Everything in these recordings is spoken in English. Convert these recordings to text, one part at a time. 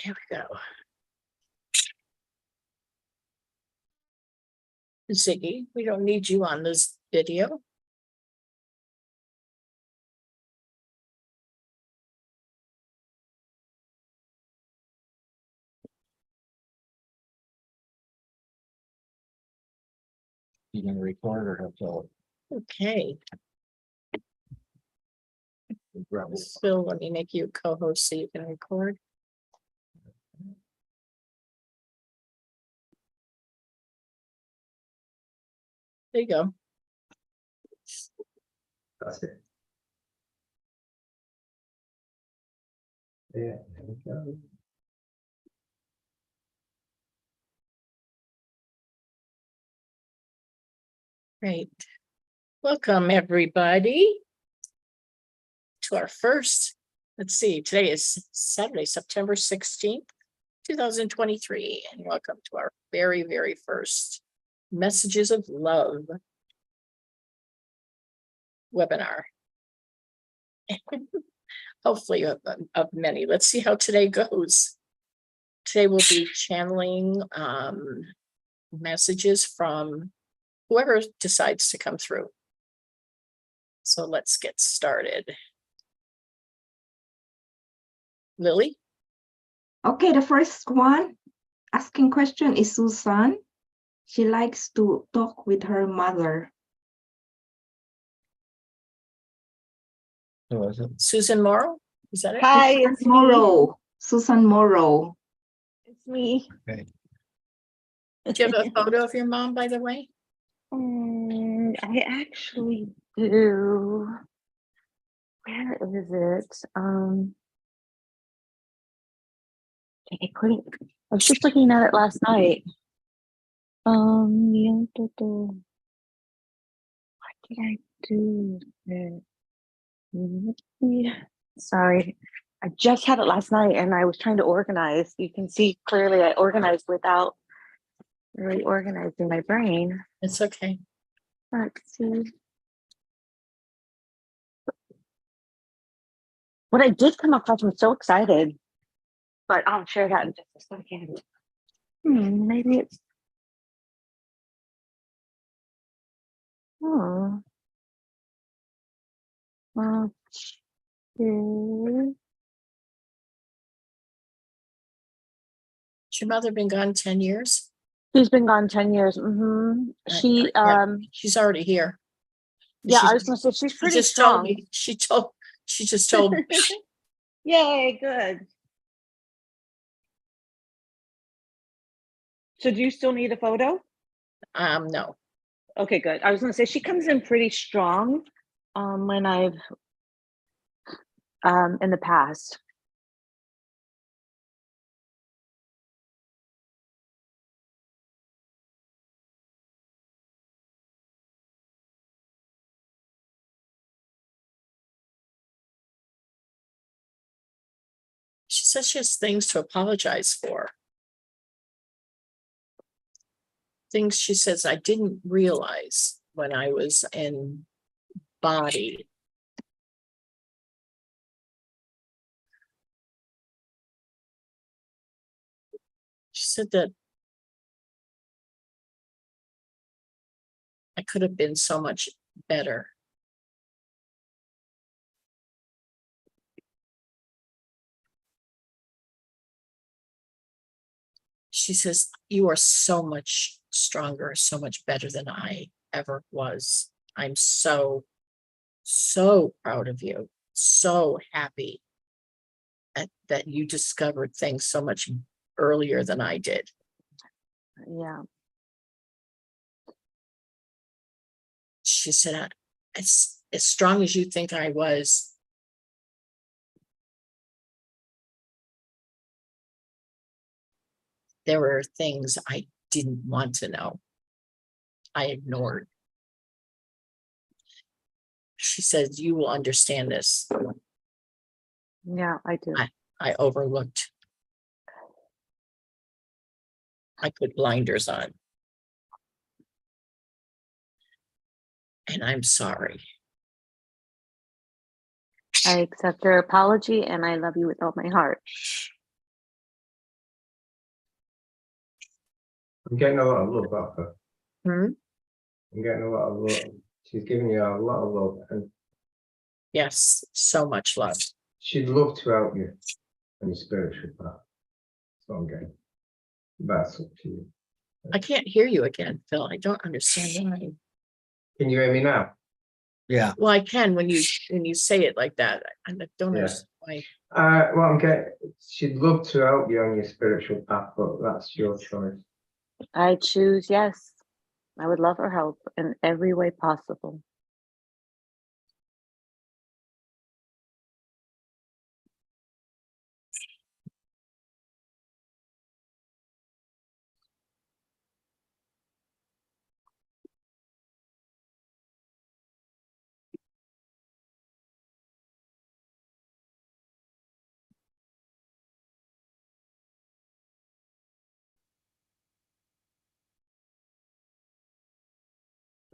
There we go. Ziggy, we don't need you on this video. You gonna record or have to? Okay, Grab it? Phil, let me make you a co-host so you can record. There you go. That's it. Yeah, there we go. Great. Welcome, everybody, to our first, let's see, today is Saturday, September 16th, 2023, and welcome to our very, very first Messages of Love webinar. Hopefully of many. Let's see how today goes. Today we'll be channeling messages from whoever decides to come through. So let's get started. Lily? Okay, the first one asking question is Susan. She likes to talk with her mother. Who was it? Susan Morrow? Is that it? Hi, Susan it's me. Morrow. Susan Morrow. It's me. Okay. Do you have a photo of your mom, by the way? I actually do. Where is it? I couldn't. I was just looking at it last night. Yeah, what did I do? Sorry, I just had it last night, and I was trying to organize. You can see clearly I organized without really organizing my brain. It's okay. Let's see. What I did come across, I'm so excited, but I'll share that in just a second. Maybe it's. Oh. Okay. Has your mother been gone 10 years? She's been gone 10 years. She Yeah, she's already here. yeah, She's- I was gonna say she's she pretty just told strong. me. She just told me. Yay, good. So do you still need a photo? No. Okay, good. I was gonna say she comes in pretty strong when I've in the past. She says she has things to apologize for. Things she says I didn't realize when I was in body. She said that I could have been so much better. She says, you are so much stronger, so much better than I ever was. I'm so proud of you. So happy that you discovered things so much earlier than I did. Yeah. She said, as strong as you think I was, there were things I didn't want to know. I ignored. She says, you will understand this. Yeah, I do. I overlooked. I put blinders on. And I'm sorry. I accept your apology and I love you with all my heart. I'm getting a lot of love out of her. Hmm? I'm getting a lot of love. She's giving you a lot of love, and Yes, so much love. she'd love to help you on your spiritual path. That's what I'm getting. That's up to you. I can't hear you again, Phil. I don't understand why. Can you hear me now? Yeah, Well, I can when you say it like that. I don't Yeah. understand why. Well, I'm getting. She'd love to help you on your spiritual path, but that's your choice. I choose yes. I would love her help in every way possible.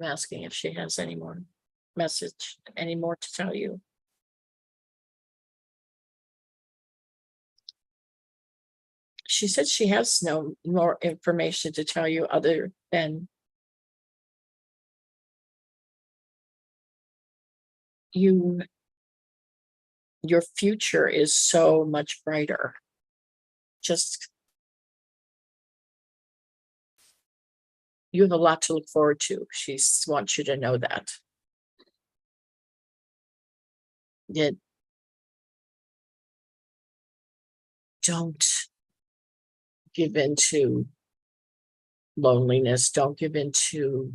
I'm asking if she has any more to tell you. She said she has no more information to tell you other than your future is so much brighter. Just you have a lot to look forward to. She wants you to know that. That don't give in to loneliness. Don't give in to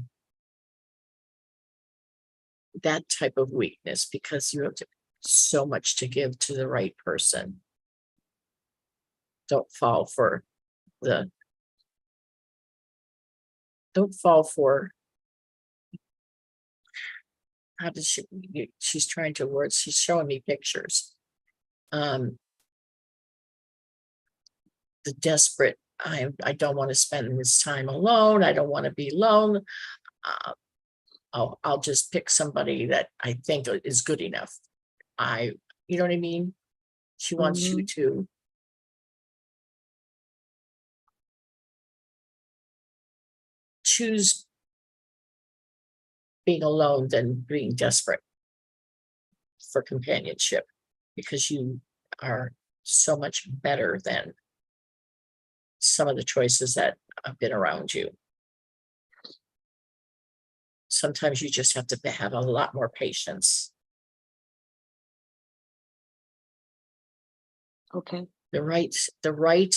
that type of weakness, because you have so much to give to the right person. Don't fall for how does she's trying to word, she's showing me pictures. The desperate, I don't want to spend this time alone. I don't want to be alone. I'll just pick somebody that I think is good enough. You know what I mean? She wants you to choose being alone than being desperate for companionship, because you are so much better than some of the choices that have been around you. Sometimes you just have to have a lot more patience. Okay. The right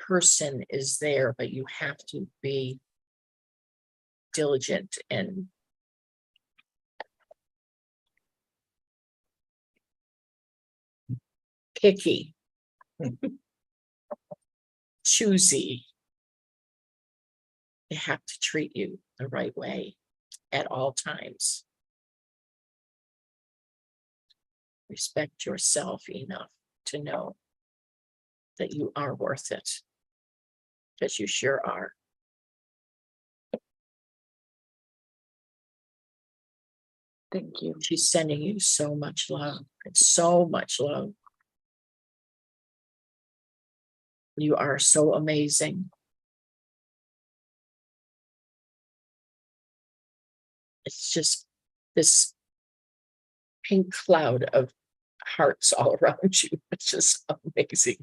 person is there, but you have to be diligent and picky, choosy. They have to treat you the right way at all times. Respect yourself enough to know that you are worth it, because you sure are. Thank you. She's sending you so much love and so much love. You are so amazing. It's just this pink cloud of hearts all around you. It's just amazing.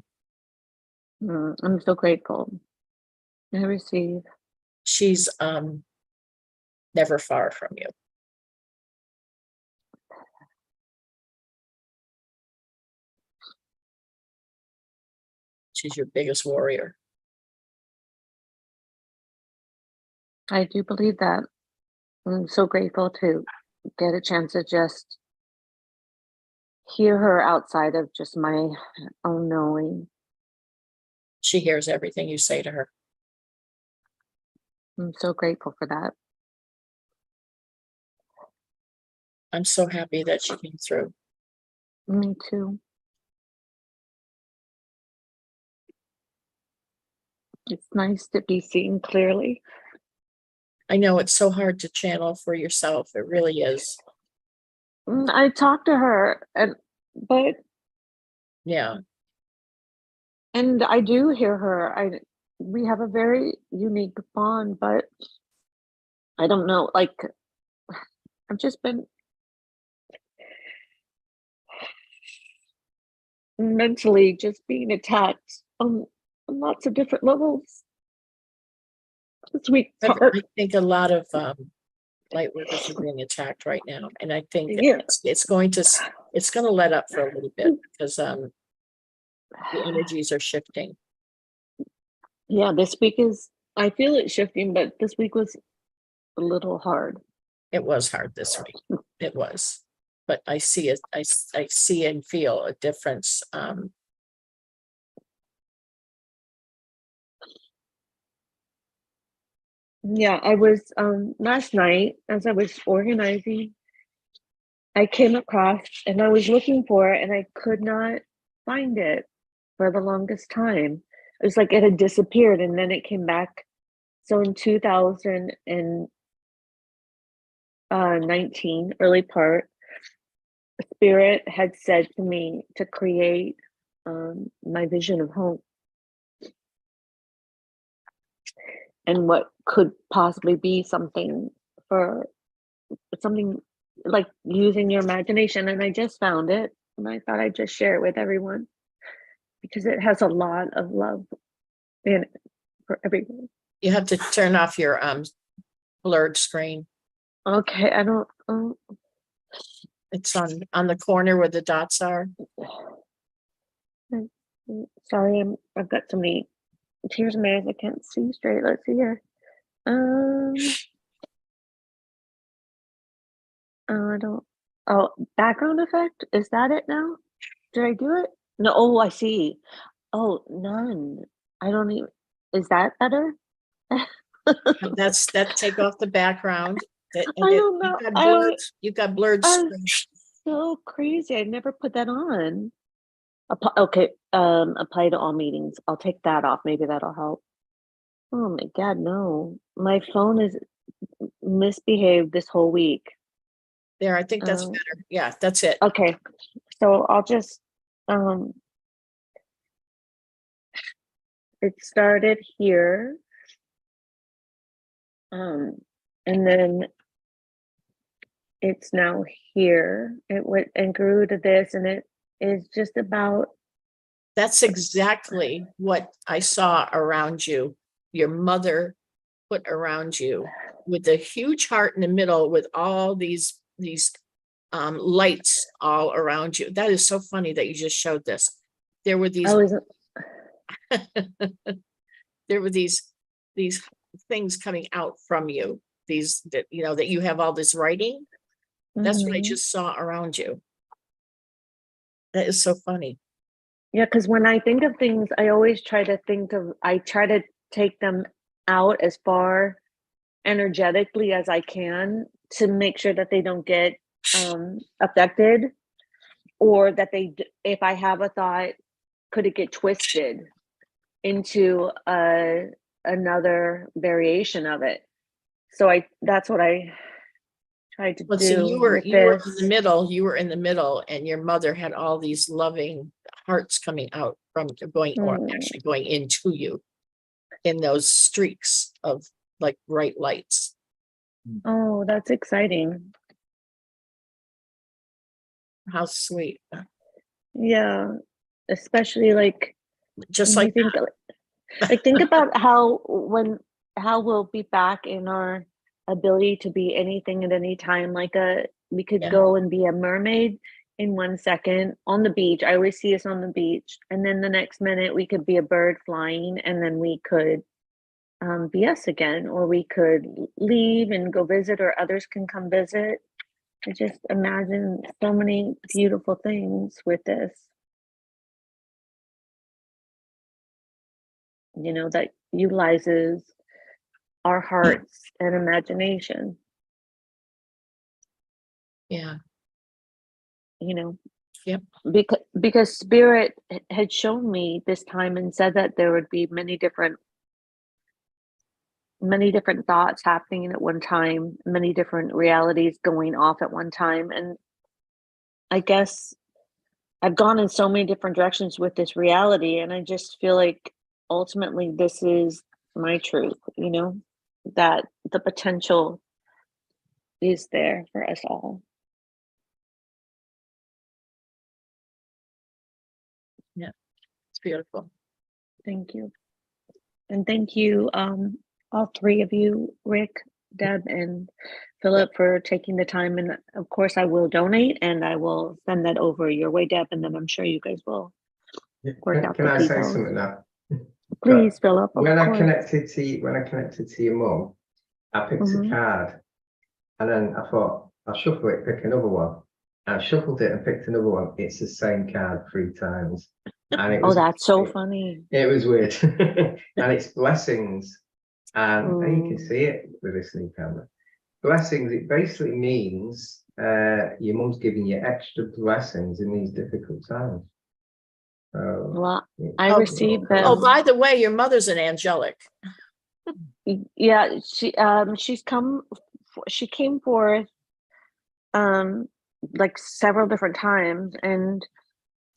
I'm so grateful. I receive. She's never far from you. She's your biggest warrior. I do believe that. I'm so grateful to get a chance to just hear her outside of just my own knowing. She hears everything you say to her. I'm so grateful for that. I'm so happy that she came through. Me too. It's nice to be seen clearly. I know it's so hard to channel for yourself. It really is. I talked to her and but, Yeah, and I do hear her. We have a very unique bond, but I don't know, like, I've just been mentally just being attacked on lots of different levels. This week's hard. I think a lot of light workers are being attacked right now, and I think Yeah. it's going to let up for a little bit because the energies are shifting. Yeah, this week I feel it shifting, but this week was a little hard. It was hard this week. It was, but I see it. I see and feel a difference. Yeah, I was last night as I was organizing, I came across and I was looking for it and I could not find it for the longest time. It was like it had disappeared and then it came back. So in 2019, early part, Spirit had said to me to create my vision of home and what could possibly be something like using your imagination. And I just found it and I thought I'd just share it with everyone because it has a lot of love in it for everyone. You have to turn off your blurred screen. Okay, I don't. It's on the corner where the dots are. Sorry, I've got so many tears in my eyes. I can't see straight. Let's see here. I don't. Oh, background effect. Is that it now? Did I do it? No. Oh, I see. Oh, none. I don't even. Is that better? That take off the background. I don't know. You've got blurred I'm screen. so crazy. I never put that on. Okay. Apply to all meetings. I'll take that off. Maybe that'll help. Oh my God, no. My phone is misbehaved this whole week. There, I think that's better. Yeah, that's it. Okay. So I'll just it started here. And then it's now here. It went and grew to this, and it is just about. That's exactly what I saw around you. Your mother put around you with a huge heart in the middle with all these lights all around you. That is so funny that you just showed this. There were these there were these things coming out from you, that you have all this writing. That's what I just saw around you. That is so funny. Yeah, because when I think of things, I always try to take them out as far energetically as I can to make sure that they don't get affected, or that if I have a thought, could it get twisted into another variation of it? So that's what I tried to do. So you were in the middle. You were in the middle, and your mother had all these loving hearts coming out from actually going into you in those streaks of like bright lights. Oh, that's exciting. How sweet. Yeah, especially like just like think about how we'll be back in our ability to be anything at any time. Like we could go and be a mermaid in 1 second on the beach. I always see us on the beach, and then the next minute we could be a bird flying, and then we could be us again, or we could leave and go visit, or others can come visit. I just imagine so many beautiful things with this, that utilizes our hearts and imagination. Yeah. Yep. Because Spirit had shown me this time and said that there would be many different thoughts happening at one time, many different realities going off at one time. And I guess I've gone in so many different directions with this reality, and I just feel like ultimately this is my truth, you know, that the potential is there for us all. It's beautiful. Thank you. And thank you, all three of you, Rick, Deb, and Philip, for taking the time. And of course, I will donate and I will send that over your way, Deb, and then I'm sure you guys will work out Can the I say details. something now? Please, Philip, of When I course. connected to your mum, I picked a Mhm. card, and then I thought I'll shuffle it, pick another one. And I shuffled it and picked another one. It's the same card 3 times, and it Oh, was that's so funny. it was weird. And it's blessings, and you can Mm. see it with this new camera. Blessings. It basically means your mum's giving you extra blessings in these difficult times. So, Well, it's I Oh, received Oh, them. by the way, your mother's an angelic. Yeah, she came forth like several different times, and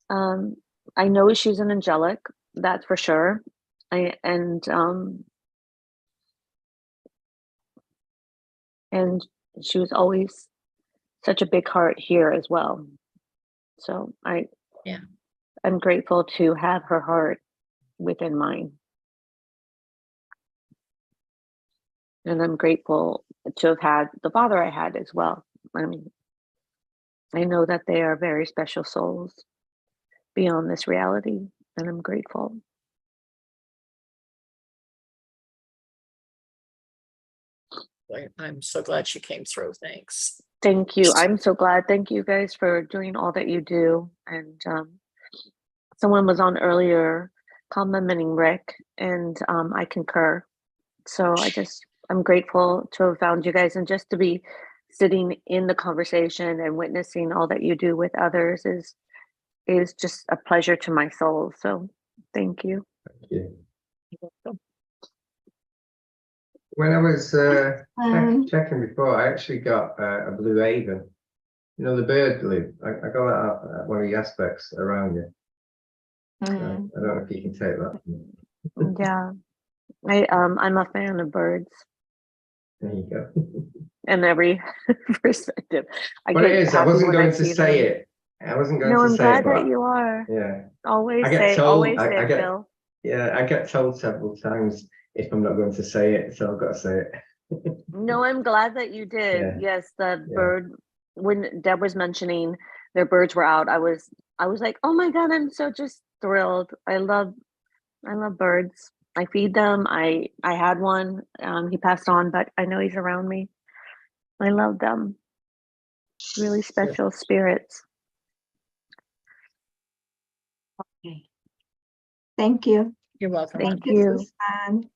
um I know she's an angelic, that's for sure. And she was always such a big heart here as well. So Yeah. I'm grateful to have her heart within mine. And I'm grateful to have had the father I had as well. I mean, I know that they are very special souls beyond this reality, and I'm grateful. Boy, I'm so glad she came through. Thanks. Thank you. I'm so glad. Thank you guys for doing all that you do. And someone was on earlier complimenting Rick, and I concur. So I'm grateful to have found you guys, and just to be sitting in the conversation and witnessing all that you do with others is just a pleasure to my soul. So thank you. thank you. When I was checking before, I actually got a blue haven. You know, the bird blue. I got that at one of the aspects around you. I don't know if you can take that. Yeah. I'm a fan of birds There you go. in every perspective. I But it get is. I happy wasn't when I going to see say them. it. I wasn't going No, to I'm say it, glad that but you are. yeah, Always I get say, told. always say I it, get Phil. yeah, I get told several times if I'm not going to say it, so I've got to say it. No, I'm glad that you did. Yeah. Yes, the Yeah. bird, when Deb was mentioning their birds were out, I was like, oh my God, I'm so just thrilled. I love birds. I feed them. I had one. He passed on, but I know he's around me. I love them. Really special spirits. Thank you. You're welcome. Thank Thank you, you. Susan.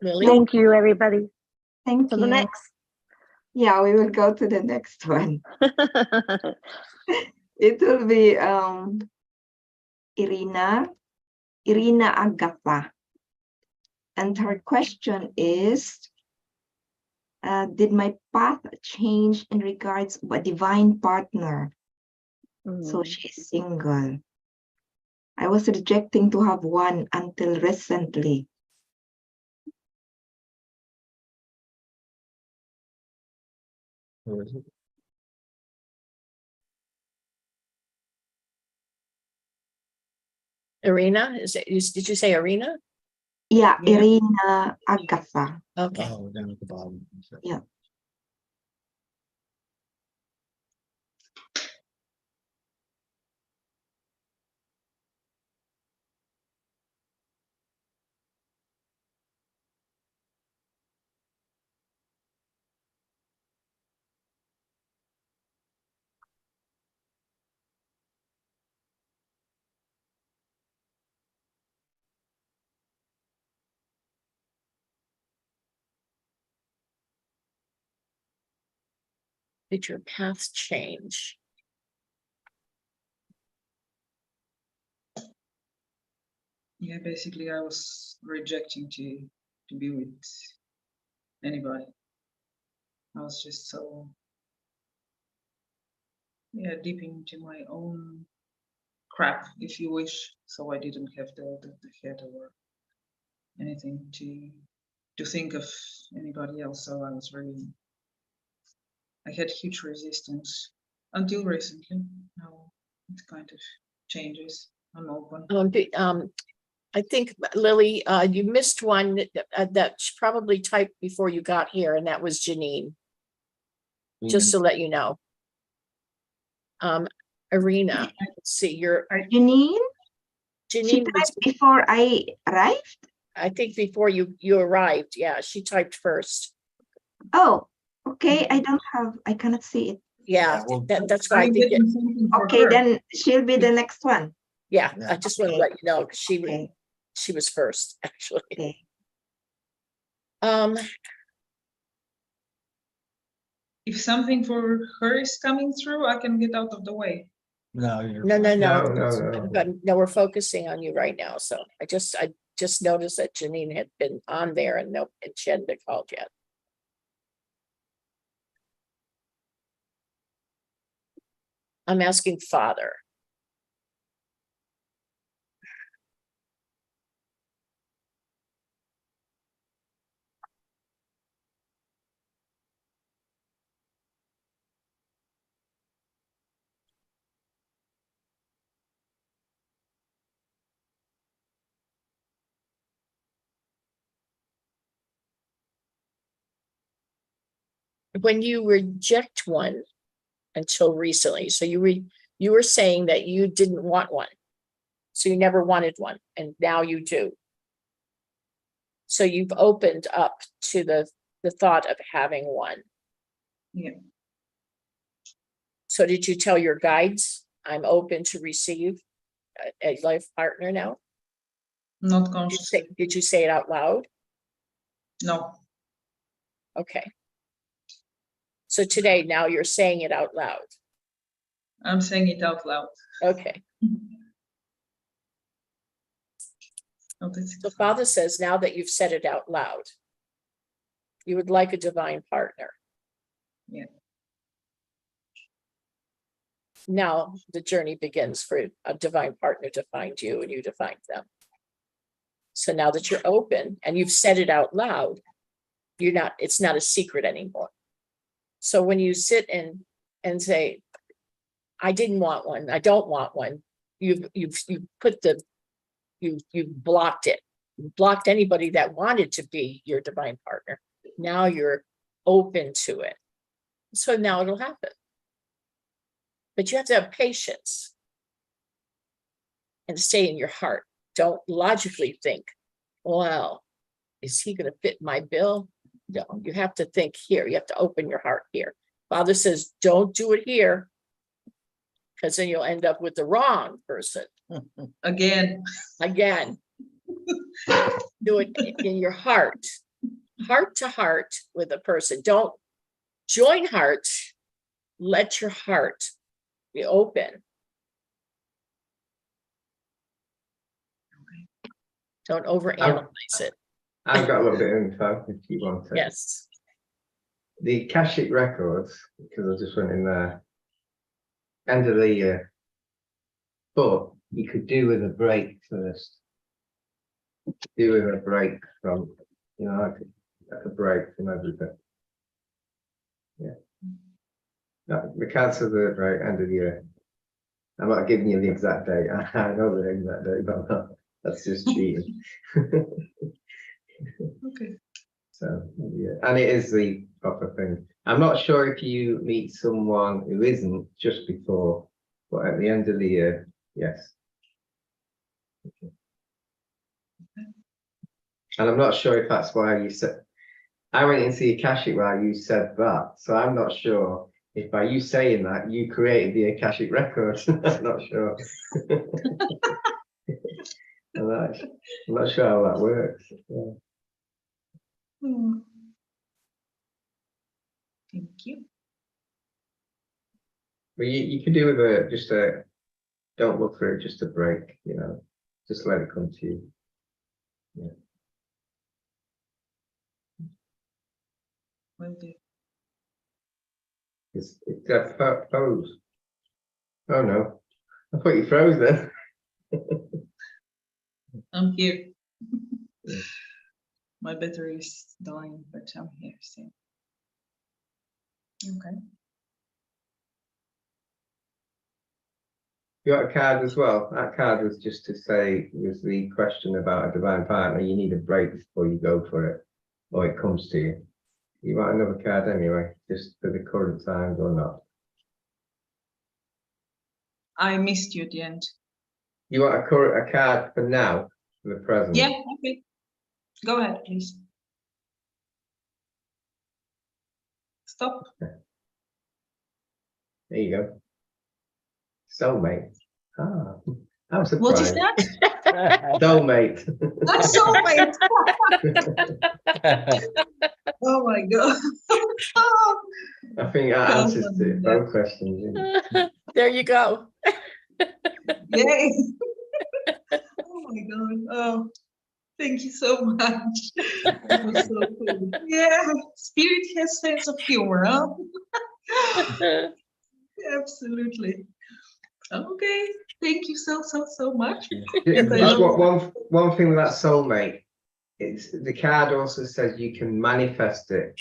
Lily? Thank you, everybody. Thank To you. the next. Yeah, we will go to the next one. It will be Irina Agatha. And her question is, did my path change in regards to a divine partner? So she's single. I was rejecting to have one until recently. Who is it? Irina? Did you say Irina? Yeah, Yeah. Irina Agatha. Okay. Oh, down at the bottom. Yeah. Did your paths change? Yeah, basically I was rejecting to be with anybody. I was just so deep into my own crap, if you wish. So I didn't have the head or anything to think of anybody else. So I was really, I had huge resistance until recently. Now it kind of changes. I'm open. I think, Lily, you missed one that she probably typed before you got here, and that was Janine, just to let you know. Arena, let's see, Janine, she Janine was, typed before I arrived. I think before you arrived, yeah, she typed first. Oh, okay. I cannot see it. Yeah, well, that's why I I'm think, getting something for Okay, her. then she'll be the next one. yeah, Yeah. I just want to let you know, 'cause Okay, she was first, actually. okay. If something for her is coming through, I can get out of the way. No, you're. No, fine. no, we're focusing on you right now, so I just noticed that Janine had been on there and she hadn't been called yet. I'm asking Father. When you reject one until recently, so you were saying that you didn't want one. So you never wanted one, and now you do. So you've opened up to the thought of having one. Yeah. So did you tell your guides, I'm open to receive a life partner now? Not consciously. Did you say it out loud? No, Okay. So today, now you're saying it out loud. I'm saying it out loud. Okay. Oh, that's So Father says, now that you've said it out loud, you would like a divine partner. Yeah. Now the journey begins for a divine partner to find you and you to find them. So now that you're open and you've said it out loud, it's not a secret anymore. So when you sit and say, I didn't want one, I don't want one, you've blocked it. You blocked anybody that wanted to be your divine partner. Now you're open to it. So now it'll happen. But you have to have patience and stay in your heart. Don't logically think, well, is he going to fit my bill? No, you have to think here. You have to open your heart here. Father says, don't do it here, because then you'll end up with the wrong person. again. Do it in your heart to heart with a person. Don't join hearts. Let your heart be open. Don't overanalyze it. I've got a little bit of info if you want it. Yes. The Akashic records, because I just went in there, end of the year, but you could do with a break first. Do with a break from, like a break from everything. Yeah. No, we cancel the right end of the year. I'm not giving you the exact date. I know the exact date, but that's just cheating. Okay. So yeah, and it is the proper thing. I'm not sure if you meet someone who isn't just before, but at the end of the year, yes. Okay. And I'm not sure if that's why you said, I went into the Akashic while you said that, so I'm not sure if by you saying that you created the Akashic record. I'm not sure. I'm not sure how that works. Yeah. Hmm. Thank you. But you could do with just a, don't look for it, just a break, just let it come to you. Yeah. Will do. It's that pose. Oh no. I thought you froze then. I'm here. Yeah. My battery is dying, but I'm here still. Okay. You got a card as well. That card was just to say, was the question about a divine partner. You need a break before you go for it, or it comes to you. You want another card anyway, just for the current times or not. I missed you at the end. You want a card for now, for the present. Yeah, okay. Go ahead, please. Stop. There you go. Soulmate. Ah, I'm surprised. What is that? Soulmate. That's soulmate. Oh my god. I think that answers to both questions. Isn't it? There you go. Yay. Oh my god. Oh, thank you so much. That was so cool. Yeah, spirit has sense of humor, huh? Absolutely. Okay. Thank you so much. Yeah, I just love one thing with that soulmate, it's the card also says you can manifest it.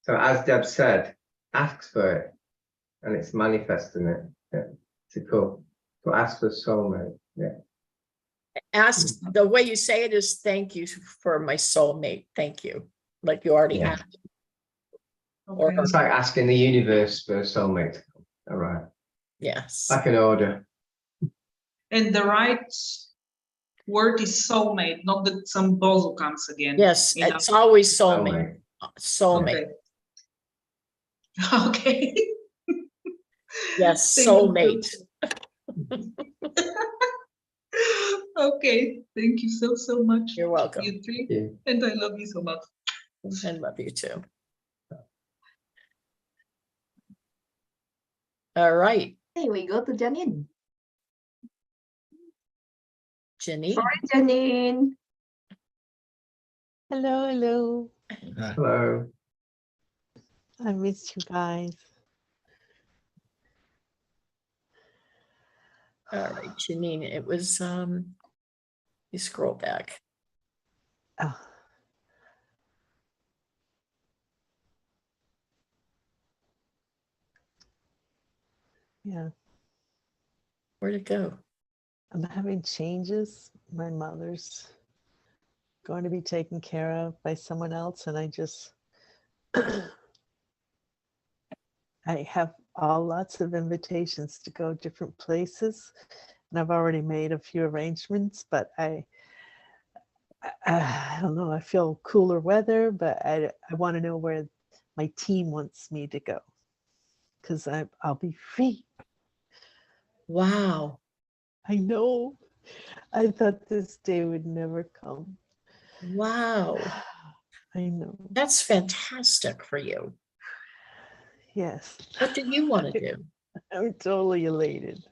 So as Deb said, ask for it, and it's manifesting it. Yeah, it's cool. So ask for soulmate. Yeah. Ask, the way you say it is thank you for my soulmate. Thank you. Like you already Yeah. have. Or Okay. It's like asking the universe for a soulmate. All right. yes. Like an order. And the right word is soulmate, not that some bozo comes again. Yes, You know? it's always soulmate. Soulmate. Soulmate. Okay. Okay. Yes, Thank you so soulmate. Okay. Thank you so much. You're welcome. You three. Yeah. And I love you so much. I love you too. All right, Hey, we go to Janine. Jenny. Sorry, Janine. Hello, hello. Hello. I missed you guys. All right, Janine, it was, you scroll back. Oh, yeah, Where'd it go? I'm having changes. My mother's going to be taken care of by someone else, and I just, I have lots of invitations to go different places, and I've already made a few arrangements, but I don't know, I feel cooler weather, but I want to know where my team wants me to go, because I'll be free. Wow, I know. I thought this day would never come. wow. I know. That's fantastic for you. Yes. What do you want to do? I'm totally elated.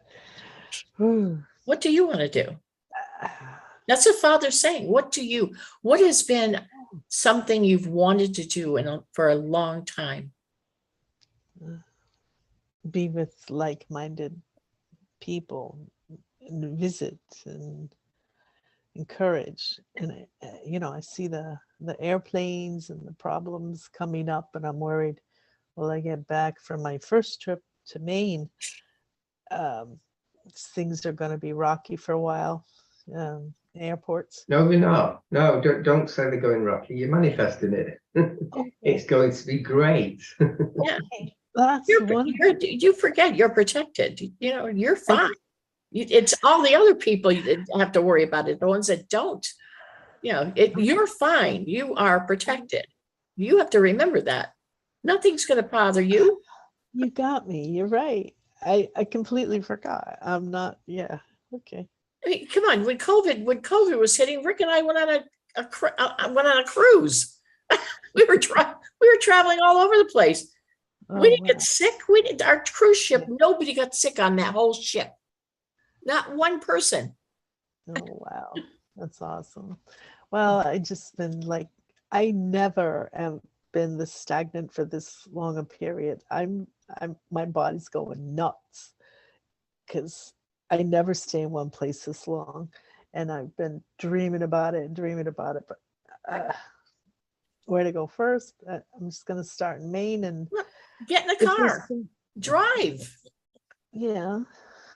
What do you want to do? That's what Father's saying. What has been something you've wanted to do for a long time? Be with like-minded people and visit and encourage. And I see the airplanes and the problems coming up, and I'm worried, will I get back from my first trip to Maine? Things are going to be rocky for a while. Airports. No, we're not. No, don't say they're going rocky. You're manifesting it. It's going to be great. Yeah, That's one. you forget you're protected. You're fine. It's all the other people that have to worry about it. The ones that don't. You're fine. You are protected. You have to remember that. Nothing's going to bother you. You got me. You're right. I completely forgot. I'm not. Yeah. Okay. I mean, come on. When COVID was hitting, Rick and I went on a cruise. we were traveling all over the place. Oh, We didn't wow. get sick. Our cruise ship, nobody got sick on that whole ship. Not one person. Oh, wow. That's awesome. Well, I just been like, I never have been this stagnant for this long a period. My body's going nuts. because I never stay in one place this long, and I've been dreaming about it and dreaming about it. But where to go first? I'm just gonna start in Maine and Get in the if there's car, some- drive. yeah.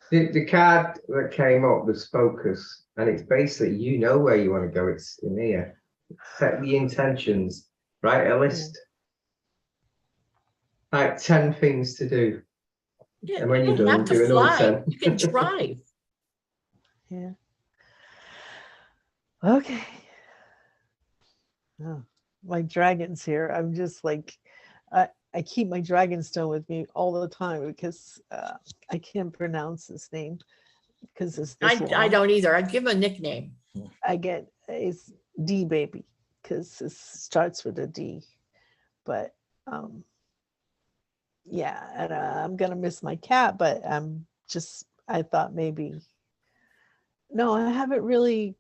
The card that came up was focus, and it's basically, you know where you want to go. It's in here. Set the intentions, write a list. Like 10 things to do. Yeah, And when you you're don't done, have do to another fly. 10. You can drive. Yeah. Okay. Oh, my dragon's here. I'm just like, I keep my dragon stone with me all the time because I can't pronounce his name because it's this I long. don't either. I'd give him a nickname. I get it's D baby because it starts with a D, but yeah, and I'm gonna miss my cat, but I thought maybe no, I haven't really.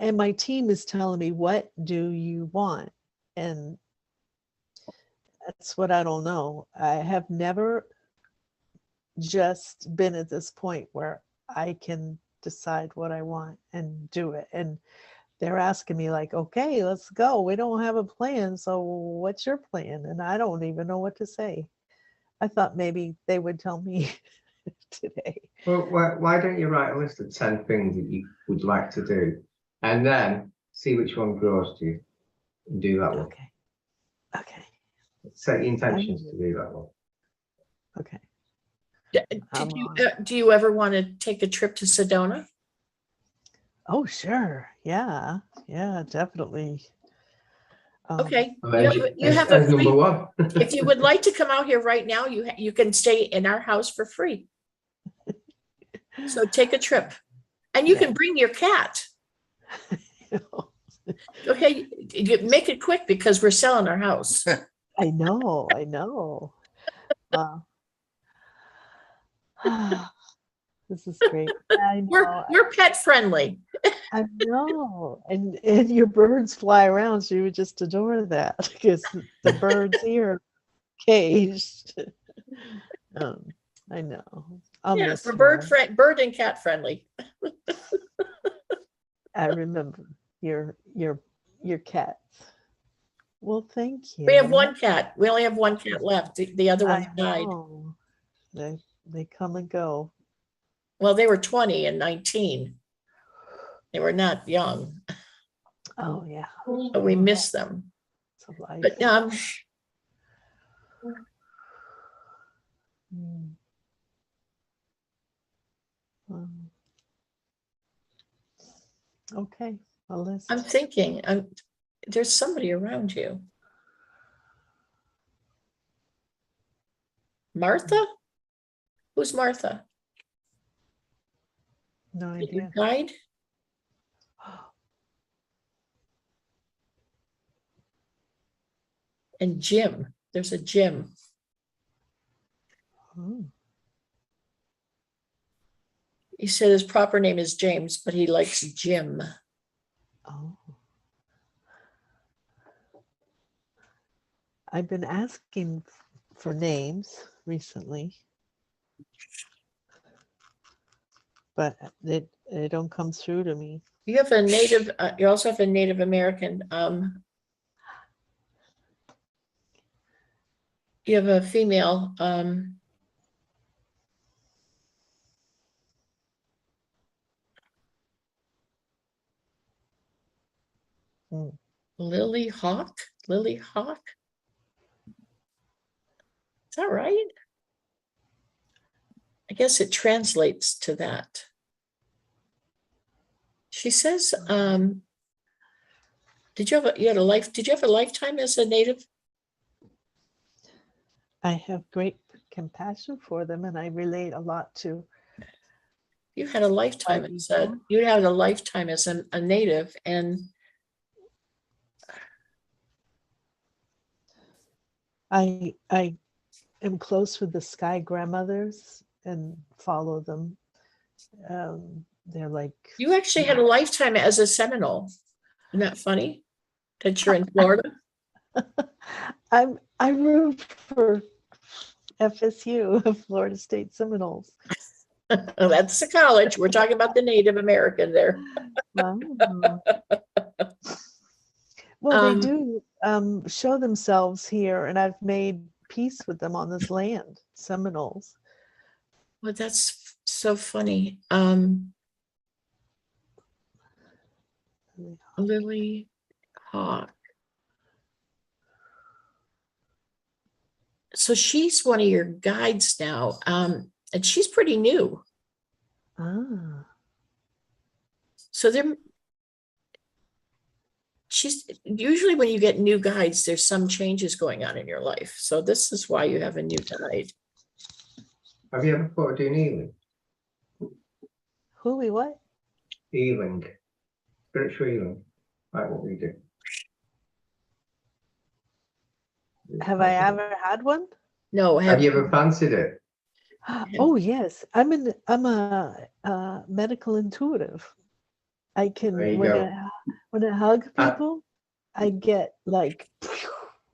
And my team is telling me, what do you want? And that's what I don't know. I have never just been at this point where I can decide what I want and do it. And they're asking me like, okay, let's go. We don't have a plan. So what's your plan? And I don't even know what to say. I thought maybe they would tell me today. Well, why don't you write a list of 10 things that you would like to do, and then see which one grows to you, and do that one. Okay. Okay. Set the intentions to do that one. Okay. Do you ever want to take a trip to Sedona? Oh, sure. Yeah. Yeah, definitely. Okay, And you have as a number free, one. if you would like to come out here right now, you can stay in our house for free. So take a trip, and you can bring your cat. Okay, you make it quick because we're selling our house. I know. This is great. I know. We're pet friendly. I know. And your birds fly around, so you would just adore that because the birds here are caged. I know. I'll Yeah, miss for her. bird and cat friendly. I remember your cats. Well, thank you. We have one cat. We only have one cat left. The other one I died. know. They come and go. Well, they were 20 and 19. They were not young, Oh yeah. but we miss them. It's a life. But Mm. Okay, a list. I'm thinking, there's somebody around you. Martha? Who's Martha? No Did you idea. died? And Jim. There's a Jim. Oh. He said his proper name is James, but he likes Jim. Oh. I've been asking for names recently, but they don't come through to me. You have a native, you also have a Native American, you have a female, Hmm. Lily Hawk? Lily Hawk? Is that right? I guess it translates to that. She says, did you have a lifetime as a native? I have great compassion for them, and I relate a lot to. You had a lifetime, it said. You had a lifetime as a native, and I am close with the sky grandmothers and follow them. They're like, you actually had a lifetime as a Seminole. Isn't that funny? That you're in Florida? I root for FSU, Florida State Seminoles. That's the college. We're talking about the Native American there. Wow. Well, they Um, do show themselves here, and I've made peace with them on this land, Seminoles. Well, that's so funny. Lily Hawk. So she's one of your guides now, and she's pretty new. Ah, So she's usually when you get new guides, there's some changes going on in your life. So this is why you have a new guide. Have you ever thought of doing healing? who we what? Healing. Spiritual healing. Like what we do. Have I ever had one? No, Have you ever fancied it? Oh yes, I'm a medical intuitive. I can There you go. when I hug Ah. people, I get like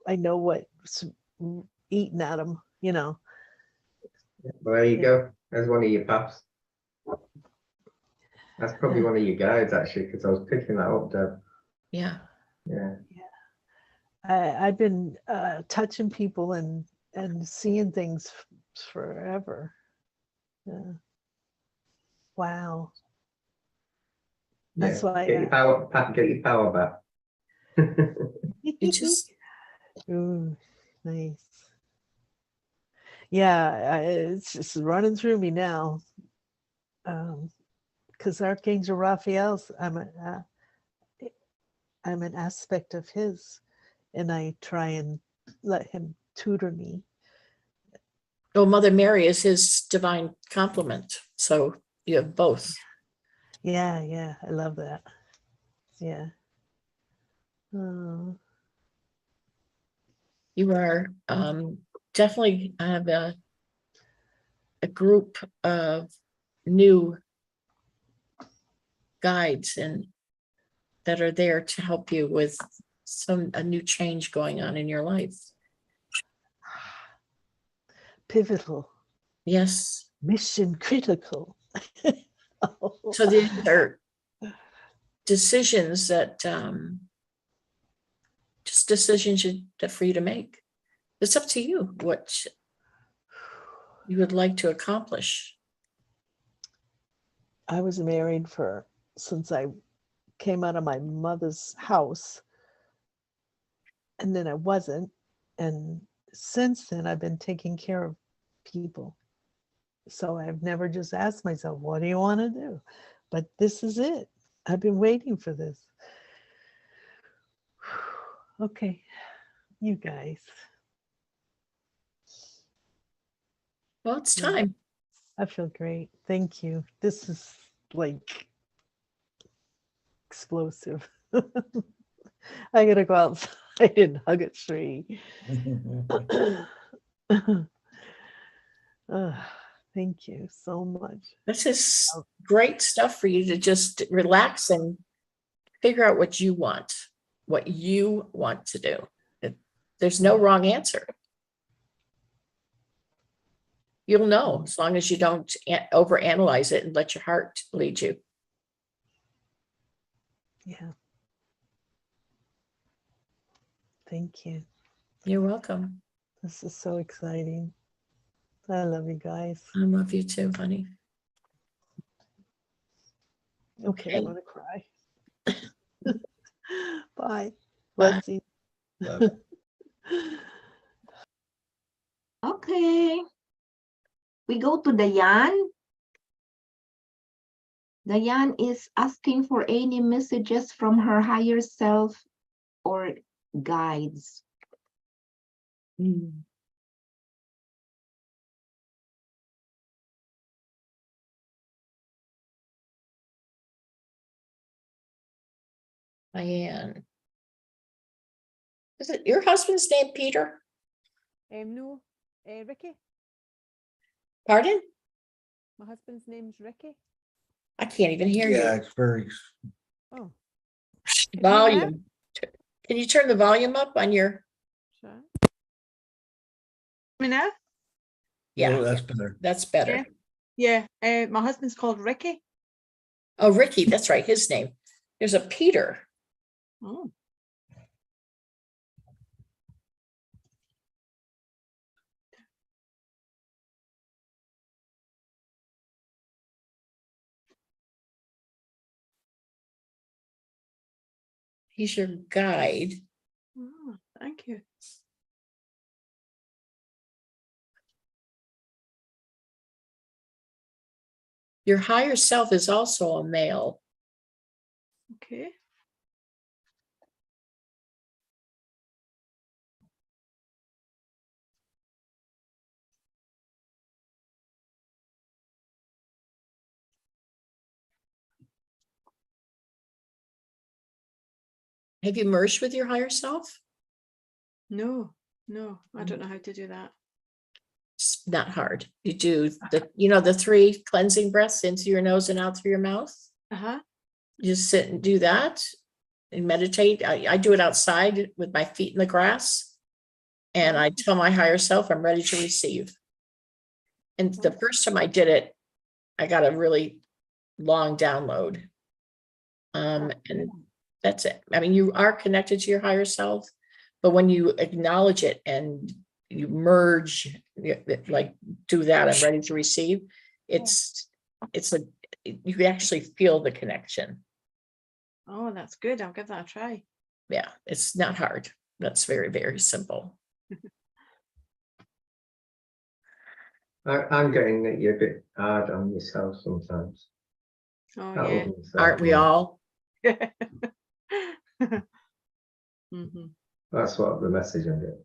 I know what's eating at them, you know. Well, there you Yeah. go. There's one of your paths. That's probably Yeah. one of your guides, actually, because I was picking that up, Deb. yeah. Yeah. I've been touching people and seeing things forever. Yeah. Wow. That's Yeah. why Get your power back. It just Ooh, nice. Yeah, it's just running through me now. Because Archangel Raphael's, I'm an aspect of his, and I try and let him tutor me. oh, Mother Mary is his divine complement. So you have both. Yeah, I love that. Yeah. Oh, You are definitely have a group of new guides and that are there to help you with a new change going on in your life. pivotal, Yes. mission critical. Oh, So these are decisions that just decisions that for you to make. It's up to you what you would like to accomplish. I was married since I came out of my mother's house, and then I wasn't, and since then I've been taking care of people. So I've never just asked myself, what do you want to do? But this is it. I've been waiting for this. Okay, you guys. Well, it's Yeah. time. I feel great. Thank you. This is like explosive. I gotta go outside and hug a tree. Thank you so much. This is great stuff for you to just relax and figure out what you want to do. There's no wrong answer. You'll know as long as you don't overanalyze it and let your heart lead you. Yeah. Thank you. You're welcome. This is so exciting. I love you guys. I love you too, honey. Okay, I'm gonna cry. Bye. Bye. Blessings. Okay. We go to Dayan. Dayan is asking for any messages from her higher self or guides. Diane. Is it your husband's name, Peter? No, Ricky. Pardon? My husband's name's Ricky. I can't even hear Yeah, you. it's very. Oh, Volume. Can you turn the volume up on your? sure. Me now? Yeah, That's better. that's better. Yeah. My husband's called Ricky. Oh, Ricky, that's right, his name. There's a Peter. Oh. He's your guide. Oh, thank you. Your higher self is also a male. Okay. Have you merged with your higher self? No, I don't know how to do that. It's not hard. You do the 3 cleansing breaths into your nose and out through your mouth. Uh-huh. You just sit and do that and meditate. I do it outside with my feet in the grass. And I tell my higher self I'm ready to receive. And the first time I did it, I got a really long download. And that's it. I mean, you are connected to your higher self, but when you acknowledge it and you merge, like do that, I'm ready to receive. You actually feel the connection. Oh, that's good. I'll give that a try. Yeah, it's not hard. That's very, very simple. I'm getting that you're a bit hard on yourself sometimes. Oh, Not yeah. loving yourself, Aren't we yeah. all? Mm-hmm. That's what the message I'm getting.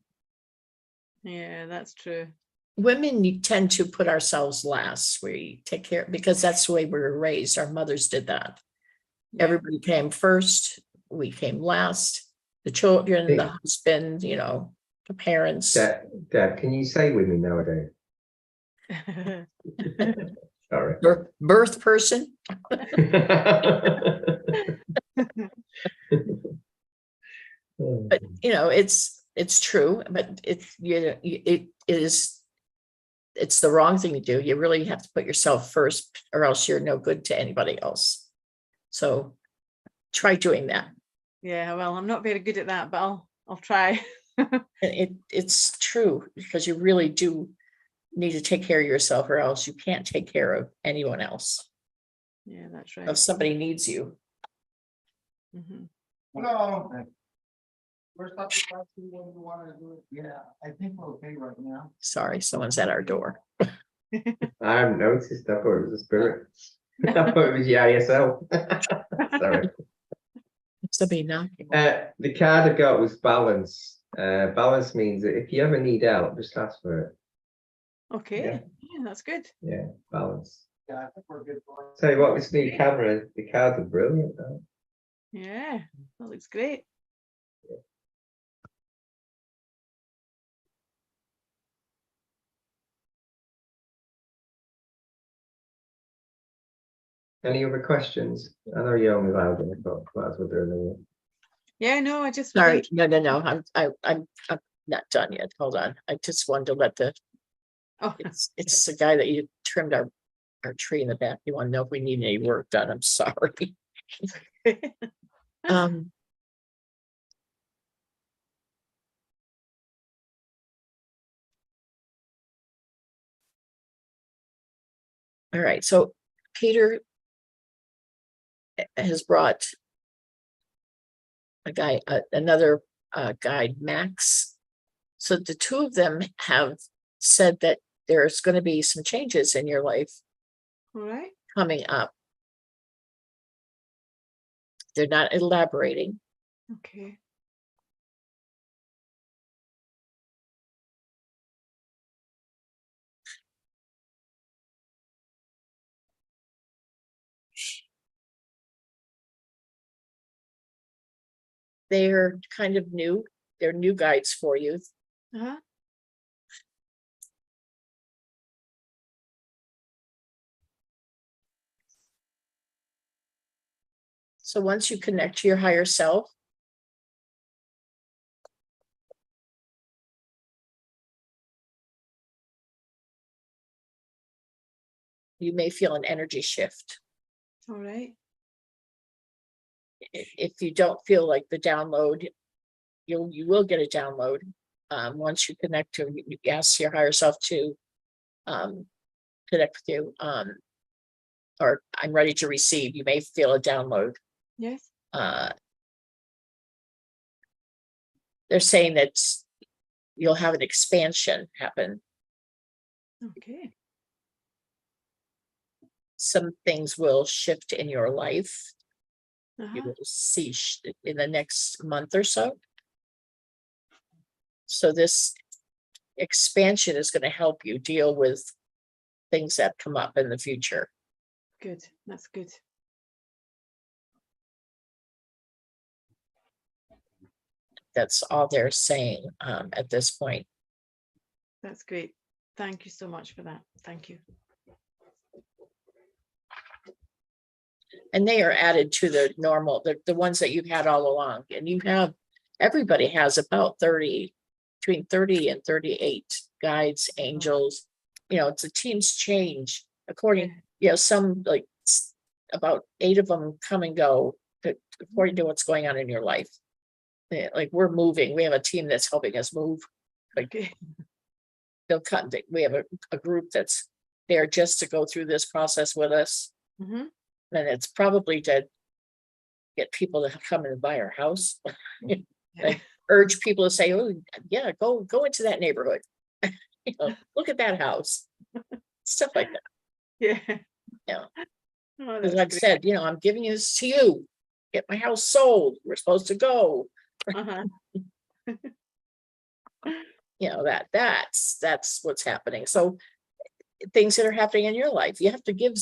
Yeah, that's true. Women tend to put ourselves last. We take care because that's the way we were raised. Our mothers did that. Yeah. Everybody came first. We came last. The children, the Hey. husband, the parents. Dad, can you say with me nowadays? Sorry. Birth person. But it's true, but it's the wrong thing to do. You really have to put yourself first, or else you're no good to anybody else. So try doing that. Yeah, well, I'm not very good at that, but I'll try. It's true, because you really do need to take care of yourself, or else you can't take care of anyone else. Yeah, that's If right. somebody needs you. Mm-hmm. Hello. First up, when you want to do it. Yeah, I think we're okay right now. Sorry, someone's at our door. I haven't noticed. I thought it was a spirit. I thought it was the ISL. Sorry. Somebody knocking. The card I got was balance. Balance means that if you ever need help, just ask for it. Okay. Yeah. Yeah, that's good. Yeah, balance. Yeah, I think we're good. Tell you what, this new camera, the cards are brilliant though. Yeah, that looks great. Any other questions? I know you're only loud in the book, but as we're doing it. Yeah, no, I just Sorry, think- no. I'm not done yet. Hold on. I just wanted to let Oh, it's the guy that you trimmed our tree in the back. You want to know if we need any work done? I'm sorry. Um. All right, so Peter has brought another guide, Max. So the 2 of them have said that there's going to be some changes in your life all right. coming up. They're not elaborating. Okay. They're kind of new. They're new guides for you. Uh-huh. So once you connect to your higher self, you may feel an energy shift. All right. If you don't feel like the download, you will get a download. Once you connect to, you ask your higher self to connect with you. Or I'm ready to receive, you may feel a download. Yes. They're saying that you'll have an expansion happen. Okay. Some things will shift in your life. You Uh-huh. will see in the next month or so. So this expansion is going to help you deal with things that come up in the future. Good. That's good. That's all they're saying at this point. That's great. Thank you so much for that. Thank you. And they are added to the normal, the ones that you've had all along. And you have, everybody has about 30, between 30 and 38 guides, angels. You know, it's the teams change according, you know, some like about 8 of them come and go according to what's going on in your life. Like we're moving, we have a team that's helping us move. Like Okay. they'll come, we have a group that's there just to go through this process with us. Mm-hmm. And it's probably to get people to come and buy our house. Like urge people to say, oh yeah, go into that neighborhood. You know, look at that house. Stuff like that. Yeah. Yeah. Oh, As that's I've great. said, you know, I'm giving this to you. Get my house sold. We're supposed to go. Uh-huh. You know, that's what's happening. So things that are happening in your life, you have to give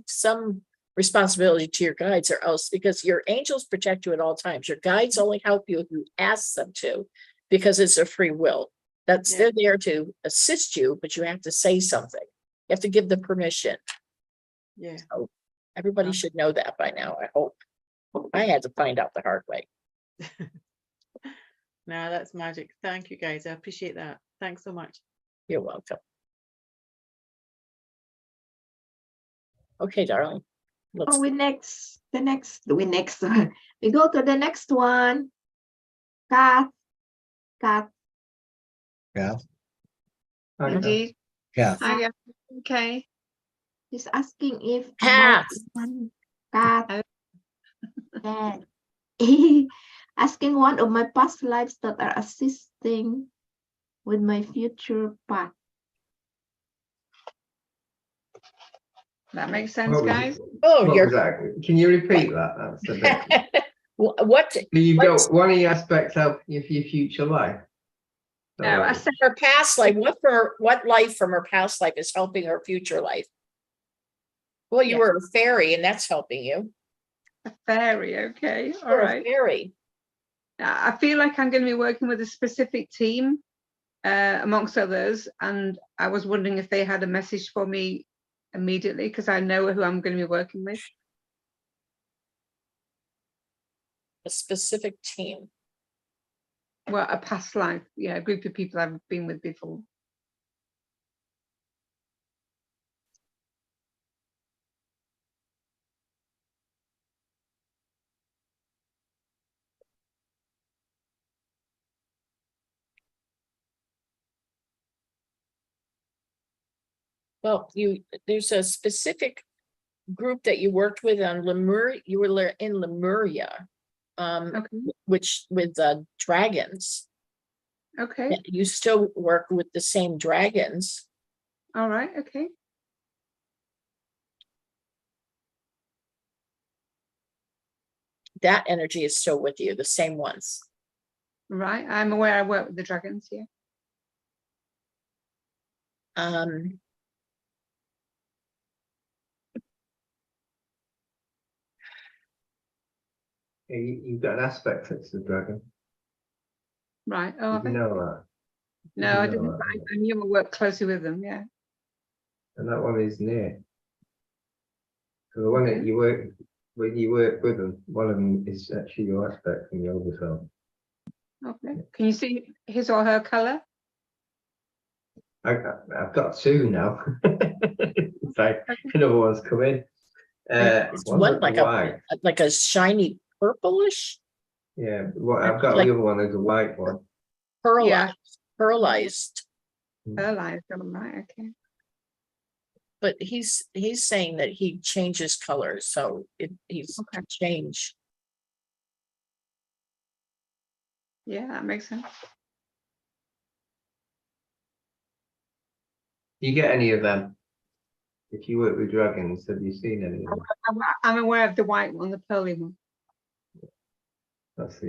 some responsibility to your guides, or else, because your angels protect you at all times. Your guides only help you if you ask them to, because it's a free will. Yeah. They're there to assist you, but you have to say something. You have to give them permission. Yeah. So everybody should know that by now, I hope. I had to find out the hard way. No, that's magic. Thank you, guys. I appreciate that. Thanks so much. You're welcome. Okay, darling. Oh, we go to the next one. Kath. Yeah. Indeed. Yeah. Hi, yeah. Okay. She's asking if Kath. Kath. Yeah. Asking one of my past lives that are assisting with my future path. That makes sense, What was guys. it? Oh, What you're was that? Can you repeat that? That's a bit. what? So you've What's- got one of the aspects helping you for your future life. No, I said her past life, what life from her past life is helping her future life? Well, you Yeah. were a fairy, and that's helping you. a fairy. Okay. All You're a right. fairy. I feel like I'm going to be working with a specific team, amongst others, and I was wondering if they had a message for me immediately, because I know who I'm going to be working with. A specific team. Well, a past life, yeah, a group of people I've been with before. Well, there's a specific group that you worked with on Lemuria. You were in Lemuria, Okay. which with dragons. Okay. You still work with the same dragons. All right. Okay. That energy is still with you, the same ones. Right. I'm aware I work with the dragons. Yeah. You've got an aspect that's the dragon. Right. Oh, Did you know that? no, you I know didn't. that? I knew I worked closely with them. Yeah. And that one is near. So the one that Okay. you work, when you work with them, one of them is actually your aspect from the older self. Okay. Can you see his or her color? I've got 2 now. outside. Another one's come in. It's One one looked like white. like a shiny purplish, Yeah, well, I've got like- the other one as a white one. pearlized, Yeah. pearlized. Realized, right, okay. But he's saying that he changes colors, so he's Okay. can change. Yeah, that makes sense. Do you get any of them? If you work with dragons, have you seen any of them? I'm aware of the white one, the pearly one. That's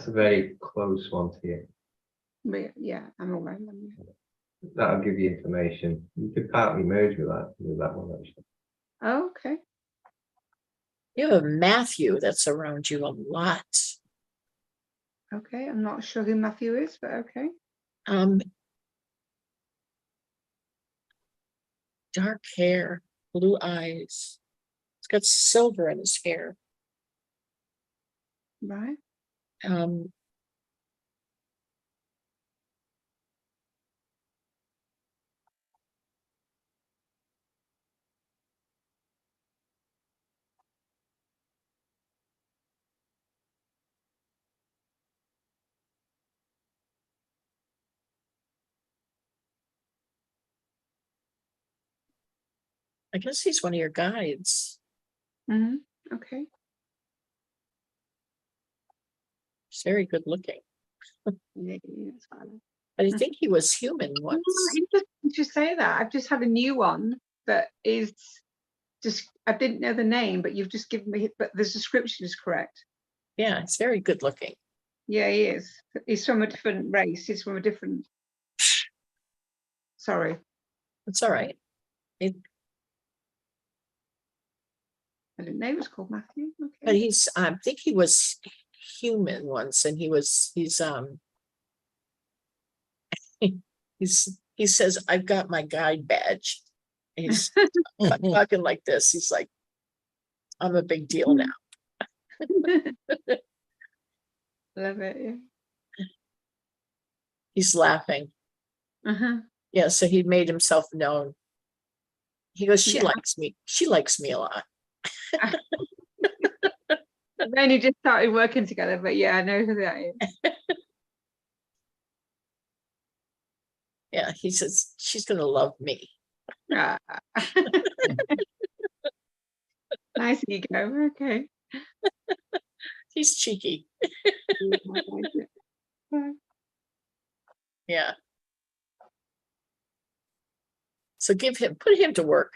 a very close one to you. But yeah, I'm aware of them. Yeah. That'll give you information. You could partly merge with that one actually. Oh, okay. You have a Matthew that's around you a lot. Okay, I'm not sure who Matthew is, but okay. Dark hair, blue eyes. He's got silver in his hair. Right. I guess he's one of your guides. Mm-hmm. Okay. He's very good looking. Yeah, that's fine. But I think he was human Oh, once. interesting you say that. I've just had a new one that is just, I didn't know the name, but you've just given me, but the description is correct. Yeah, it's very good looking. Yeah, he is. He's from a different race. He's from a different. Sorry. It's all right. I didn't know he was called Matthew. But Okay. I think he was human once, and he says, I've got my guide badge. He's talking like this. He's like, I'm a big deal now. Love it. Yeah. He's laughing. Uh-huh. Yeah, so he made himself known. He goes, she Yeah. likes me. She likes me a lot. We've only just started working together, but yeah, I know who that is. Yeah, he says, she's going to love me. Ah. Nice ego. Okay. He's cheeky. Yeah. So put him to work.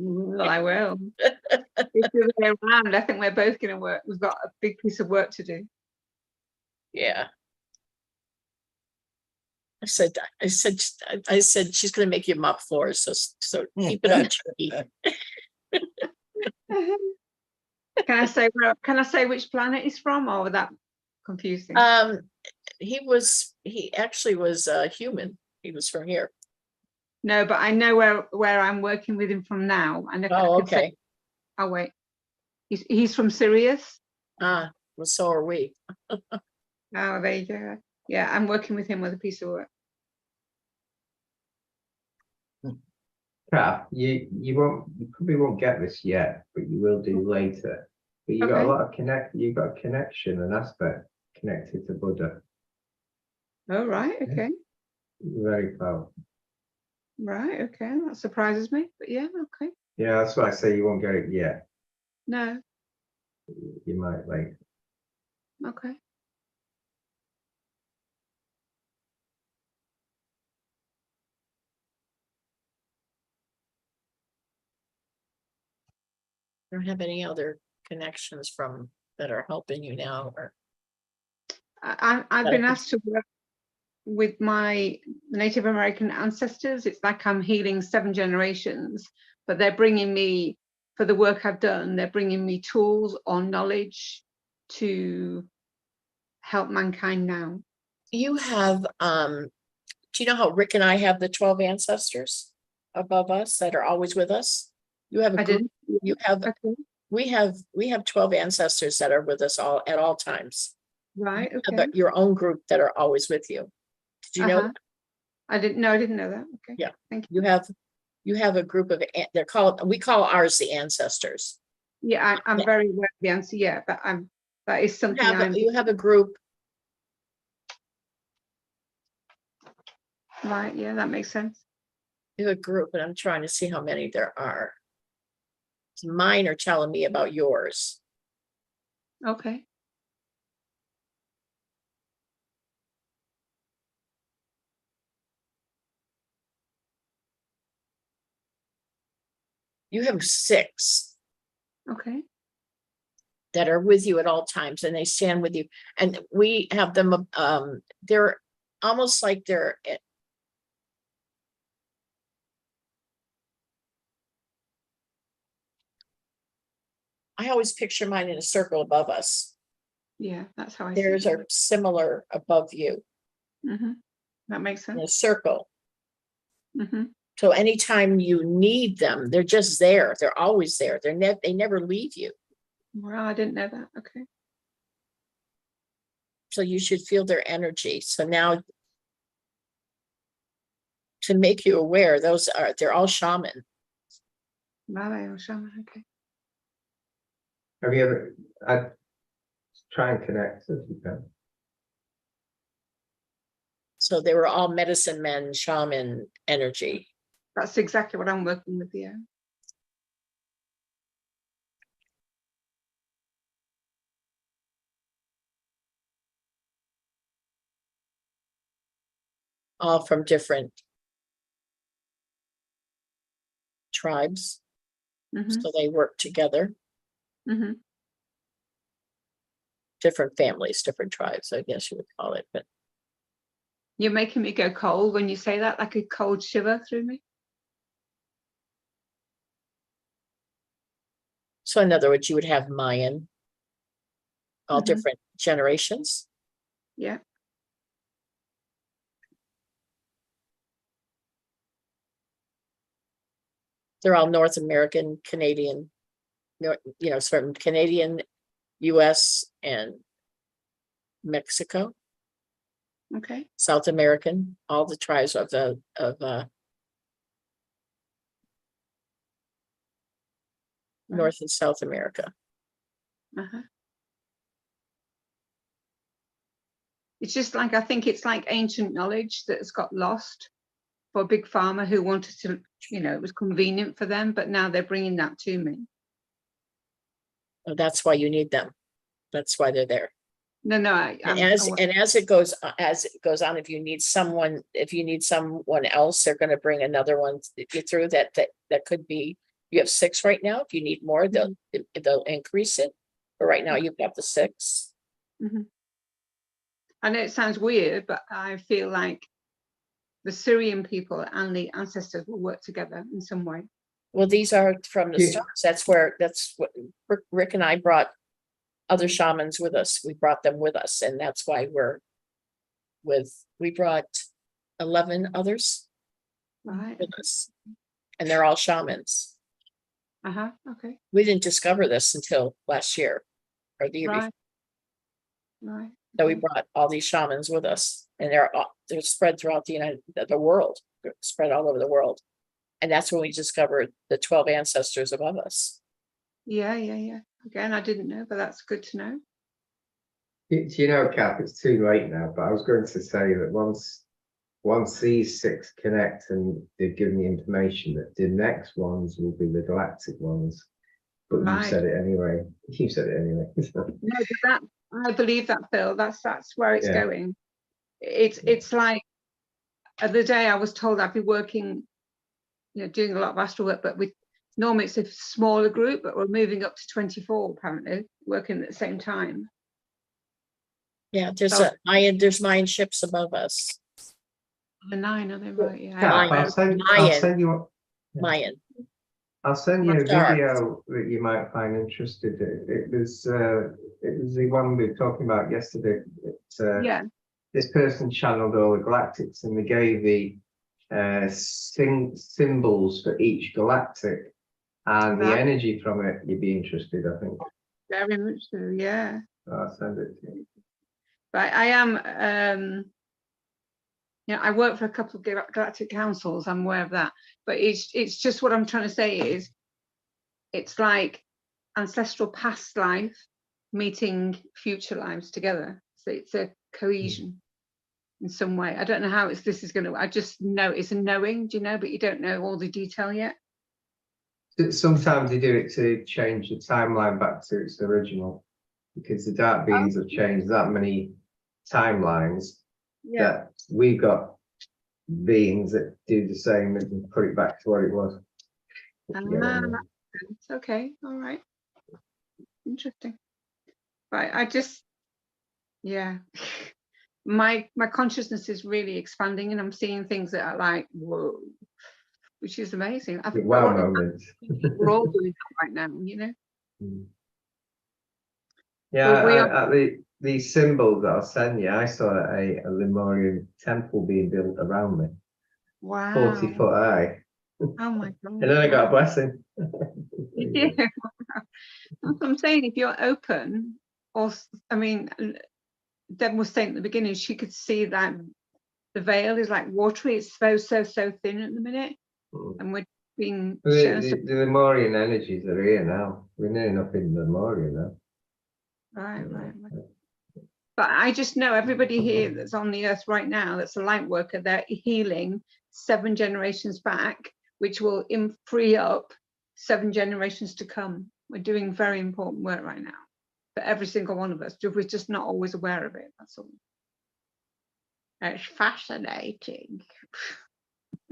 Well, I will. It's the other way around. I think we're both going to work. We've got a big piece of work to do. Yeah. I said, she's going to make you mop floors. So keep it on Chucky. Can I say which planet he's from, or would that confusing? He actually was human. He was from here. No, but I know where I'm working with him from now. And Oh, okay. Oh wait, he's from Sirius. Well, so are we. Oh, there you go. Yeah, I'm working with him with a piece of work. Kath, you probably won't get this yet, but you will do later. But you got Okay. a lot of you've got a connection, an aspect connected to Buddha. Oh, right. Yeah. Okay. Very powerful. Right. Okay. That surprises me, but yeah. Okay. Yeah, that's why I say you won't get it yet. No. You might later. Okay. I don't have any other connections that are helping you now, or I've been asked to work with my Native American ancestors. It's like I'm healing 7 generations, but they're bringing me, for the work I've done, they're bringing me tools or knowledge to help mankind now. you have. Do you know how Rick and I have the 12 ancestors above us that are always with us? You have a I group. didn't. You have. Okay. We have 12 ancestors that are with us all at all times. Right. You have Okay. your own group that are always with you. Did you know? I didn't know that. Okay. Yeah. Thank you. You have You have a group of, we call ours the ancestors. Yeah, I'm Yeah. very aware of the answer, yeah, but that is something You have a group, right, yeah, that makes sense. you have a group, and I'm trying to see how many there are. Mine are telling me about yours. Okay. You have 6 Okay. that are with you at all times, and they stand with you. And we have them, they're almost like they're I always picture mine in a circle above us. Yeah, that's how I see Theirs it. are similar above you That makes in a sense. circle. Mm-hmm. So anytime you need them, they're just there. They're always there. They never leave you. Well, I didn't know that. Okay. So you should feel their energy. So now, to make you aware, they're all shaman. Vale or shaman. Okay. Have you ever, I try and connect if you can. So they were all medicine men, shaman energy. That's exactly what I'm working with. Yeah. All from different tribes. Mm-hmm. So they work together. Mm-hmm. Different families, different tribes, I guess you would call it. But You're making me go cold when you say that, like a cold shiver through me. so in other words, you would have Mayan, all Mhm. different generations. Yeah. They're all North American, Canadian, sort of Canadian, US, and Mexico, Okay. South American, all the tribes of North and South America. Uh-huh. It's just like, I think it's like ancient knowledge that has got lost for a big pharma who wanted to, it was convenient for them, but now they're bringing that to me. So that's why you need them. That's why they're there. No, And as it goes on, if you need someone else, they're going to bring another one through that could be. You have 6 right now. If you need more, they'll increase it. But right now you have the 6. Mhm. I know it sounds weird, but I feel like the Syrian people and the ancestors will work together in some way. Well, these are from the Yeah. stars. That's what Rick and I brought other shamans with us. We brought them with us, and that's why we brought 11 others Right. with us, and they're all shamans. Uh-huh. Okay. We didn't discover this until last year or the year before. Right. Right. So we Okay. brought all these shamans with us, and they're spread throughout the world, spread all over the world. And that's when we discovered the 12 ancestors above us. Yeah. Again, I didn't know, but that's good to know. Kath, it's too late now, but I was going to say that once these 6 connect and they've given the information, that the next ones will be the galactic ones. But Right. you said it anyway. No, but that, I believe that, Phil. That's where it's Yeah. going. It's like the other day I was told I'd be working, doing a lot of astral work, but normally it's a smaller group, but we're moving up to 24 apparently, working at the same time. Yeah, there's So- Mayan ships above us. The 9, are they right? Yeah. Kath, I'll send you Mayan. I'll send you a Star. video that you might find interested. It was the one we were talking about yesterday. Yeah. This person channeled all the galactics, and they gave the symbols for each galactic and the Right. energy from it. You'd be interested, I think. Very much so. Yeah. I'll send it to you. But I am, I work for a couple of galactic councils. I'm aware of that, but it's just what I'm trying to say is, it's like ancestral past life meeting future lives together. So it's a cohesion in some way. I don't know how this is going to. I just know it's a knowing, do you know? But you don't know all the detail yet. Sometimes they do it to change the timeline back to its original, because the dark beings have changed that many timelines that we've got beings that do the same and put it back to what it was. It's okay. All right. Interesting. Right. I just, my consciousness is really expanding, and I'm seeing things that are like, whoa, which is amazing. Wow moment. We're all doing that right now, you know. Yeah, these symbols that I'll send you, I saw a Lemurian temple being built around me. Wow. 40-foot high. Oh my God. And then I got a blessing. Yeah. That's what I'm saying. If you're open, or I mean, Deb was saying at the beginning, she could see that the veil is like watery. It's so thin at the minute, and we're being shown. The Lemurian energies are here now. We're near enough in Lemuria now. Right. But I just know everybody here that's on the earth right now, that's a light worker, they're healing 7 generations back, which will free up 7 generations to come. We're doing very important work right now for every single one of us. We're just not always aware of it. That's all. It's fascinating.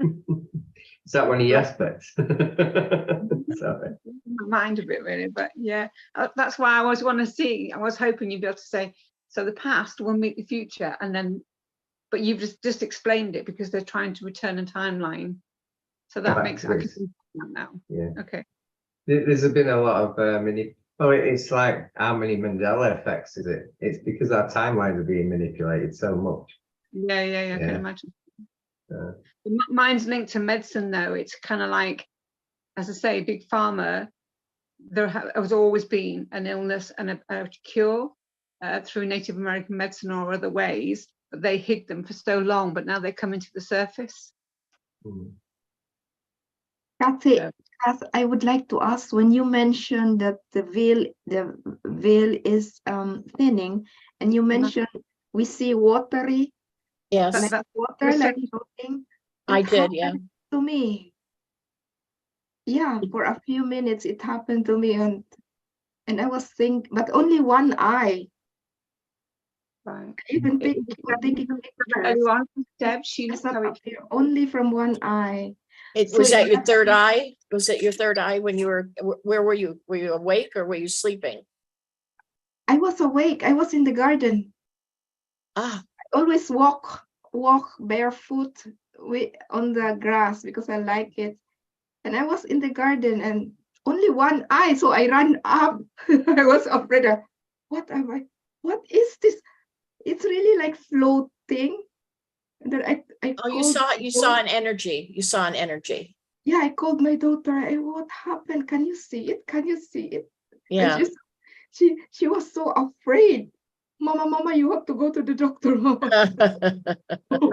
Is that one of the aspects? Sorry. My mind a bit really, but yeah, that's why I always want to see. I was hoping you'd be able to say, so the past will meet the future, and then, but you've just explained it because they're trying to return a timeline. So that makes it. I can see that now. Yeah. Okay. There's been a lot of it's like, how many Mandela effects is it? It's because our timelines are being manipulated so much. Yeah. I can imagine. Mine's linked to medicine though. It's kind of like, as I say, big pharma. There has always been an illness and a cure through Native American medicine or other ways, but they hid them for so long. But now they're coming to the surface. Kathy, I would like to ask, when you mentioned that the veil is thinning, and you mentioned we see watery, Yes, like water, like floating. I It did, yeah. happened to me. Yeah, for a few minutes it happened to me, and I was thinking, but only one eye. Right. Even taking pictures, Deb, she only from one eye. Was that your third eye? Was it your third eye when you were, where were you? Were you awake or were you sleeping? I was awake. I was in the garden. Ah. I always walk barefoot on the grass because I like it. And I was in the garden and only one eye, so I ran up. I was afraid of, what is this? It's really like floating. And then you saw an energy. You saw an energy. Yeah, I called my daughter. What happened? Can you see it? Can you see it? Yeah. She was so afraid. Mama, you have to go to the doctor, Mama. But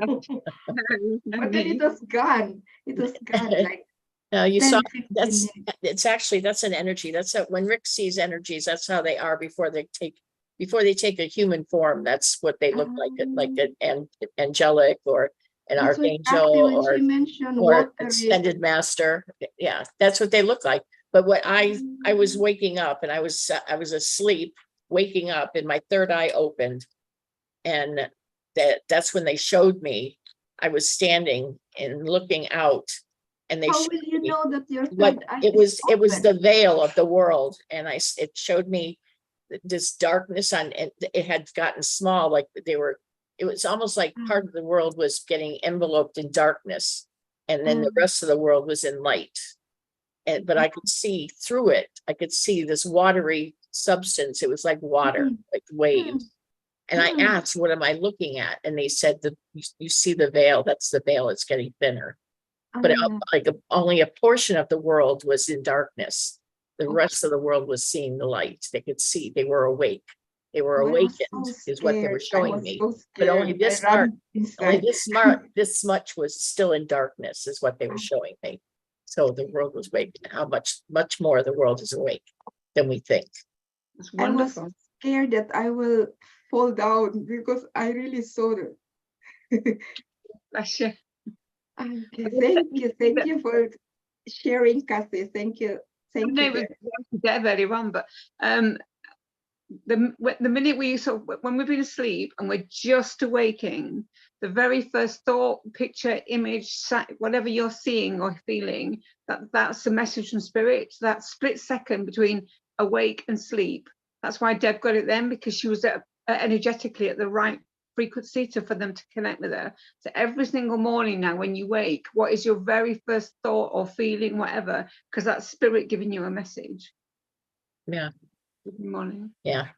then it was gone. It was gone. Like you 10, saw 15 minutes. that's an energy. That's when Rick sees energies. That's how they are before they take a human form. That's what they look like an angelic or an archangel or ascended master. Yeah, that's what they look like. But what I was waking up and I was asleep, waking up, and my third eye opened, and that's when they showed me. I was standing and looking out, and they. How will you know that your third eye it was the veil of the world, and it showed me this darkness on, and it had gotten small, like it was almost like part of the world was getting enveloped in darkness, and then the rest of the world was in light. But I could see through it. I could see this watery substance. It was like water, like waves. And I asked, what am I looking at? And they said that you see the veil. That's the veil. It's getting thinner. But only a portion of the world was in darkness. The rest of the world was seeing the light. They could see. They were awake. They were Oh, I was awakened, so is what they were scared. I showing was me. so But only scared. I this part, ran inside. this much was still in darkness, is what they were showing me. So the world was awake. How much more the world is awake than we think. It's I was wonderful. scared that I will fall down because I really saw the. Bless you. Thank you for sharing, Kathy. Thank you. Thank No, you. it was Deb earlier on, but the minute we sort of, when we've been asleep and we're just awaking, the very first thought, picture, image, whatever you're seeing or feeling, that's the message from spirit. That split second between awake and sleep. That's why Deb got it then, because she was energetically at the right frequency for them to connect with her. So every single morning now when you wake, what is your very first thought or feeling, whatever, because that's spirit giving you a message. Yeah. Good morning. Yeah.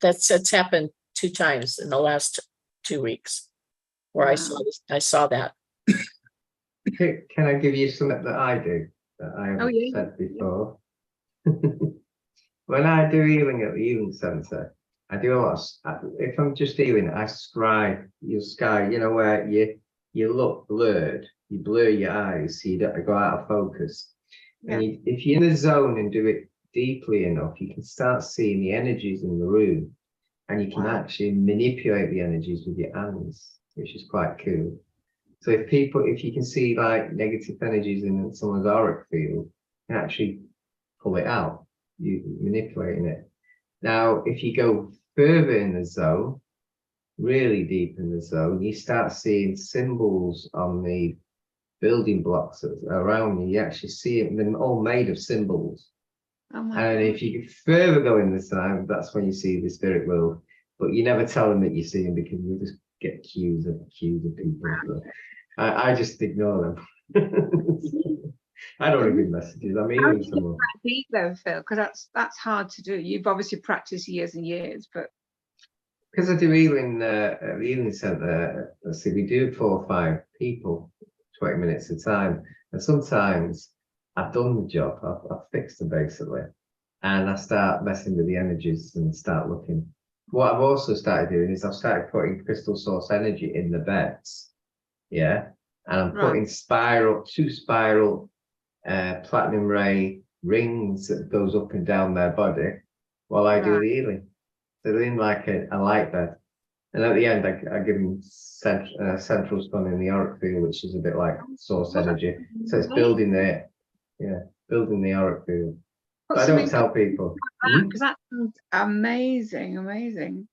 It's happened 2 times in the last 2 weeks where Wow. I saw that. Can I give you something that I do that I haven't yeah. said before? When I do healing at the healing centre, I do a lot if I'm just healing, I scribe your sky, you know, where you look blurred, you blur your eyes so you don't go out of focus. Yeah. And if you're in the zone and do it deeply enough, you can start seeing the energies in the room, and you can actually manipulate the energies with your hands, which is quite cool. So if you can see like negative energies in someone's auric field, you can actually pull it out, you manipulating it. Now, if you go further in the zone, really deep in the zone, you start seeing symbols on the building blocks around you. You actually see it, and they're all made of symbols. Oh my And God. if you get further go in the zone, that's when you see the spirit world. But you never tell them that you see them, because you just get cues of people. So I just ignore them. I don't read messages. I'm How do healing you get someone. that deep though, Phil? Because that's hard to do. You've obviously practiced years and years, but Because I do healing at the healing centre, let's see, we do 4 or 5 people, 20 minutes at a time. And sometimes I've done the job, I've fixed them basically. And I start messing with the energies and start looking. What I've also started doing is I've started putting crystal source energy in the beds. Yeah. And I'm putting 2 spiral platinum ray rings that goes up and down their body while I do the healing. So they're in like a light bed. And at the end, I give them central stun in the auric field, which is a bit like source energy. So it's building the auric field. But I don't tell people. because that sounds amazing, amazing.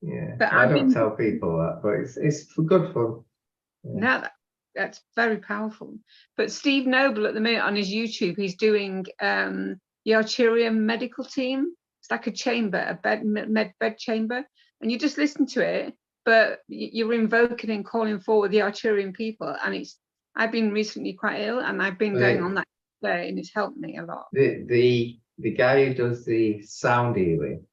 Yeah, But I don't tell people that, but it's for good fun. Yeah. Now that's very powerful. But Steve Noble at the minute on his YouTube, he's doing the Arturian medical team. It's like a chamber, a bed chamber, and you just listen to it, but you're invoking and calling forward the Arturian people. And I've been recently quite ill, and I've been going on that day, and it's helped me a lot. The guy who does the sound healing,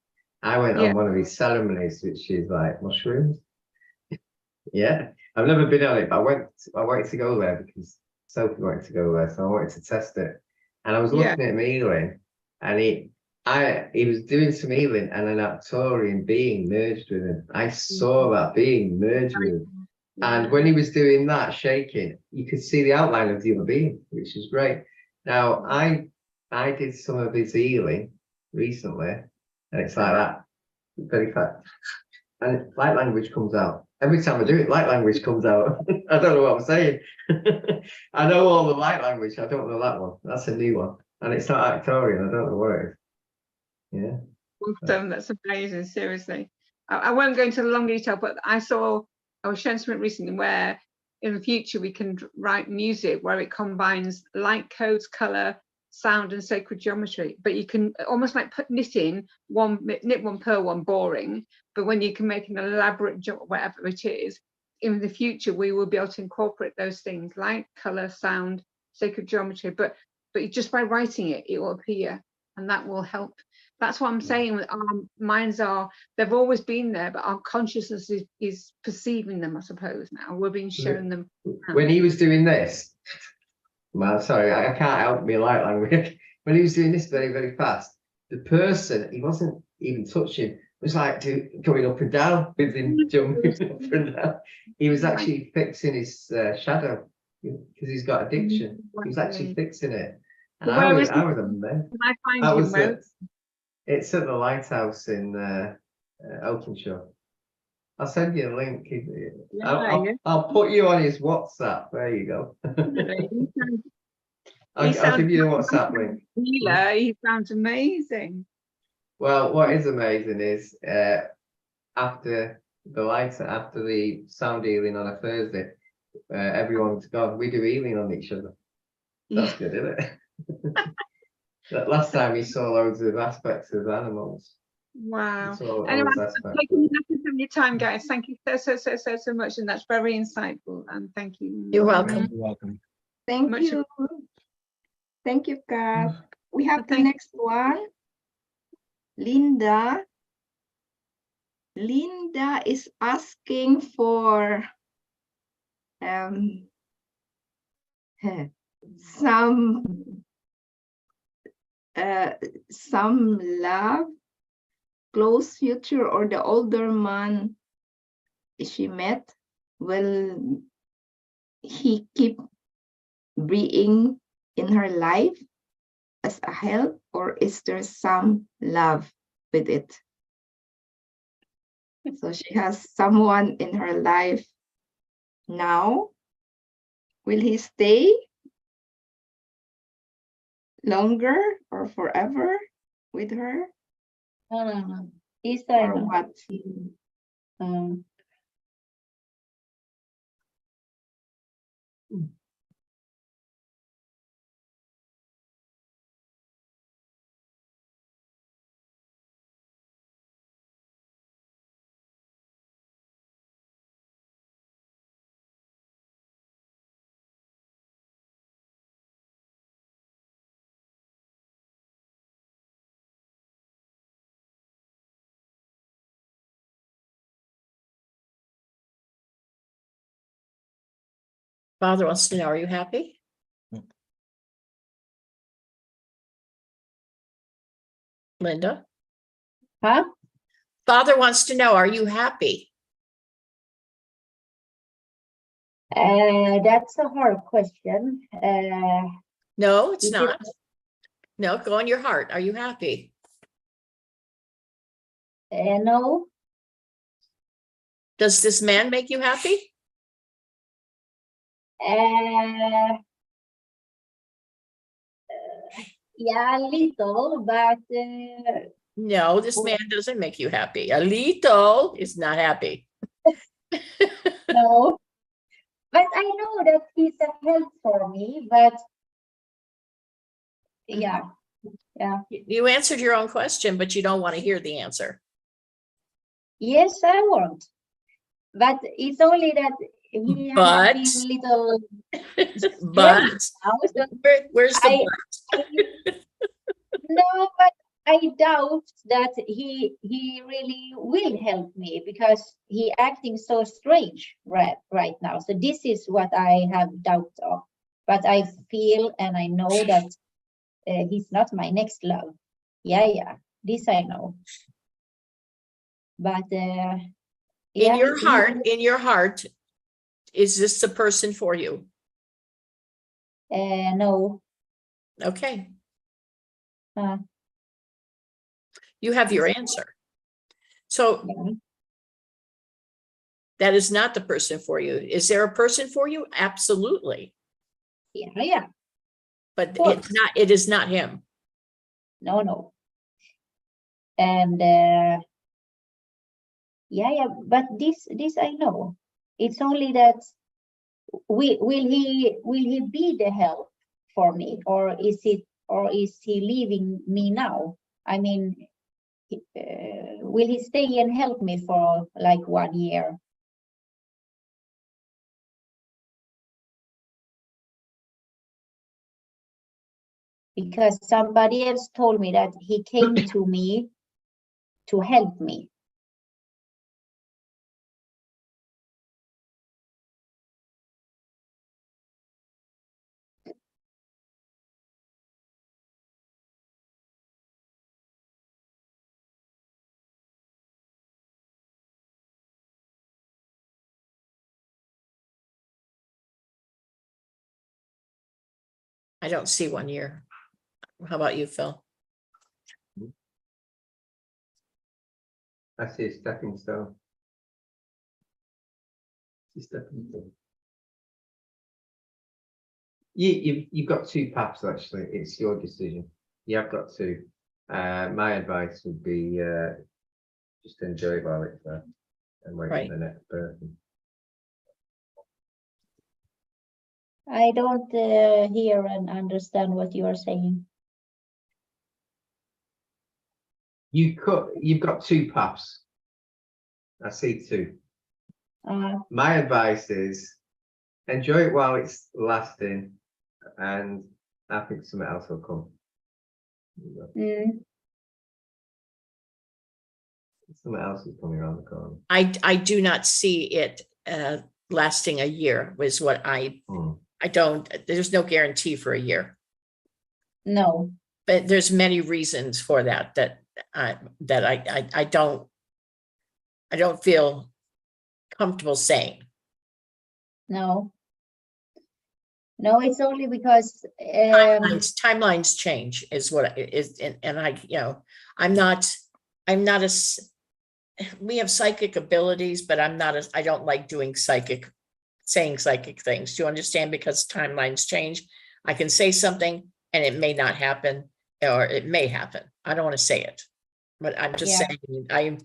I went on one of his ceremonies, which is like mushrooms. Yeah, I've never been on it, but I wanted to go there because Sophie wanted to go there, so I wanted to test it. And I was looking at him healing, and he was doing some healing, and an Arcturian being merged with him. I saw that being merged with him. And when he was doing that, shaking, you could see the outline of the other being, which is great. Now, I did some of his healing recently, and it's like that, very fast. And light language comes out. Every time I do it, light language comes out. I don't know what I'm saying. I know all the light language. I don't know that one. That's a new one. And it's not Arcturian. I don't know what it is. Yeah. Well, that's amazing, seriously. I won't go into the long detail, but I was shown something recently where in the future we can write music where it combines light codes, color, sound, and sacred geometry. But you can almost like knit one, purl one, boring. But when you can make an elaborate whatever it is, in the future we will be able to incorporate those things: light, color, sound, sacred geometry. But just by writing it, it will appear, and that will help. That's what I'm saying. Our minds they've always been there, but our consciousness is perceiving them, I suppose. Now we're being shown them. When he was doing this, man, sorry, I can't help me light language. When he was doing this very, very fast, the person, he wasn't even touching. It was like going up and down with him jumping up and down. He was actually fixing his shadow because he's got addiction. He was actually Lovely. fixing it. And Where is I was amazed. Can I find I him? was Where? it's at the lighthouse in Oakenshaw. I'll send you a link. I'll put you on his WhatsApp. There you go. He I'll sounds give you the WhatsApp link. healer. He sounds amazing. Well, what is amazing is after the sound healing on a Thursday, everyone's gone. We do healing on each other. That's good, isn't it? That last time we saw loads of aspects of animals. Wow. So Anyway, always I'm aspects. taking nothing from your time, guys. Thank you so much, and that's very insightful. And thank you. You're welcome. You're welcome. Thank Much- you. Thank you, Kat. We have the Thank- next one. Linda. Linda is asking for some love, close future, or the older man she met, will he keep being in her life as a help, or is there some love with it? So she has someone in her life now. Will he stay longer or forever with her, Isa, or what? Father wants to know, are you happy? Linda? Huh? Father wants to know, are you happy? That's a hard question. No, it's Is it- not. No, go in your heart. Are you happy? no, Does this man make you happy? yeah, a little, but No, this man doesn't make you happy. Alito is not happy. no. But I know that he's a help for me, but yeah, You answered your own question, but you don't want to hear the answer. yes, I want. But it's only that he But- has been little But now, so where's the I- but? no, but I doubt that he really will help me because he acting so strange right now. So this is what I have doubt of. But I feel and I know that he's not my next love. Yeah, this I know. But In yeah, your heart, is this the person for you? no. Okay, Uh, you have your answer. So yeah. that is not the person for you. Is there a person for you? Absolutely. Yeah. But course. it's not, it is not him. No. And yeah, but this I know. It's only that will he be the help for me, or is he leaving me now? I mean, will he stay and help me for like 1 year? Because somebody else told me that he came to me to help me. I don't see 1 year. How about you, Phil? I see a stepping stone. It's a stepping stone. You've got two paths actually. It's your decision. You have got two. My advice would be just enjoy it while it's there and wait Right. for the next person. I don't hear and understand what you are saying. You've got two paths. I see two. My advice is enjoy it while it's lasting, and I think something else will come. Something else is coming around the corner. I do not see it lasting a year was what I don't, there's no guarantee for a year. No. But there's many reasons for that I don't feel comfortable saying. No. No, it's only because Timelines change is what it is, and I, I'm not we have psychic abilities, but I don't like saying psychic things. Do you understand? Because timelines change. I can say something and it may not happen, or it may happen. I don't want to say it, but I'm just saying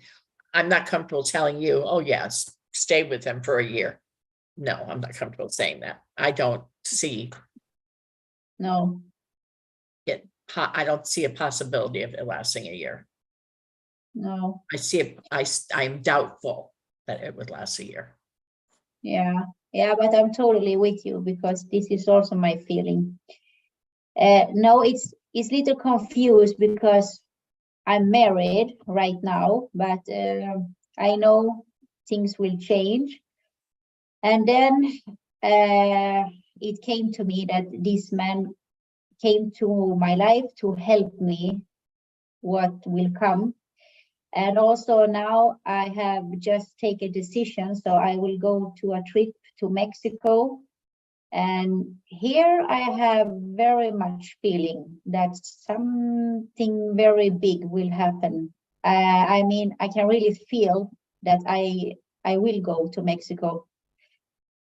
I'm not comfortable telling you, oh yes, stay with him for a year. No, I'm not comfortable saying that. I don't see no. I don't see a possibility of it lasting a year. No. I see it. I'm doubtful that it would last a year. Yeah, but I'm totally with you because this is also my feeling. No, it's little confused because I'm married right now, but I know things will change. And then it came to me that this man came to my life to help me what will come. And also now I have just taken a decision, so I will go to a trip to Mexico. And here I have very much feeling that something very big will happen. I mean, I can really feel that I will go to Mexico.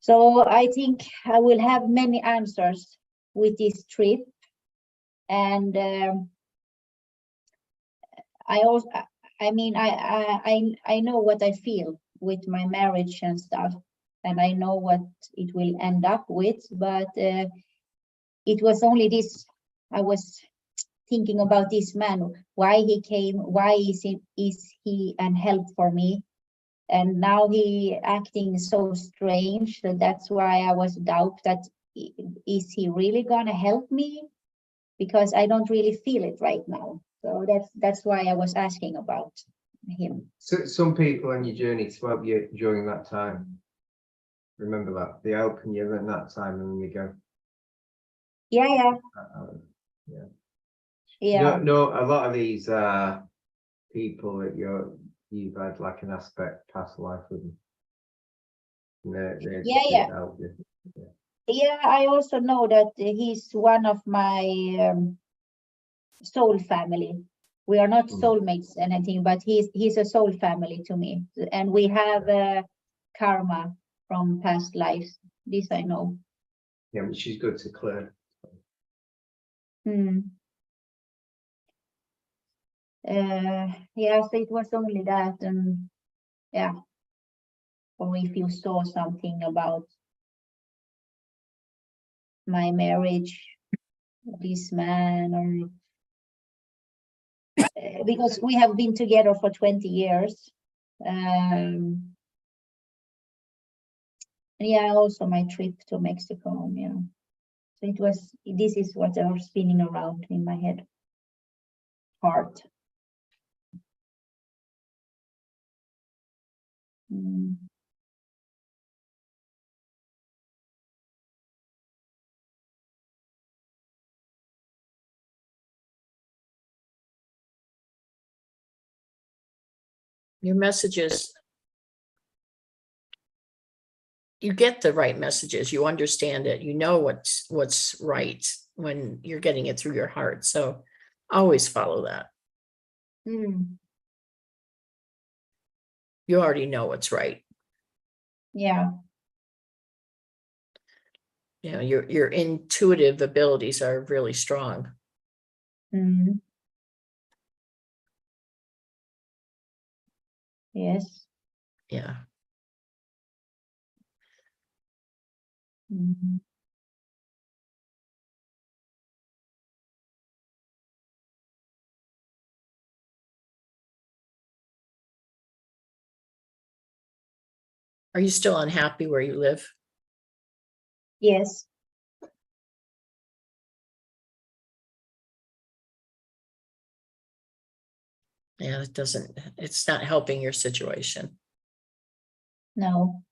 So I think I will have many answers with this trip. And I know what I feel with my marriage and stuff, and I know what it will end up with, but it was only this, I was thinking about this man, why he came, why is he an help for me? And now he acting so strange, so that's why I was doubt that is he really gonna help me? Because I don't really feel it right now. So that's why I was asking about him. So some people on your journey to help you during that time. Remember that they helping you in that time, and then you go. Yeah. No, a lot of these people that you've had like an aspect past life with them. They help you. Yeah, I also know that he's one of my soul family. We are not soulmates anything, but he's a soul family to me, and we have karma from past lives. This I know. Yeah, but she's good to clear. Yeah, so it was only that, and yeah, or if you saw something about my marriage, this man, or because we have been together for 20 years. Yeah, also my trip to Mexico, So this is what I was spinning around in my head. Heart. Your messages, you get the right messages, you understand it, you know what's right. when you're getting it through your heart. So always follow that. Mm, You already know what's right. yeah. You know, your intuitive abilities are really strong. Mm. Yes. Yeah. Mhm. Are you still unhappy where you live? Yes. Yeah, it's not helping your situation. No.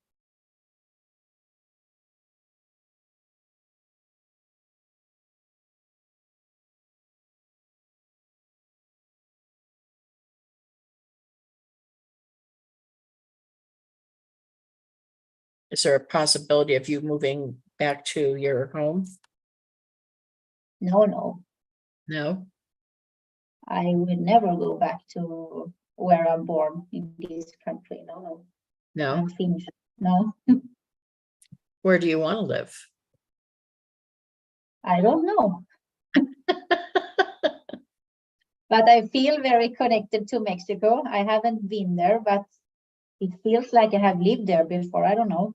Is there a possibility of you moving back to your home? No, no. No? I will never go back to where I'm born in this country. No, no. No? I'm Finnish. No, Where do you want to live? I don't know. But I feel very connected to Mexico. I haven't been there, but it feels like I have lived there before. I don't know.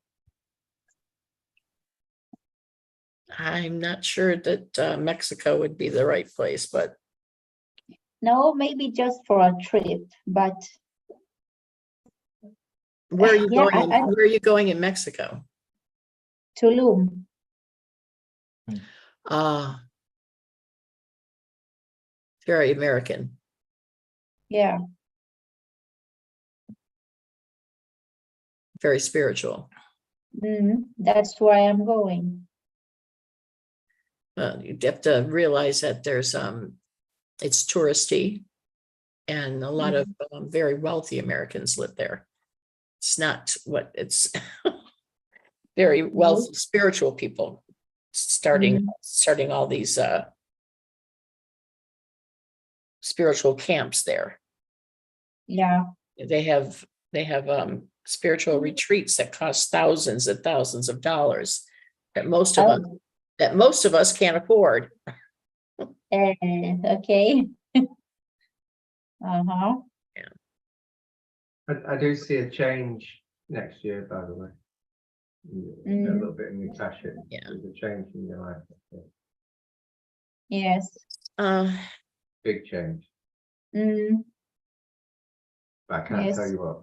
I'm not sure that Mexico would be the right place, but No, maybe just for a trip, but where are you yeah, going? Where are you going in Mexico? Tulum. Ah, very American. Yeah. Very spiritual. That's why I'm going. You have to realize that it's touristy, and a lot of very wealthy Americans live there. It's not what it's very wealthy spiritual people starting all these spiritual camps there. Yeah. They have spiritual retreats that cost thousands and thousands of dollars that most of us can't afford. Okay. Uh-huh. I do see a change next year, by the way. A little bit in your passion. Yeah. There's a change in your life. Yes. Big change. Mm. But I can't Yes. tell you what.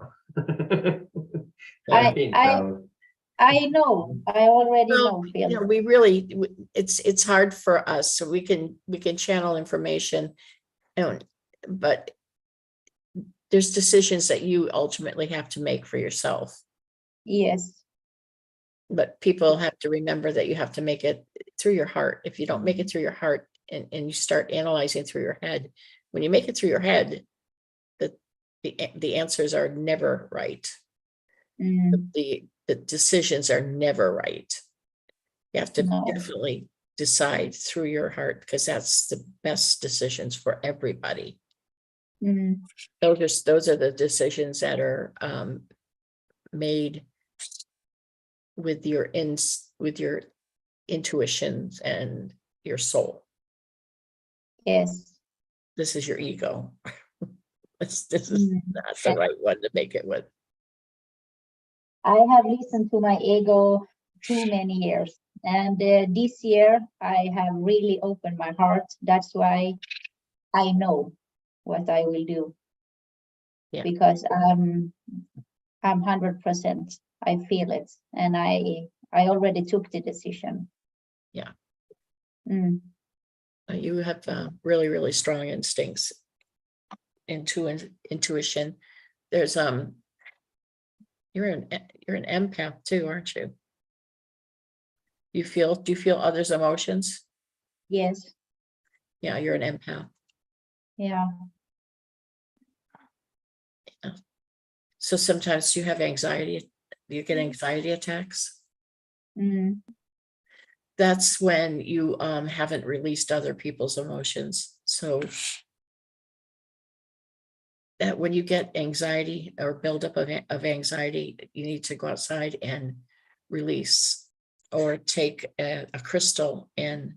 I know. I already know, Phil. You know, we really, it's hard for us, so we can channel information, but there's decisions that you ultimately have to make for yourself. Yes. But people have to remember that you have to make it through your heart. If you don't make it through your heart and you start analyzing through your head, when you make it through your head, the answers are never right. The decisions are never right. You have to definitely decide through your heart, because that's the best decisions for everybody. Those are the decisions that are made with your intuitions and your soul. Yes. This is your ego. This is not the right one to make it with. I have listened to my ego too many years, and this year I have really opened my heart. That's why I know what I will do. Yeah. Because I'm 100%. I feel it, and I already took the decision. Yeah. Mm. You have really, really strong instincts, intuition. There's you're an empath too, aren't you? Do you feel others' emotions? Yes. Yeah, you're an empath. Yeah. So sometimes you have anxiety, you get anxiety attacks. that's when you haven't released other people's emotions. So that when you get anxiety or buildup of anxiety, you need to go outside and release, or take a crystal and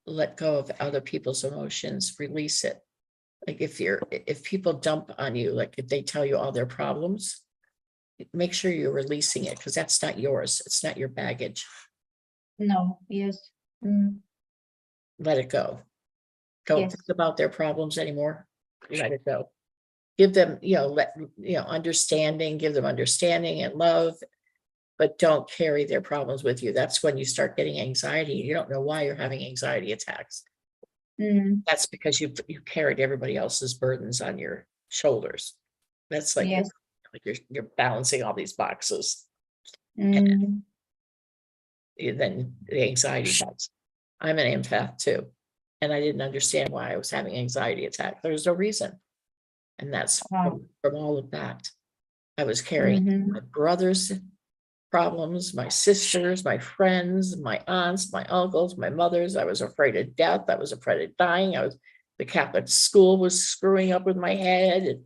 let go of other people's emotions, release it. Like if people dump on you, like if they tell you all their problems, make sure you're releasing it, because that's not yours. It's not your baggage. No, yes. Let it go. Don't Yes. think about their problems anymore. Let it go. Give them, understanding, give them understanding and love, but don't carry their problems with you. That's when you start getting anxiety. You don't know why you're having anxiety attacks. That's because you carried everybody else's burdens on your shoulders. That's like, Yes. you're balancing all these boxes. Mm. Then the anxiety attacks. I'm an empath too, and I didn't understand why I was having anxiety attacks. There's no reason, and that's Wow. from all of that. I was carrying Mhm. my brother's problems, my sisters, my friends, my aunts, my uncles, my mothers. I was afraid of death. I was afraid of dying. The Catholic school was screwing up with my head and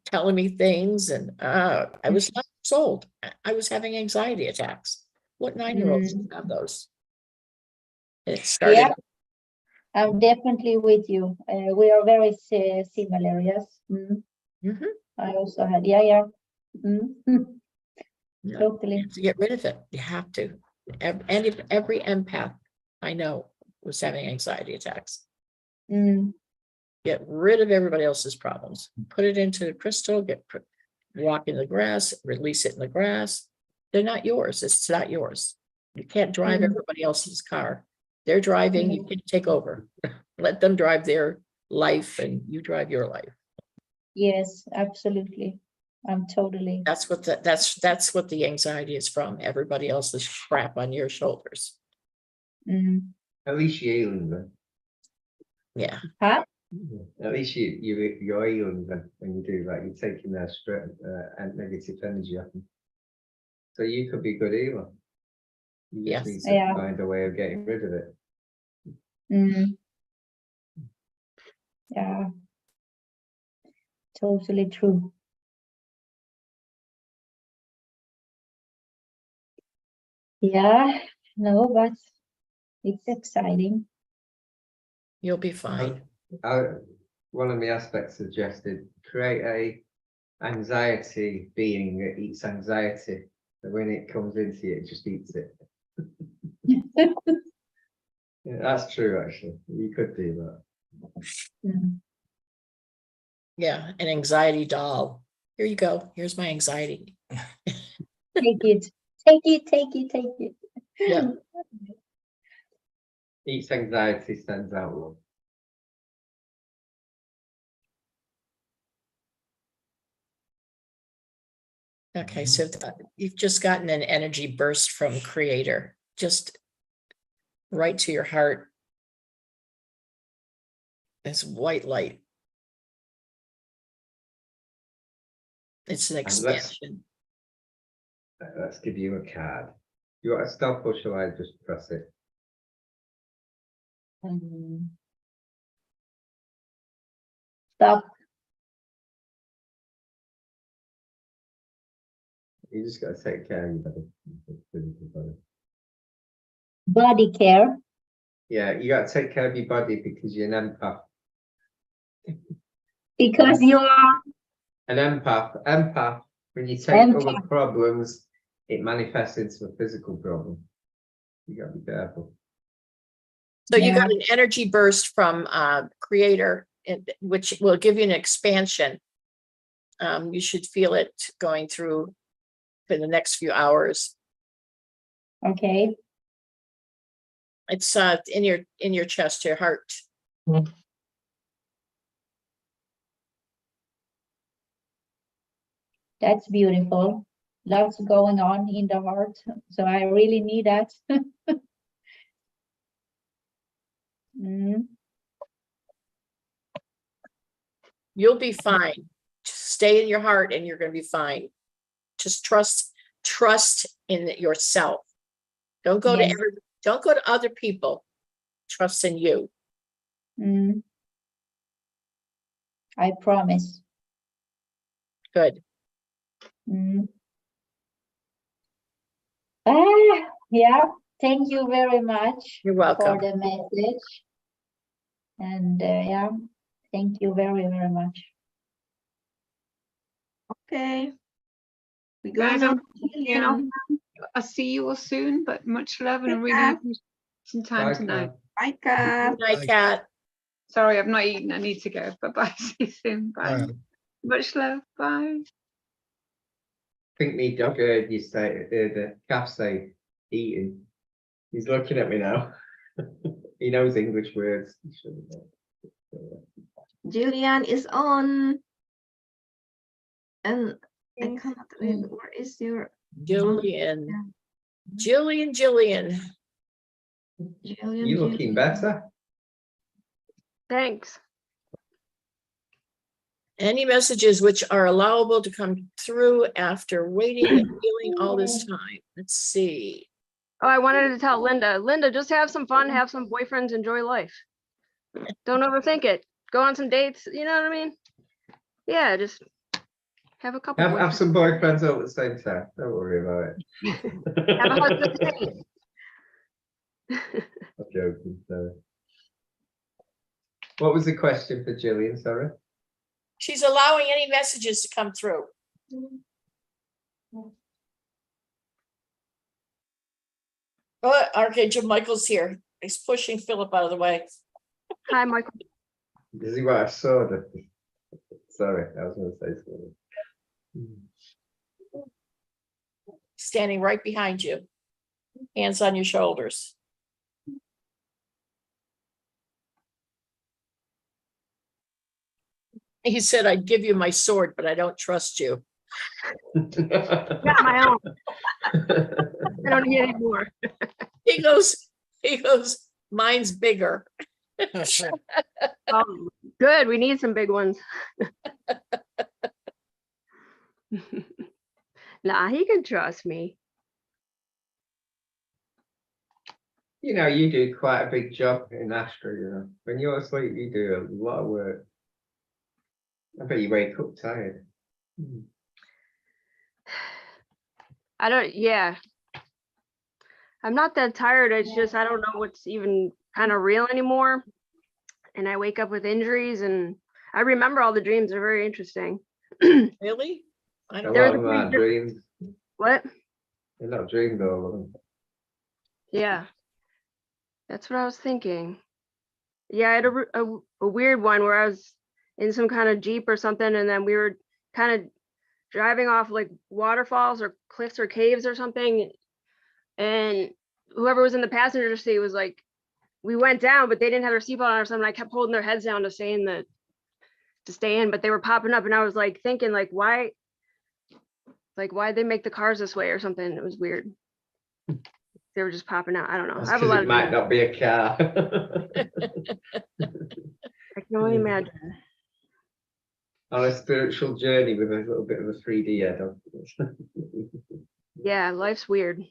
telling me things, and I was 9 years old. I was having anxiety attacks. What 9-year-olds have those? It started. Yeah, I'm definitely with you. We are very similar, yes. Mhm. I also had, yeah. Yeah, Totally. you have to get rid of it. You have to. Every empath I know was having anxiety attacks. Get rid of everybody else's problems. Put it into the crystal. Walk in the grass. Release it in the grass. They're not yours. It's not yours. You can't drive everybody else's car. They're driving. You can take over. Let them drive their life, and you drive your life. Yes, absolutely. I'm totally. That's what that's what the anxiety is from. Everybody else's crap on your shoulders. At least you're healing them. Yeah. Huh? At least you're healing them when you do that. You're taking their and negative energy off them. So you could be a good healer. You just need to Yeah. find a way of getting rid of it. Yeah. Totally true. Yeah, no, but it's exciting. You'll be fine. One of the aspects suggested create a anxiety being that eats anxiety. So when it comes into you, it just eats it. Yeah, that's true, actually. You could do that. Yeah, an anxiety doll. Here you go. Here's my anxiety. Take it. Take it, take it, take it. Yeah. Eats anxiety, sends out love. Okay, so you've just gotten an energy burst from Creator, just right to your heart. It's white light. It's an expansion. Let's give you a card. You want to stop, or shall I just press it? Stop. You just got to take care of your body. Body care. Yeah, you got to take care of your body because you're an empath. Because you are an empath. When you take other problems, it manifests into a physical problem. You got to be careful. So you got an energy burst from Creator, which will give you an expansion. You should feel it going through for the next few hours. okay. It's in your chest, your heart. That's beautiful. Lots going on in the heart. So I really need that. You'll be fine. Just stay in your heart and you're going to be fine. Just trust in yourself. Don't go Don't go to other people. Trust in you. Mm. I promise. Good. Mm. Yeah, thank you very much You're for welcome. the message. And yeah, thank you very, very much. Okay. We go Guys, now. I'm to signing off Gillian. now. I'll see you all soon, but much love and I Bye, really Kat. appreciate some time Bye, tonight. Kat. Bye, Kat. Good night, Kat. Sorry, I've not eaten. I need to go. Bye-bye. See you soon. Bye. Bye. Much love. Bye. I think me dog heard you say the calf say eating. He's looking at me now. He knows English words. He shouldn't know. Julian is on. And I Yes. cannot read. Where is your Jillian. Yeah. Jillian. Julian? You looking Julian. better? Thanks. Any messages which are allowable to come through after waiting and feeling all this time? Let's see. Oh, I wanted to tell Linda. Linda, just have some fun, have some boyfriends, enjoy life. Don't overthink it. Go on some dates. You know what I mean? Yeah, just have a couple. Have boyfriends. some boyfriends all at the same time. Don't worry about it. Have a husband date. I'm joking. Sorry. What was the question for Gillian? Sorry. She's allowing any messages to come through. Oh, Archangel Michael's here. He's pushing Philip out of the way. Hi, Michael. Is he what I saw? Sorry, I was going to say something. Standing right behind you. Hands on your shoulders. He said, I'd give you my sword, but I don't trust you. Got my own. I don't need any more. He goes, mine's bigger. Oh, good. We need some big ones. Nah, he can trust me. You know, you do quite a big job in Astra, you know. When you're asleep, you do a lot of work. I bet you wake up tired. I don't, yeah. I'm not that tired. It's just, I don't know what's even kind of real anymore. And I wake up with injuries and I remember all the dreams. They're very interesting. Really? I A don't lot There of was a them are dream- dreams. What? They're not dreams, all of them. Yeah. That's what I was thinking. Yeah, I had a weird one where I was in some kind of Jeep or something, and then we were kind of driving off like waterfalls or cliffs or caves or something. And whoever was in the passenger seat was like, we went down, but they didn't have their seatbelt on or something. I kept holding their heads down to stay in, but they were popping up, and I was like thinking, like, why'd they make the cars this way or something? It was weird. They were just popping out. I don't know. That's I have a because lot it of might dreams. not be a car. I can only imagine. On a spiritual journey with a little bit of a 3D head on. Yeah, life's weird.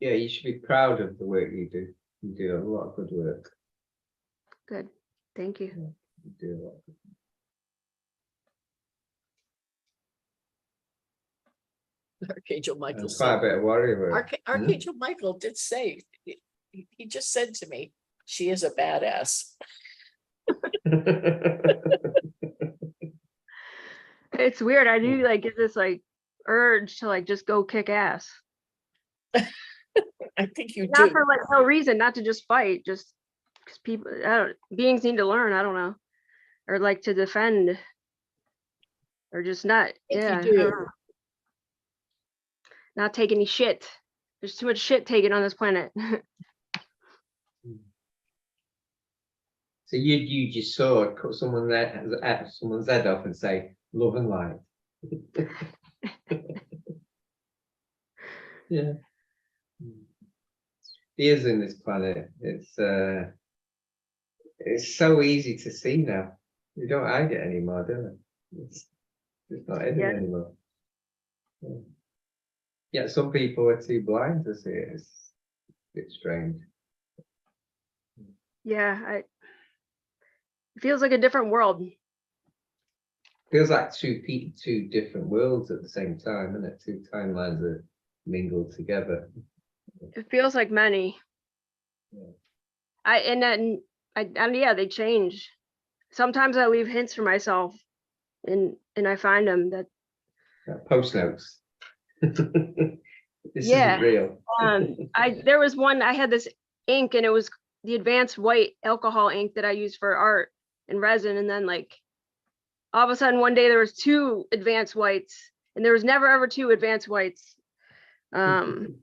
Yeah, you should be proud of the work you do. You do a lot of good work. Good. Thank you. You do a lot of good Archangel Michael There's quite a said. bit of warrior work. Archangel Michael did say, he just said to me, she is a badass. It's weird. I do like get this like urge to like just go kick ass. I think you Not do. for like no reason, not to just fight, just because people, beings need to learn. I don't know, or like to defend, or just not. think you Yeah, I do. don't know. Not take any shit. There's too much shit taken on this planet. So you'd use your sword, cut someone's head off and say, love and light. Yeah. Fears in this planet. It's so easy to see now. We don't hide it anymore, do It's not in Yeah. it anymore. Yeah, some people are too blind to see it. It's a bit strange. Yeah, it feels like a different world. Feels like two different worlds at the same time, isn't it? Two timelines are mingled together. It feels like many. Yeah. And yeah, they change. Sometimes I leave hints for myself, and I find them that Post notes. This Yeah. isn't real. there was one, I had this ink, and it was the advanced white alcohol ink that I use for art and resin, and then like all of a sudden one day there was 2 advanced whites, and there was never ever 2 advanced whites. And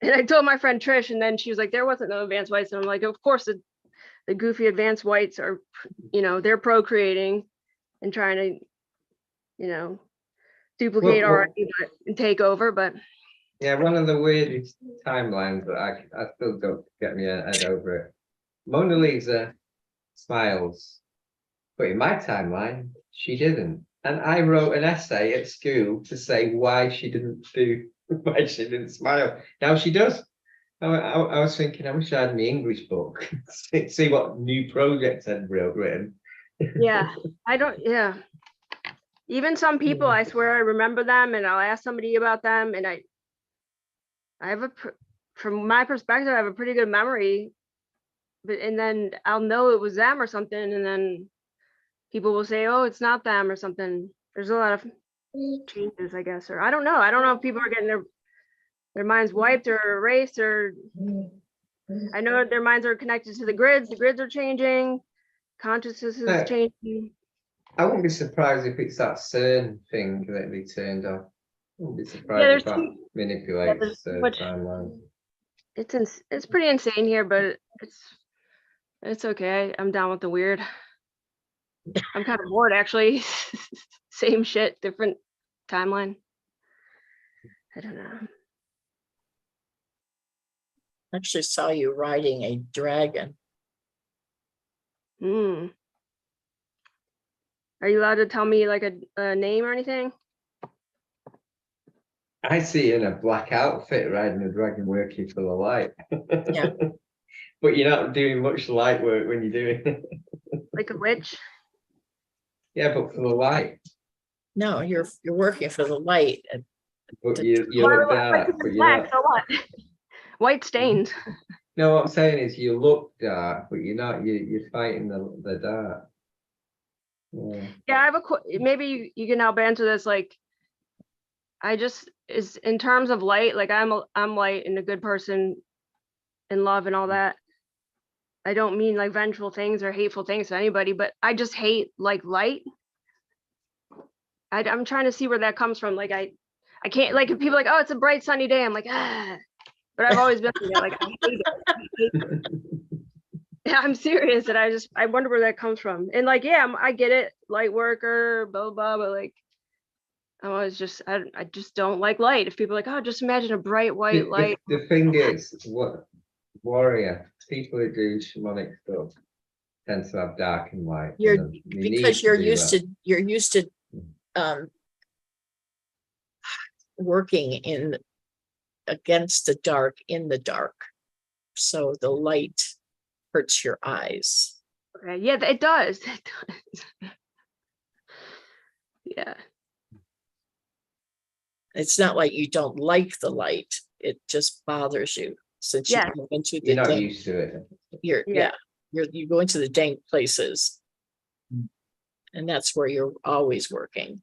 I told my friend Trish, and then she was like, there wasn't no advanced whites, and I'm like, of course the goofy advanced whites are, they're procreating and trying to, duplicate Well, already and take over, but yeah, one of the weirdest timelines that I still don't get my head over it. Mona Lisa smiles, but in my timeline, she didn't. And I wrote an essay at school to say why she didn't smile. Now she does. I was thinking, I wish I had my English book. See what new projects I'd written. yeah, even some people, I swear I remember them, and I'll ask somebody about them, and I have from my perspective, I have a pretty good memory, and then I'll know it was them or something, and then people will say, oh, it's not them or something. There's a lot of changes, I guess, or I don't know. I don't know if people are getting their minds wiped or erased, or I know their minds are connected to the grids. The grids are changing. Consciousness is changing. I wouldn't be surprised if it's that CERN thing that they turned off. I wouldn't be surprised Yeah, if that manipulates the timeline. It's pretty insane here, but it's okay. I'm down with the weird. I'm kind of bored, actually. Same shit, different timeline. I don't know. I actually saw you riding a dragon. Are you allowed to tell me like a name or anything? I see you in a black outfit riding a dragon working for the light. Yeah. But you're not doing much light work when you're doing it. Like a witch? Yeah, but for the light. No, you're working for the light. But you look dark, but you're Black, not. so what? White stains. No, what I'm saying is you look dark, but you're not. You're fighting the dark. Yeah. Yeah, I have maybe you can help answer this. Like, is in terms of light, like I'm light and a good person in love and all that. I don't mean like vengeful things or hateful things to anybody, but I just hate like light. I'm trying to see where that comes from. Like I can't, like, if people are like, oh, it's a bright sunny day, I'm like, ah, but I've always been like, I hate it. Yeah, I'm serious, and I wonder where that comes from. And like, yeah, I get it, light worker, blah blah, but like, I just don't like light. If people are like, oh, just imagine a bright white light. The thing is, what warrior people who do shamanic stuff tend to have dark and light. Because you're used to working against the dark in the dark, so the light hurts your eyes. Okay, yeah, it does. Yeah, it's not like you don't like the light, it just bothers you since you go into the you're not used to it. You go into the dank places, and that's where you're always working.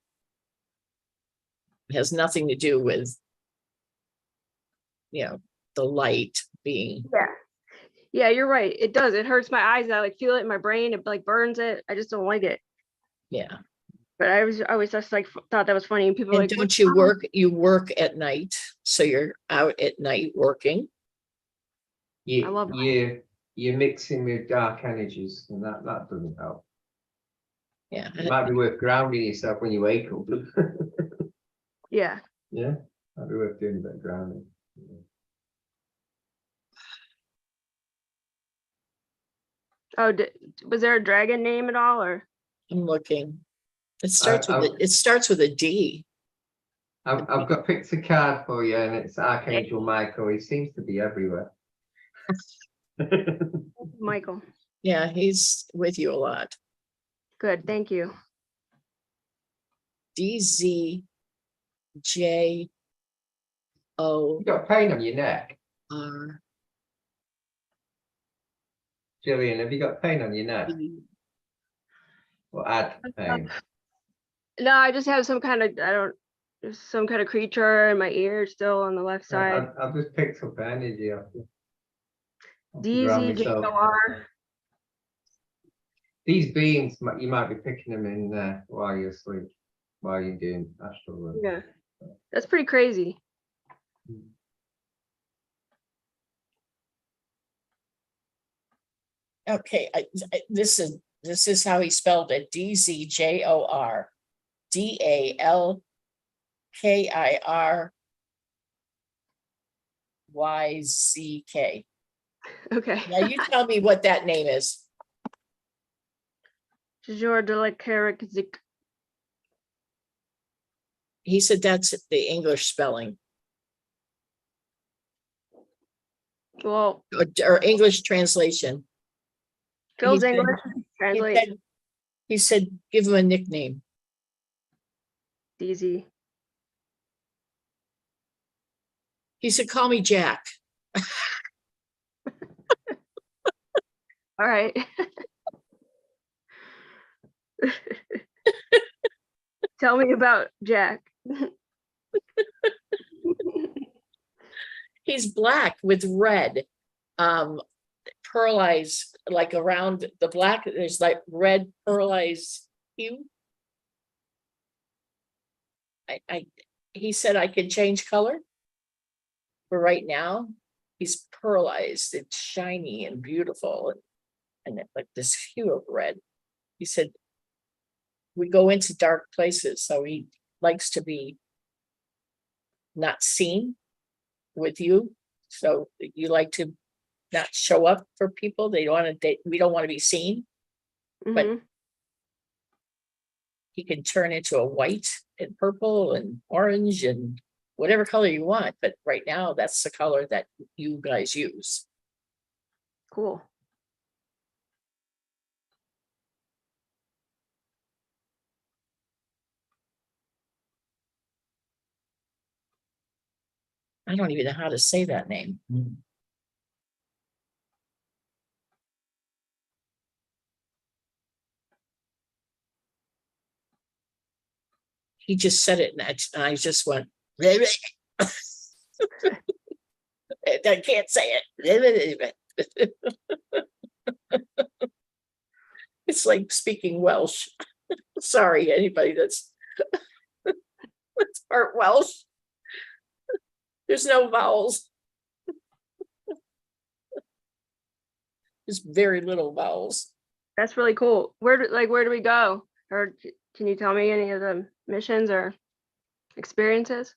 It has nothing to do with the light being. Yeah, you're right, it does. It hurts my eyes. I like feel it in my brain. It like burns it. I just don't like it. Yeah, but I always just like thought that was funny, and people and like, don't you work? You work at night, so you're out at night working. I love you're mixing with dark energies, and that doesn't help. Yeah, it might be worth grounding yourself when you wake up. Yeah, might be worth doing a bit of grounding. Oh, was there a dragon name at all, or? I'm looking. It starts with I've- it starts with a D. I've got picked a card for you, and it's Archangel Michael. He seems to be everywhere. Michael. Yeah, he's with you a lot. Good, thank you. DZJO. You got pain on your neck, R. Jillian. Have you got pain on your neck? Or add pain? No, I just have some kind of, there's some kind of creature in my ear still on the left side. I've just picked up energy off you. Off the ground myself. DZJOR. These beings, you might be picking them in while you're asleep, while you're doing astral work. Yeah, that's pretty crazy. Okay, this is how he spelled it. DZJOR. DALKIRYZK. Okay. Now you tell me what that name is. Jordelikarik. He said that's the English spelling Well, or English translation. Phil's He said- English translate He said, give him a nickname. DZ. He said, call me Jack. All right. Tell me about Jack. He's black with red, pearlized, like around the black, there's like red pearlized hue. He said I could change color. But right now, he's pearlized, it's shiny and beautiful, and like this hue of red. He said, we go into dark places, so he likes to be not seen with you. So you like to not show up for people. They want to date. We don't want to be seen. But Mhm. he can turn into a white and purple and orange and whatever color you want. But right now, that's the color that you guys use. Cool. I don't even know how to say that name. He just said it, and I just went, I can't say it. It's like speaking Welsh. Sorry, anybody that's part Welsh. There's no vowels. There's very little vowels. That's really cool. Where do we go? Or can you tell me any of the missions or experiences?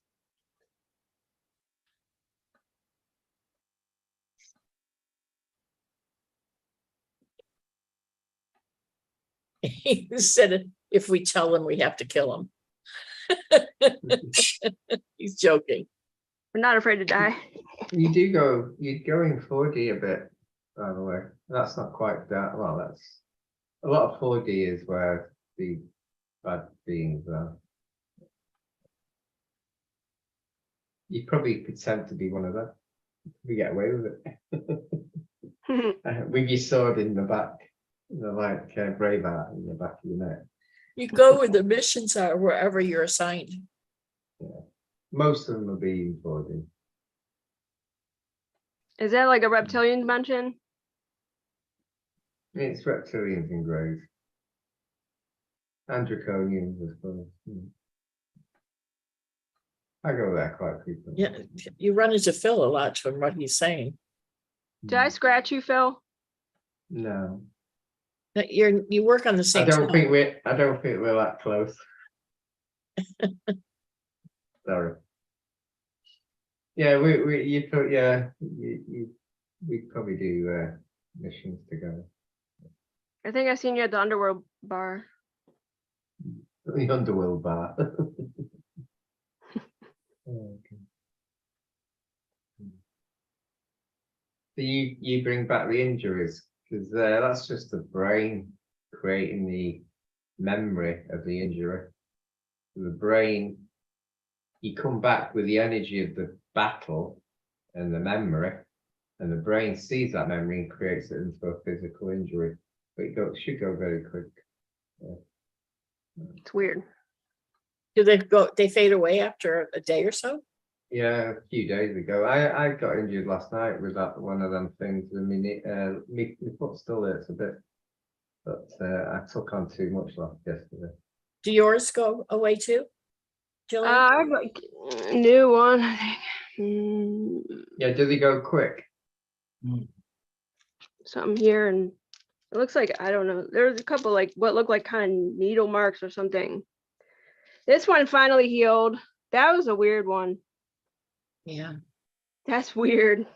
He said if we tell him, we have to kill him. He's joking. We're not afraid to die. You go in 4D a bit, by the way. That's not quite that. Well, that's a lot of 4D is where the bad beings are. You probably pretend to be one of them. We get away with it. With your sword in the back, like Braveheart in the back of your neck. You go where the missions are, wherever you're assigned. Yeah. Most of them will be in 4D. Is that like a reptilian dimension? It's reptilians and greys. And draconians, I suppose. I go there quite frequently. Yeah, you run into Phil a lot from what he's saying. Did I scratch you, Phil? No. That you work on the same. I don't think we're that close. Sorry. Yeah, we probably do missions together. I think I seen you at the underworld bar. The underworld bar. Okay. So you bring back the injuries, because that's just the brain creating the memory of the injury. The brain, you come back with the energy of the battle and the memory, and the brain sees that memory and creates it into a physical injury. But it should go very quick. It's weird. Do they fade away after a day or so? Yeah, a few days ago. I got injured last night with that one of them things. I mean, my foot still hurts a bit, but I took on too much yesterday. Do yours go away too, Jillian? I've like a new one, I think. Yeah, does it go quick? Something here, and it looks like, I don't know, there's a couple like what look like kind of needle marks or something. This one finally healed. That was a weird one. Yeah. That's weird.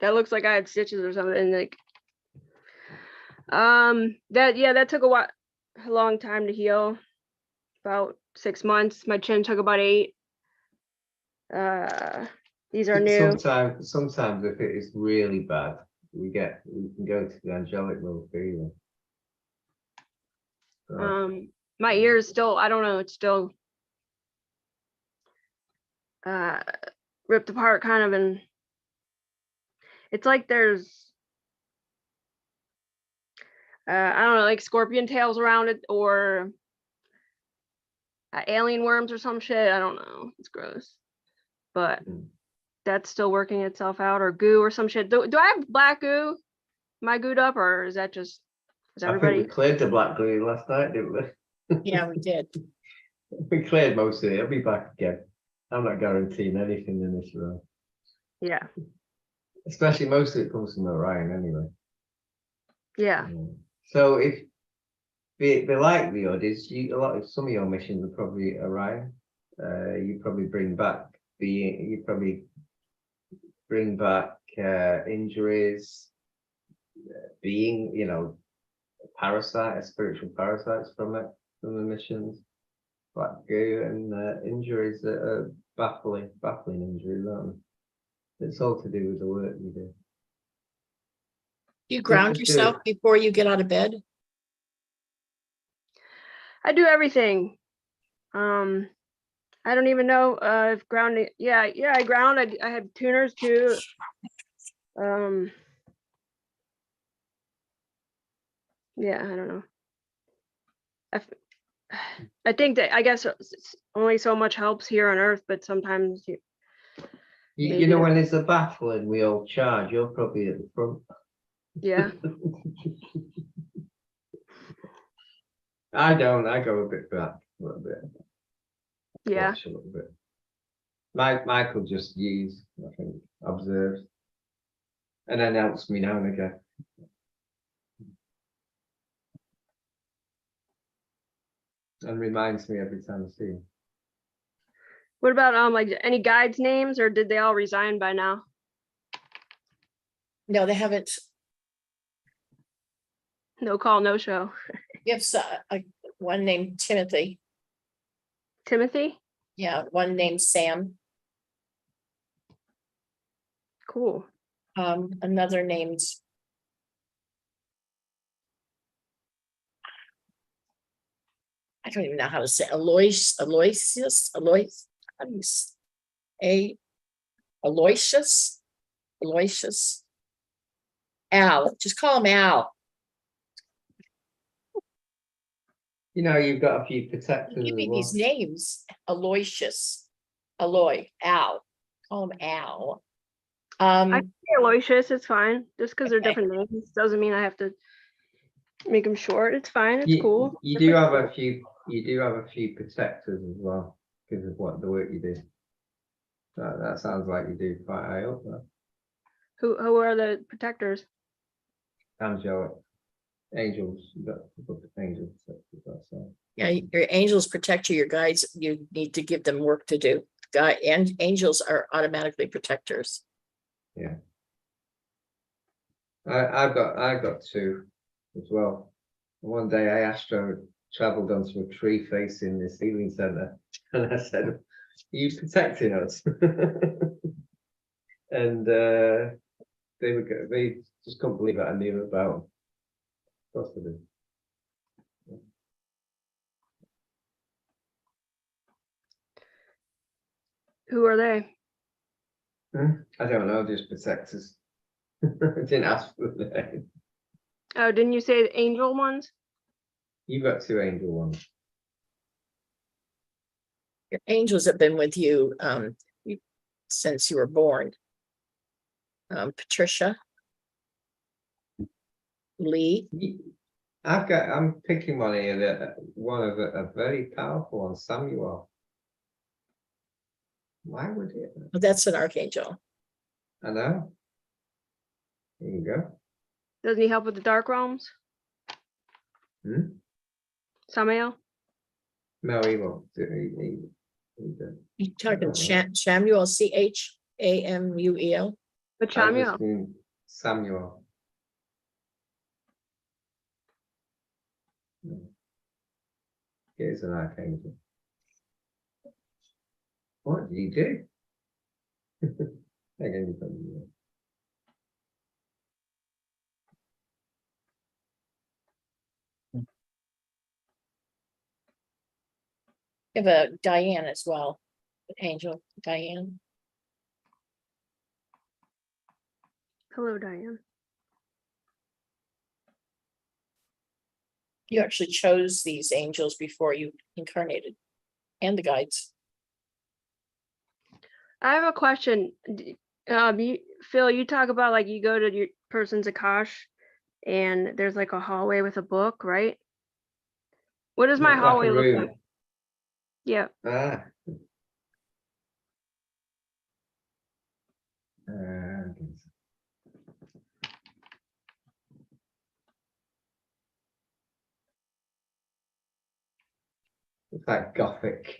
That looks like I had stitches or something. Like, that took a long time to heal. About 6 months. My chin took about 8. These are new. Sometimes if it is really bad, we can go to the angelic world feeling. My ear is still, I don't know, it's still ripped apart kind of, and it's like there's I don't know, like scorpion tails around it, or alien worms or some shit. I don't know. It's gross, but that's still working itself out, or goo or some shit. Do I have black goo? Am I gooed up, or is that just, is I think everybody? we cleared the black glue last night, didn't we? Yeah, we did. We cleared most of it. It'll be back again. I'm not guaranteeing anything in this room. Yeah. Especially most of it comes from Orion anyway. Yeah. So if the likelihood is some of your missions are probably Orion. You probably bring back injuries, spiritual parasites from the missions, black goo, and injuries that are baffling injuries, aren't they? It's all to do with the work you do. You ground Just do yourself it. before you get out of bed? I do everything. I don't even know if grounding. Yeah, I ground. I have tuners too. Yeah, I don't know. I think that, I guess only so much helps here on Earth, but sometimes you know, when there's a battle and we all charge, you're probably at the front. Yeah. I don't. I go a bit back, a little bit. Yeah. Watch a little bit. Michael just observes, and then helps me now and again. And reminds me every time I see him. What about like any guides' names, or did they all resign by now? No, they haven't. No call, no show. You have one named Timothy. Timothy? Yeah, one named Sam. Cool. Another named I don't even know how to say Aloysius. Al. Just call him Al. You know, you've got a few protectors. Give me as well. these names. Aloysius, Aloy, Al. Call him Al. I can say Aloysius, it's fine. Just because they're Okay. different names doesn't mean I have to make them short. It's fine. It's cool. You do have a few. You do have a few protectors as well because of the work you do. That sounds like you do quite high up there. Who are the protectors? Angelic, angels. You've got a couple of angel protectors. That's all. Yeah, your angels protect you. Your guides, you need to give them work to do. And angels are automatically protectors. Yeah. I've got 2 as well. One day I travelled onto a tree facing the healing centre, and I said, "Are you protecting us?" And they just couldn't believe that I knew about them. Of course they did. Who are they? I don't know, just protectors. I didn't ask for the name. Oh, didn't you say the angel ones? You've got 2 angel ones. Your angels have been with you since you were born. Patricia, Lee, I'm picking one here, that one of a very powerful one, Samuel. Why would it? that's an archangel. I know. There you go. Doesn't he help with the dark realms? Samael? No, he won't. He You talking don't know. Samuel, Chamuel? But I Samael. just mean Samuel. Here's an archangel. What do you do? Again, You have a Diane as well, angel Diane. Hello, Diane. You actually chose these angels before you incarnated, and the guides. I have a question. Phil, you talk about like you go to your person's Akash and there's like a hallway with a book, right? What does my like hallway a look room. like? Yeah. Ah. It's like gothic.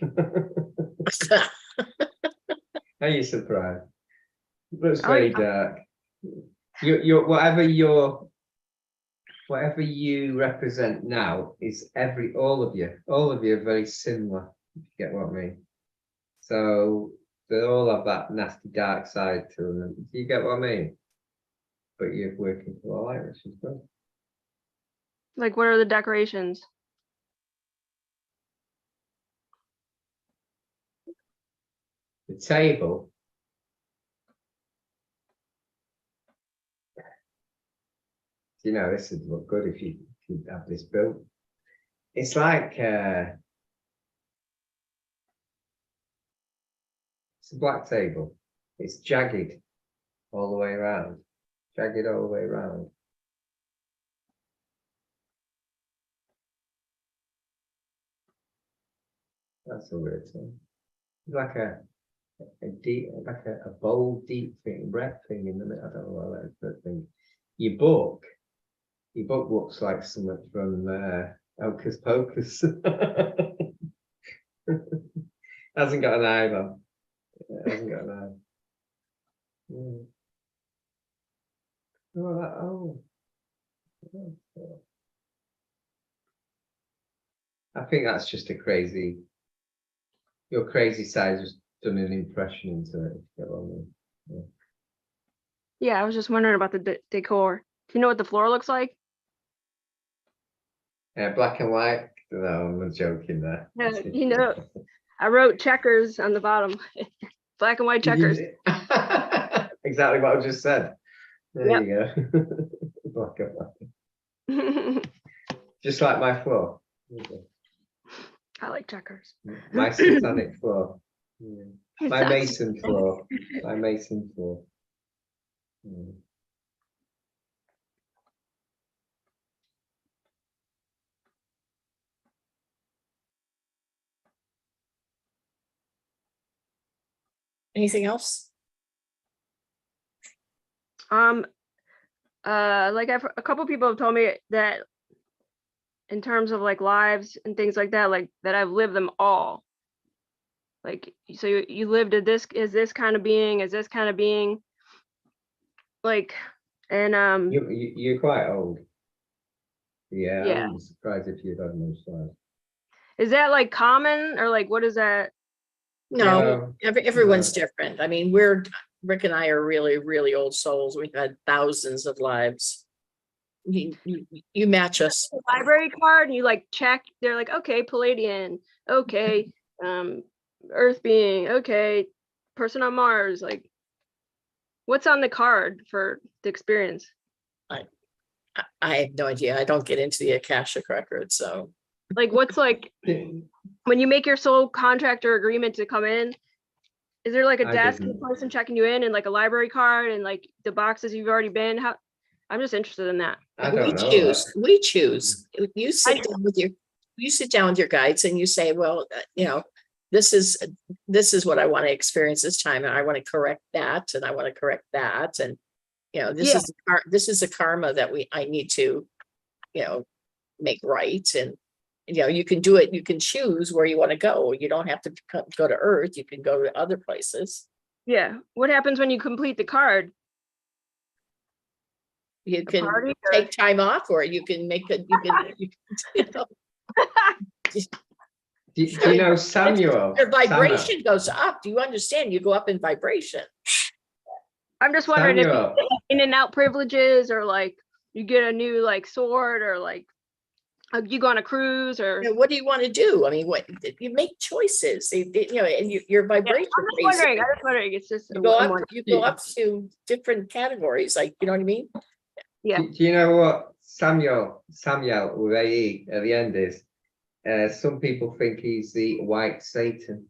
Are you surprised? It looks Oh, very yeah. dark. Whatever you represent now is all of you are very similar, if you get what I mean. So they all have that nasty dark side to them. Do you get what I mean? But you're working for the light, which is good. Like, what are the decorations? The table. You know, this would look good if you have this built. It's like it's a black table. It's jagged all the way around. Jagged all the way around. That's a weird thing. It's like a deep, like a bold, deep thing, red thing in the middle. I don't know what that is, but thing. Your book looks like something from Hocus Pocus. Hasn't got an eye though. It hasn't got an eye. Yeah. Oh. I think that's just your crazy side just done an impression into it. If you get what I mean. Yeah, I was just wondering about the decor. Do you know what the floor looks like? Black and white. No, I'm joking there. Yeah, you know, I wrote checkers on the bottom. Black and white checkers. Exactly what I just said. There Yep. you go. Black and white. Just like my floor. I like checkers. My satanic floor. Yeah. It My sounds- mason floor. My mason floor. Yeah. Anything else? Like a couple people have told me that in terms of like lives and things like that, like that I've lived them all. Like, so you lived as this kind of being, like, and You're quite old. Yeah, I Yeah. wouldn't be surprised if you'd had no slides. Is that like common or like what is that? No, No, everyone's different. I mean, Rick and I are really, really old souls. We've had thousands of lives. You match us. Library card and you like check, they're like, okay, Palladian, okay, Earth being, okay, person on Mars, like what's on the card for the experience? I have no idea. I don't get into the Akashic record, so. Like what's like when you make your soul contract or agreement to come in, is there like a I desk didn't. person checking you in and like a library card and like the boxes you've already been? How I'm just interested in that. I We don't know. choose. We choose. You sit down with your guides and you say, well, this is what I want to experience this time, and I want to correct that, and I want to correct that, and this is the karma that I need to make right. And you can do it. You can choose where you want to go. You don't have to go to Earth. You can go to other places. Yeah. What happens when you complete the card? You can party, or- take time off, or you can make it. Do you know Samuel? Your vibration goes up. Do you understand? You go up in vibration. I'm just wondering if Samuel. you get in and out privileges, or like you get a new like sword, or like you go on a cruise, or What do you want to do? I mean, what you make choices, and your vibration. I'm just wondering. It's just You go up to different categories, like you know what I mean? Yeah. Do you know what Samuel with AE at the end is? Some people think he's the white Satan.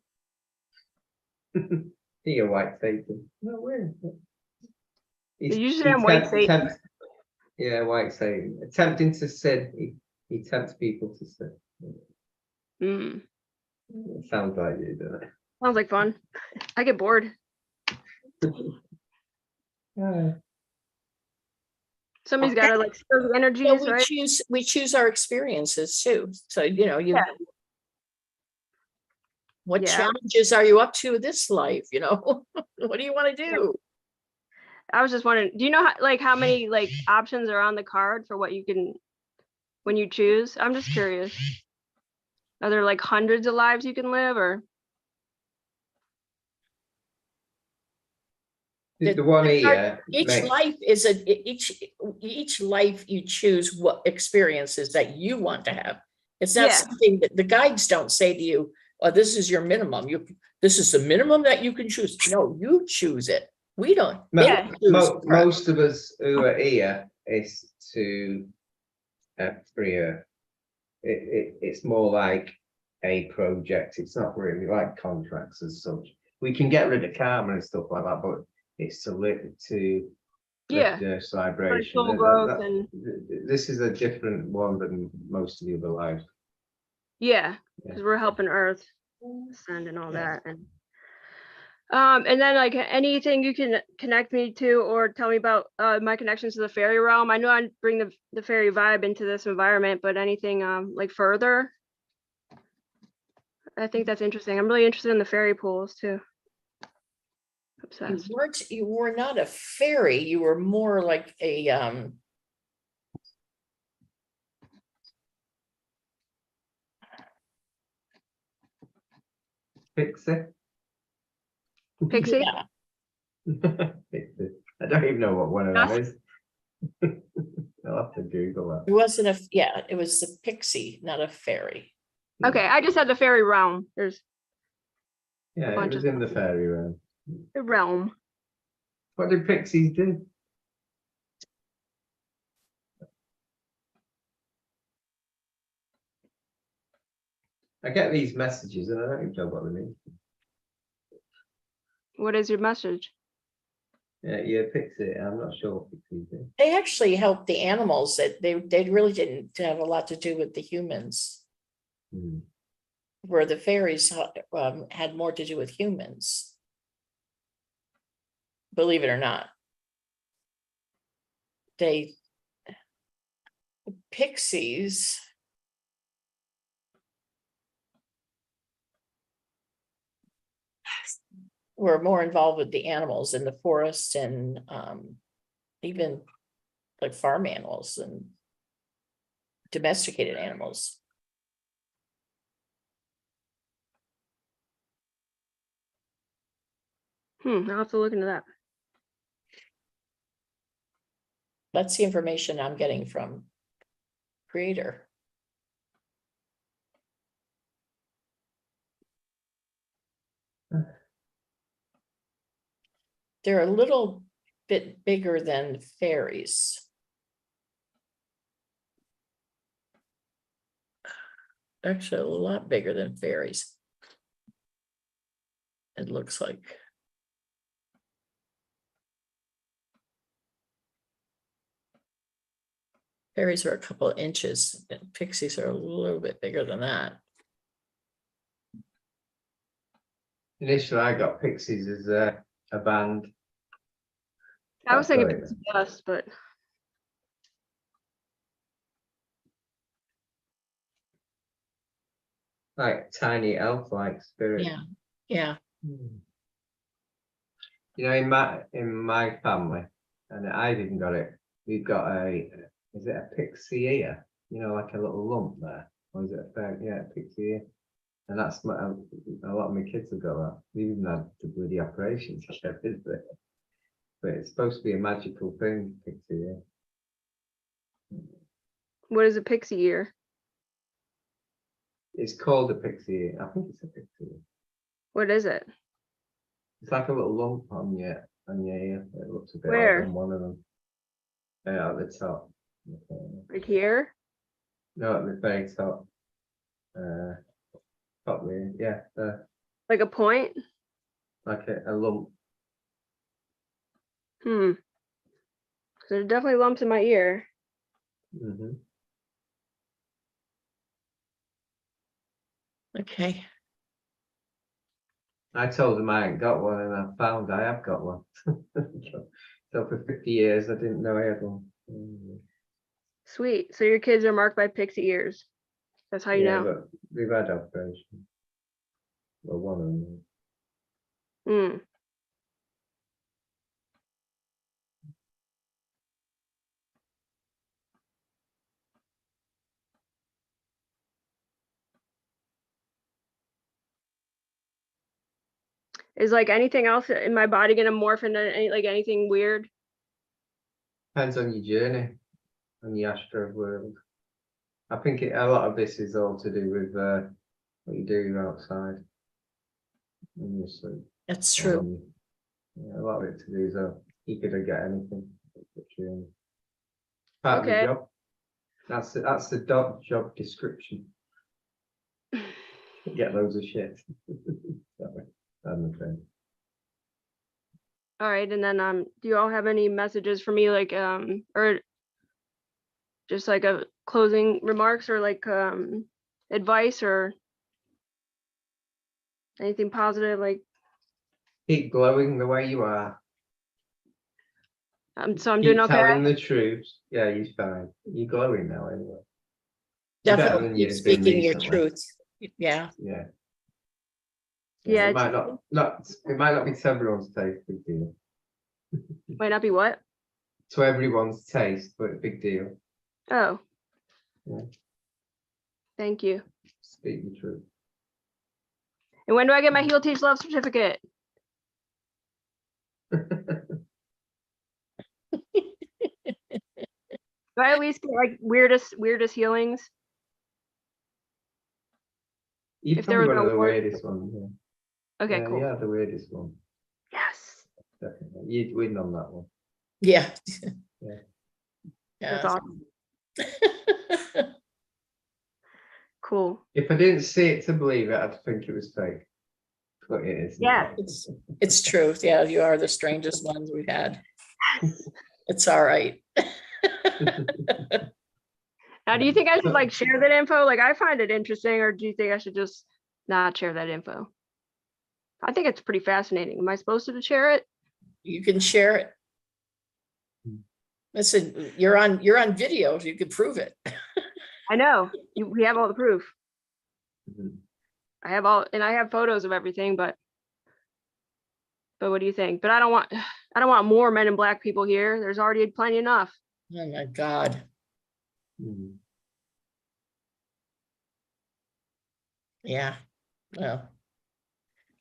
He a white Satan. No way. Usually I'm white Satan. Yeah, white Satan. Attempting to sin. He tempts people to sin. Mm. It sounds like you, doesn't it? Sounds like fun. I get bored. Yeah. Somebody's got to like stir the energies, right? We choose our experiences too. So what challenges are you up to this life? What do you want to do? I was just wondering, do you know how many like options are on the card for what you can when you choose? I'm just curious. Are there like hundreds of lives you can live, or? The one here. Each life is each life you choose what experiences that you want to have. It's not something that the guides don't say to you, oh, this is your minimum. This is the minimum that you can choose. No, you choose it. We don't. Most of us who are here is to free Earth. It's more like a project. It's not really like contracts as such. We can get rid of karma and stuff like that, but it's to lift Earth's vibration. This is a different one than most of the other lives. Yeah, because we're helping Earth ascend and all that, and then like anything you can connect me to or tell me about my connections to the fairy realm. I know I bring the fairy vibe into this environment, but anything like further, I think that's interesting. I'm really interested in the fairy pools too. Obsessed. You were not a fairy. You were more like a Pixie. Pixie? Yeah. Pixie. I don't even know what one of them is. I'll have to Google that. It wasn't it was a pixie, not a fairy. Okay, I just had the fairy realm. There's it was in the fairy realm. The realm. What did pixies do? I get these messages and I don't even know what they mean. What is your message? Yeah, pixie. I'm not sure what pixies do. They actually helped the animals. That they really didn't have a lot to do with the humans. Where the fairies had more to do with humans. Believe it or not. Pixies were more involved with the animals in the forest and even like farm animals, and domesticated animals. I'll have to look into that. That's the information I'm getting from Creator. They're a little bit bigger than fairies. Actually, a lot bigger than fairies. It looks like. Fairies are a couple of inches, and pixies are a little bit bigger than that. Initially, I got Pixies as a band. I was That's thinking right. Pixie Dust, but Like tiny elf-like spirit. Yeah, yeah. You know, in my family, and I didn't got it. We've got is it a pixie ear? You know, like a little lump there, or is it a fair? Yeah, a pixie ear. And that's a lot of my kids have got that. We even had the bloody operations, but it's supposed to be a magical thing, pixie ear. what is a pixie ear? It's called a pixie ear. I think it's a pixie ear. What is it? It's like a little lump on your ear. It looks a bit Where? odd on one of them. At the top. Like here? No, at the very top. Top there, yeah, Like a point? like a lump. So there's definitely lumps in my ear. Mm-hmm. Okay. I told them I ain't got one, and I found I have got one. So for 50 years, I didn't know I had one. Sweet. So your kids are marked by pixie ears. That's how you Yeah, know. but we've had operation. Well, one of them. Is like anything else in my body gonna morph into like anything weird? Depends on your journey, on the astral world. I think a lot of this is all to do with what you do outside when you sleep. That's true. Yeah, a lot of it to do is you could get anything. Part of the Okay. job. That's the job description. Get loads of shit. Sorry, I'm afraid. All right, and then do you all have any messages for me, like or just like a closing remarks or like advice or anything positive? Like Keep glowing the way you are. so I'm Keep doing okay. telling the truth. Yeah, you're fine. You're glowing now anyway. You're better Definitely than keep you've been speaking your recently. truth. Yeah. Yeah. Yeah, It might not be to everyone's taste, big deal. might not be what? To everyone's taste, but a big deal. Oh. Yeah. Thank you. Speak the truth. And when do I get my Heal Teach Love certificate? Do I at least get like weirdest healings? You're If there probably was one an of the award. weirdest ones. Yeah. Okay, Yeah, cool. yeah, the weirdest one. Yes. Definitely. You'd win on that one. Yeah. Yeah. That's Yeah. awesome. Cool. If I didn't see it to believe it, I'd think it was fake. But it is. Yeah. It's true. Yeah, you are the strangest ones we've had. It's all right. Now, do you think I should like share that info? Like, I find it interesting, or do you think I should just not share that info? I think it's pretty fascinating. Am I supposed to share it? You can share it. Listen, you're on video. You can prove it. I know we have all the proof. Mhm. I have photos of everything, but what do you think? But I don't want more Men in Black people here. There's already plenty enough. Oh my God. Mhm. Yeah, well,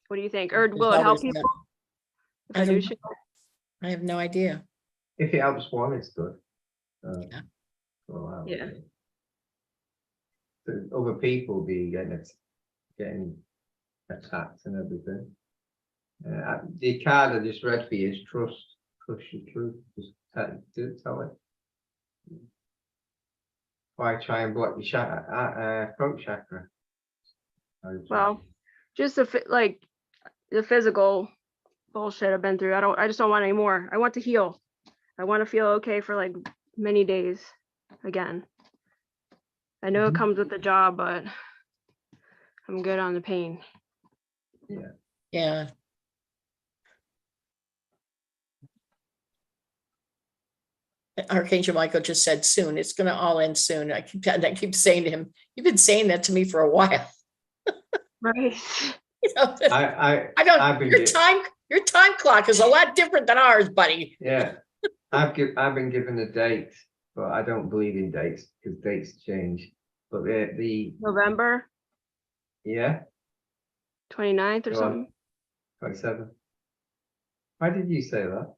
What do you think? Or there's will it help always that. people if I I do don't, share? I have no idea. If it helps one, it's good. Yeah. Well, that would Yeah. be. So other people be getting attacked and everything. The card I just read for you is trust your truth. Just tell it. Why try and block your throat chakra? Well, just like the physical bullshit I've been through. I just don't want any more. I want to heal. I want to feel okay for like many days again. I know it comes with the job, but I'm good on the pain. Yeah. Archangel Michael just said soon. It's going to all end soon. I keep saying to him, "You've been saying that to me for a while." Right. You know, I don't. I've been Your time clock is a lot different than ours, buddy. yeah. I've been given a date, but I don't believe in dates because dates change. But the November yeah, 29th or go on. something. 27. Why did you say that?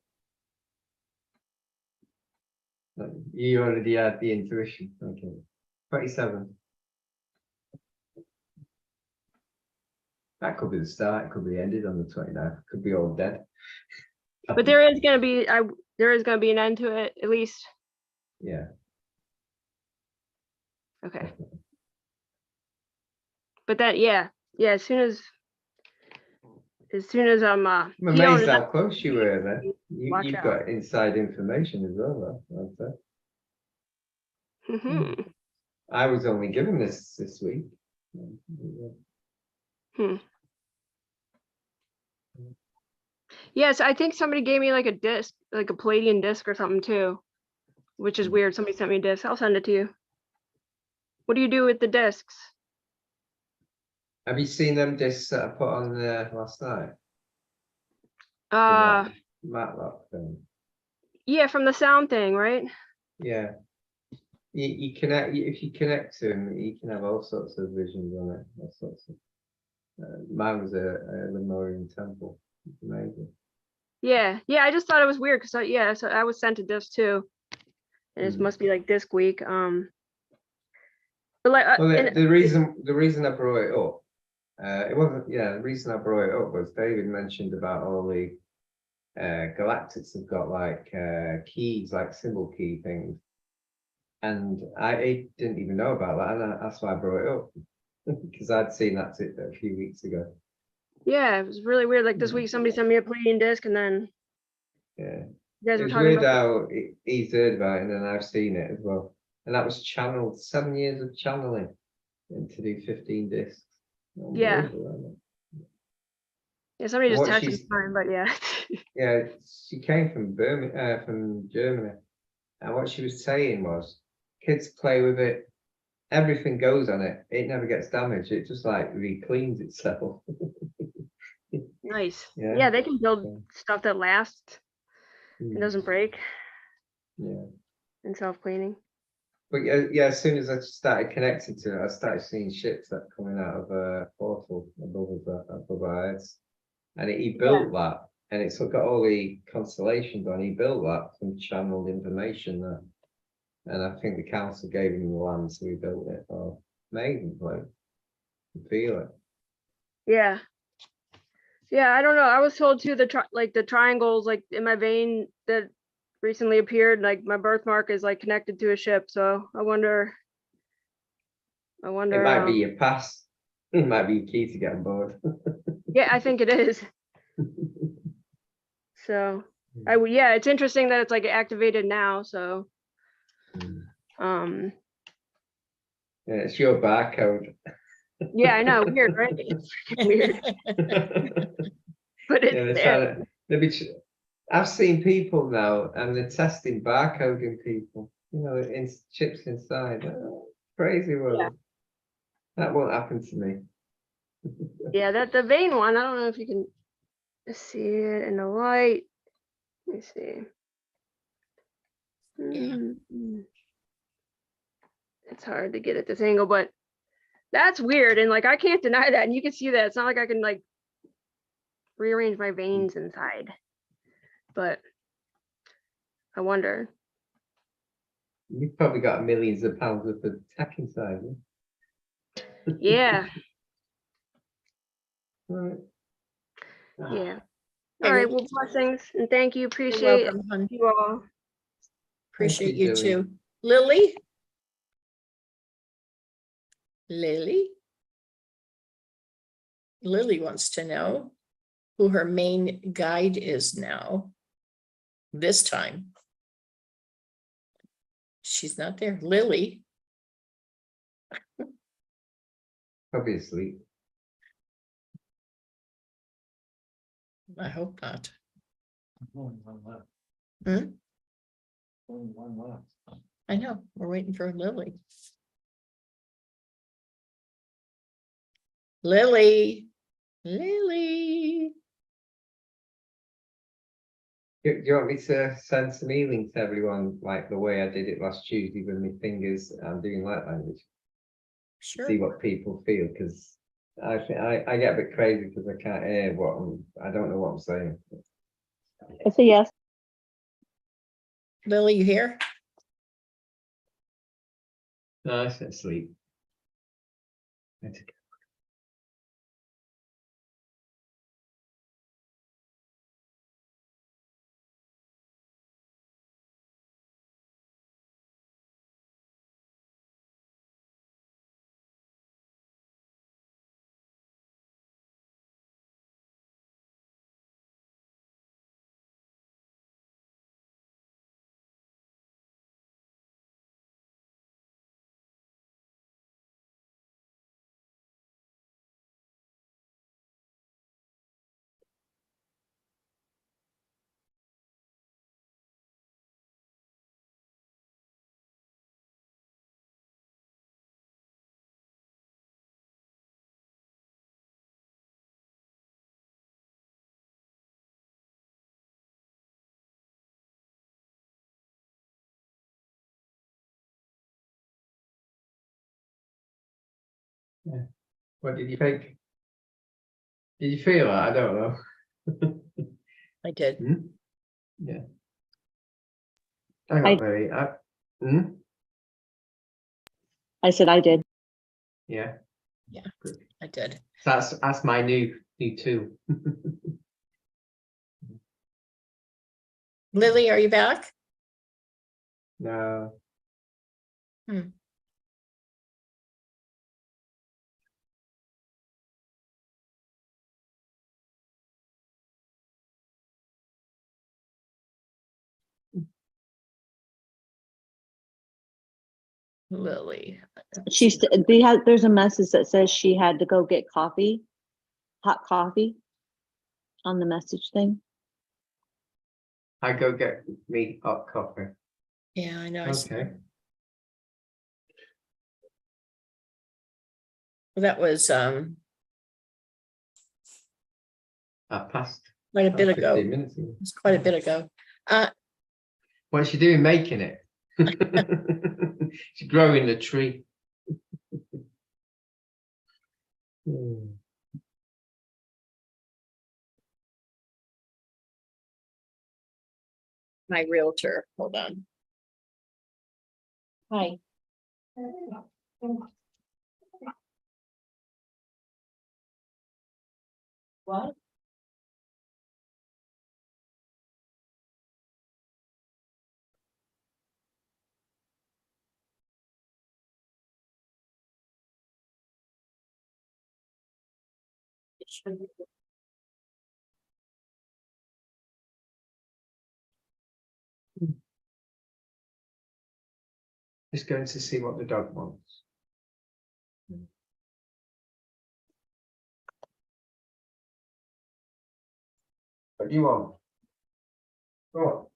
You already had the intuition. Okay. 27. That could be the start, it could be ended on the 29th, it could be all dead. But there is gonna be an end to it at least. Yeah. Okay. But that as soon as I'm I'm healed amazed enough- how close you were then. Watch You've out. got inside information as well, though, I'd say. Mhm. I was only given this week. Yes, I think somebody gave me like a disc, like a Palladian disc or something too, which is weird. Somebody sent me a disc. I'll send it to you. What do you do with the discs? Have you seen them discs that I put on there last night? Matlock thing. Yeah, from the sound thing, right? Yeah. You connect, if you connect to them, you can have all sorts of visions on it. All sorts of. Mine was a Lemurian temple. It's amazing. Yeah. I just thought it was weird because so I was sent a disc too, and it must be like disc week. But like, Well, the reason I brought it up, it wasn't. Yeah, the reason I brought it up was David mentioned about all the galactics have got like keys, like symbol key things, and I didn't even know about that, and that's why I brought it up because I'd seen that a few weeks ago. Yeah, it was really weird. Like this week, somebody sent me a Palladian disc, and then Yeah, you guys it were was talking weird about. how he's heard about it, and then I've seen it as well, and that was channeled 7 years of channeling, and to do 15 discs. Yeah. Yeah, somebody just What texted me, she's- fine, but yeah. Yeah, she came from from Germany, and what she was saying was, kids play with it, everything goes on it, it never gets damaged, it just like re-cleans itself. Nice. Yeah. Yeah, they can build So, stuff that lasts and mm, doesn't break yeah, and self-cleaning. but yeah, as soon as I started connecting to it, I started seeing ships that coming out of a portal above our heads, and he built that, and it's got all the constellations on. He built that from channeled information there. And I think the council gave him the land, so he built it. Oh, amazing place. You feel it. Yeah. Yeah, I don't know. I was told too, the triangles like in my vein that recently appeared, like my birthmark is like connected to a ship. So I wonder. It might be your pass. It might be your key to get on board. Yeah, I think it is. So it's interesting that it's like activated now. So Yeah, it's your barcode. yeah, I know, weird, right? It's weird. But it's there. I've seen people now, and they're testing barcoding people. You know, in chips inside. Oh, crazy world. Yeah. That won't happen to me. Yeah, that the vein one. I don't know if you can see it in the light. Let me see. It's hard to get at this angle, but That's weird. And like, I can't deny that. And you can see that. It's not like I can like rearrange my veins inside, but I wonder. You've probably got millions of pounds worth of tack inside you. Yeah. Right. Yeah. Hey, All right. Lily, Well, blessings and thank you. you're Appreciate welcome, hon. you all. Appreciate you, you Zoe. too. Lily? Lily? Lily wants to know who her main guide is now. This time. She's not there. Lily? Probably asleep. I hope not. Only one left. Hmm? Only one left. I know, we're waiting for Lily. Lily, Lily. Do you want me to send some healing to everyone, like the way I did it last Tuesday with my fingers and doing light language? Sure. See what people feel, because I get a bit crazy because I can't hear I don't know what I'm saying. It's a yes. Lily, you here? No, I said sleep. Yeah. What did you think? Did you feel that? I don't know. I did. Hmm? Yeah. I'm I- not very. Hmm? I said I did. Yeah. Yeah. Good. I did. So that's my new tool. Lily, are you back? No. Hmm. Lily. There's a message that says she had to go get coffee, hot coffee on the message thing. I go get me hot coffee. Yeah, I know. I saw Okay. that was I passed quite a bit 15 ago. minutes ago. It was quite a bit ago. What's she doing making it? She's growing the tree. Hmm. My realtor. Hold on. Hi. What? Just going to see what the dog wants. What do you want? Go on.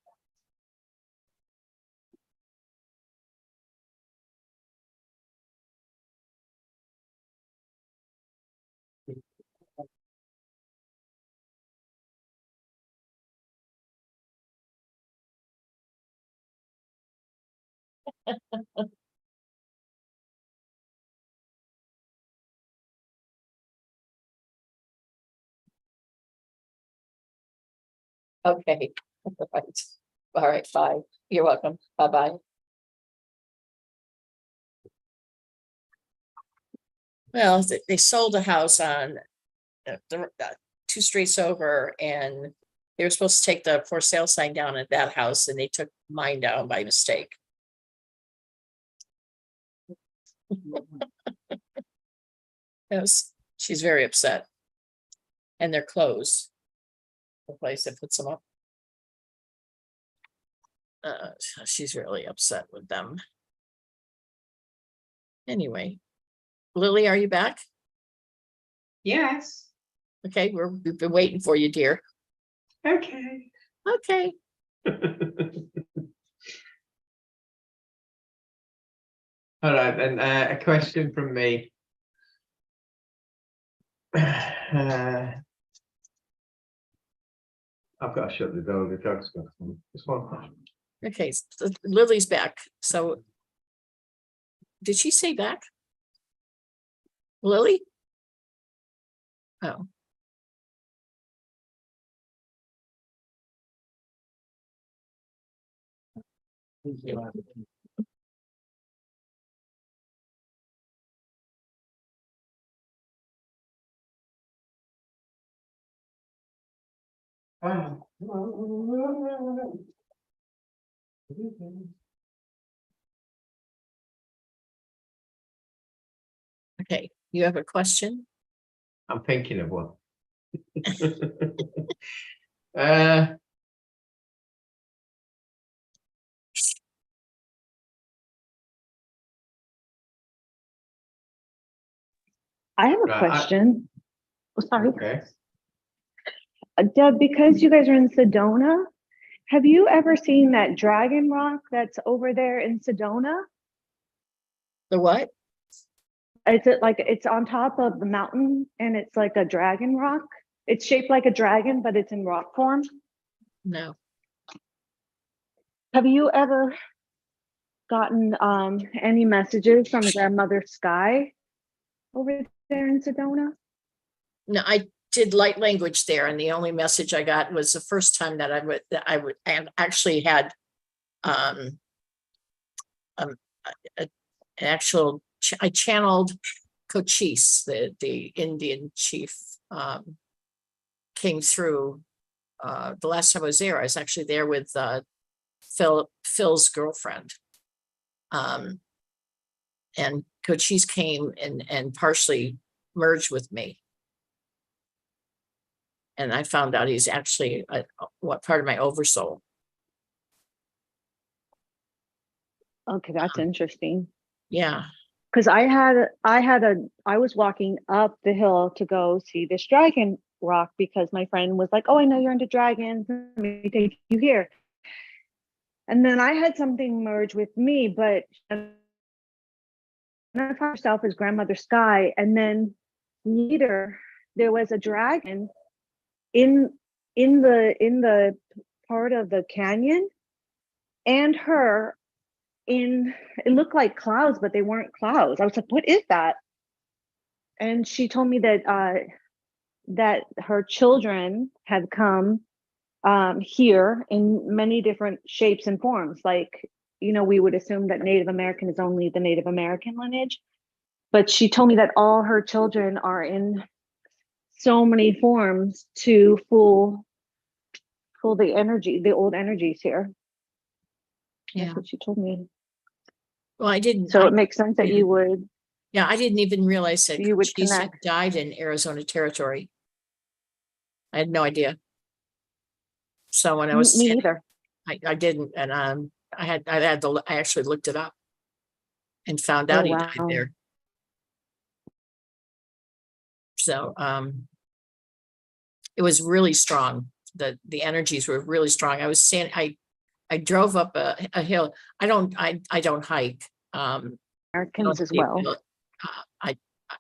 Okay, right. All right, bye. You're welcome. Bye-bye. Well, they sold a house on the 2 streets over, and they were supposed to take the for sale sign down at that house, and they took mine down by mistake. Yes, she's very upset. And they're closed. The place that puts them up. She's really upset with them. Anyway, Lily, are you back? Yes. Okay, we've been waiting for you, dear. Okay. Okay. All right, and a question from me. I've got to shut the door. The dog's got to. Just one question. Okay, so Lily's back. So did she say back? Lily? Oh. Okay, you have a question? I'm thinking of one. uh, I have a Right, question. Oh, sorry. okay. Deb, because you guys are in Sedona, have you ever seen that dragon rock that's over there in Sedona? The what? It's on top of the mountain and it's like a dragon rock. It's shaped like a dragon, but it's in rock form. No. Have you ever gotten any messages from Grandmother Sky over there in Sedona? No, I did light language there, and the only message I got was the first time that I would and actually had an actual I channeled Cochise, the Indian chief, came through the last time I was there. I was actually there with Phil's girlfriend. And Cochise came and partially merged with me. And I found out he's actually what part of my oversoul. Okay, that's interesting. Yeah. Because I was walking up the hill to go see this dragon rock because my friend was like, oh, I know you're into dragons. Let me take you here. And then I had something merge with me, but identify herself as Grandmother Sky. And then later there was a dragon in the part of the canyon, and her in, it looked like clouds, but they weren't clouds. I was like, what is that? And she told me that that her children had come here in many different shapes and forms. Like, you know, we would assume that Native American is only the Native American lineage, but she told me that all her children are in so many forms to fool the energy, the old energies here. Yeah. That's what she told me. Well, I didn't. So it makes sense that you would. Yeah, I didn't even realize that You would she connect. died in Arizona territory. I had no idea. So when I was Me neither. I didn't, and I actually looked it up and found Oh, out he wow. died there. So it was really strong. The energies were really strong. I was saying I drove up a hill. I don't hike. Americans as well.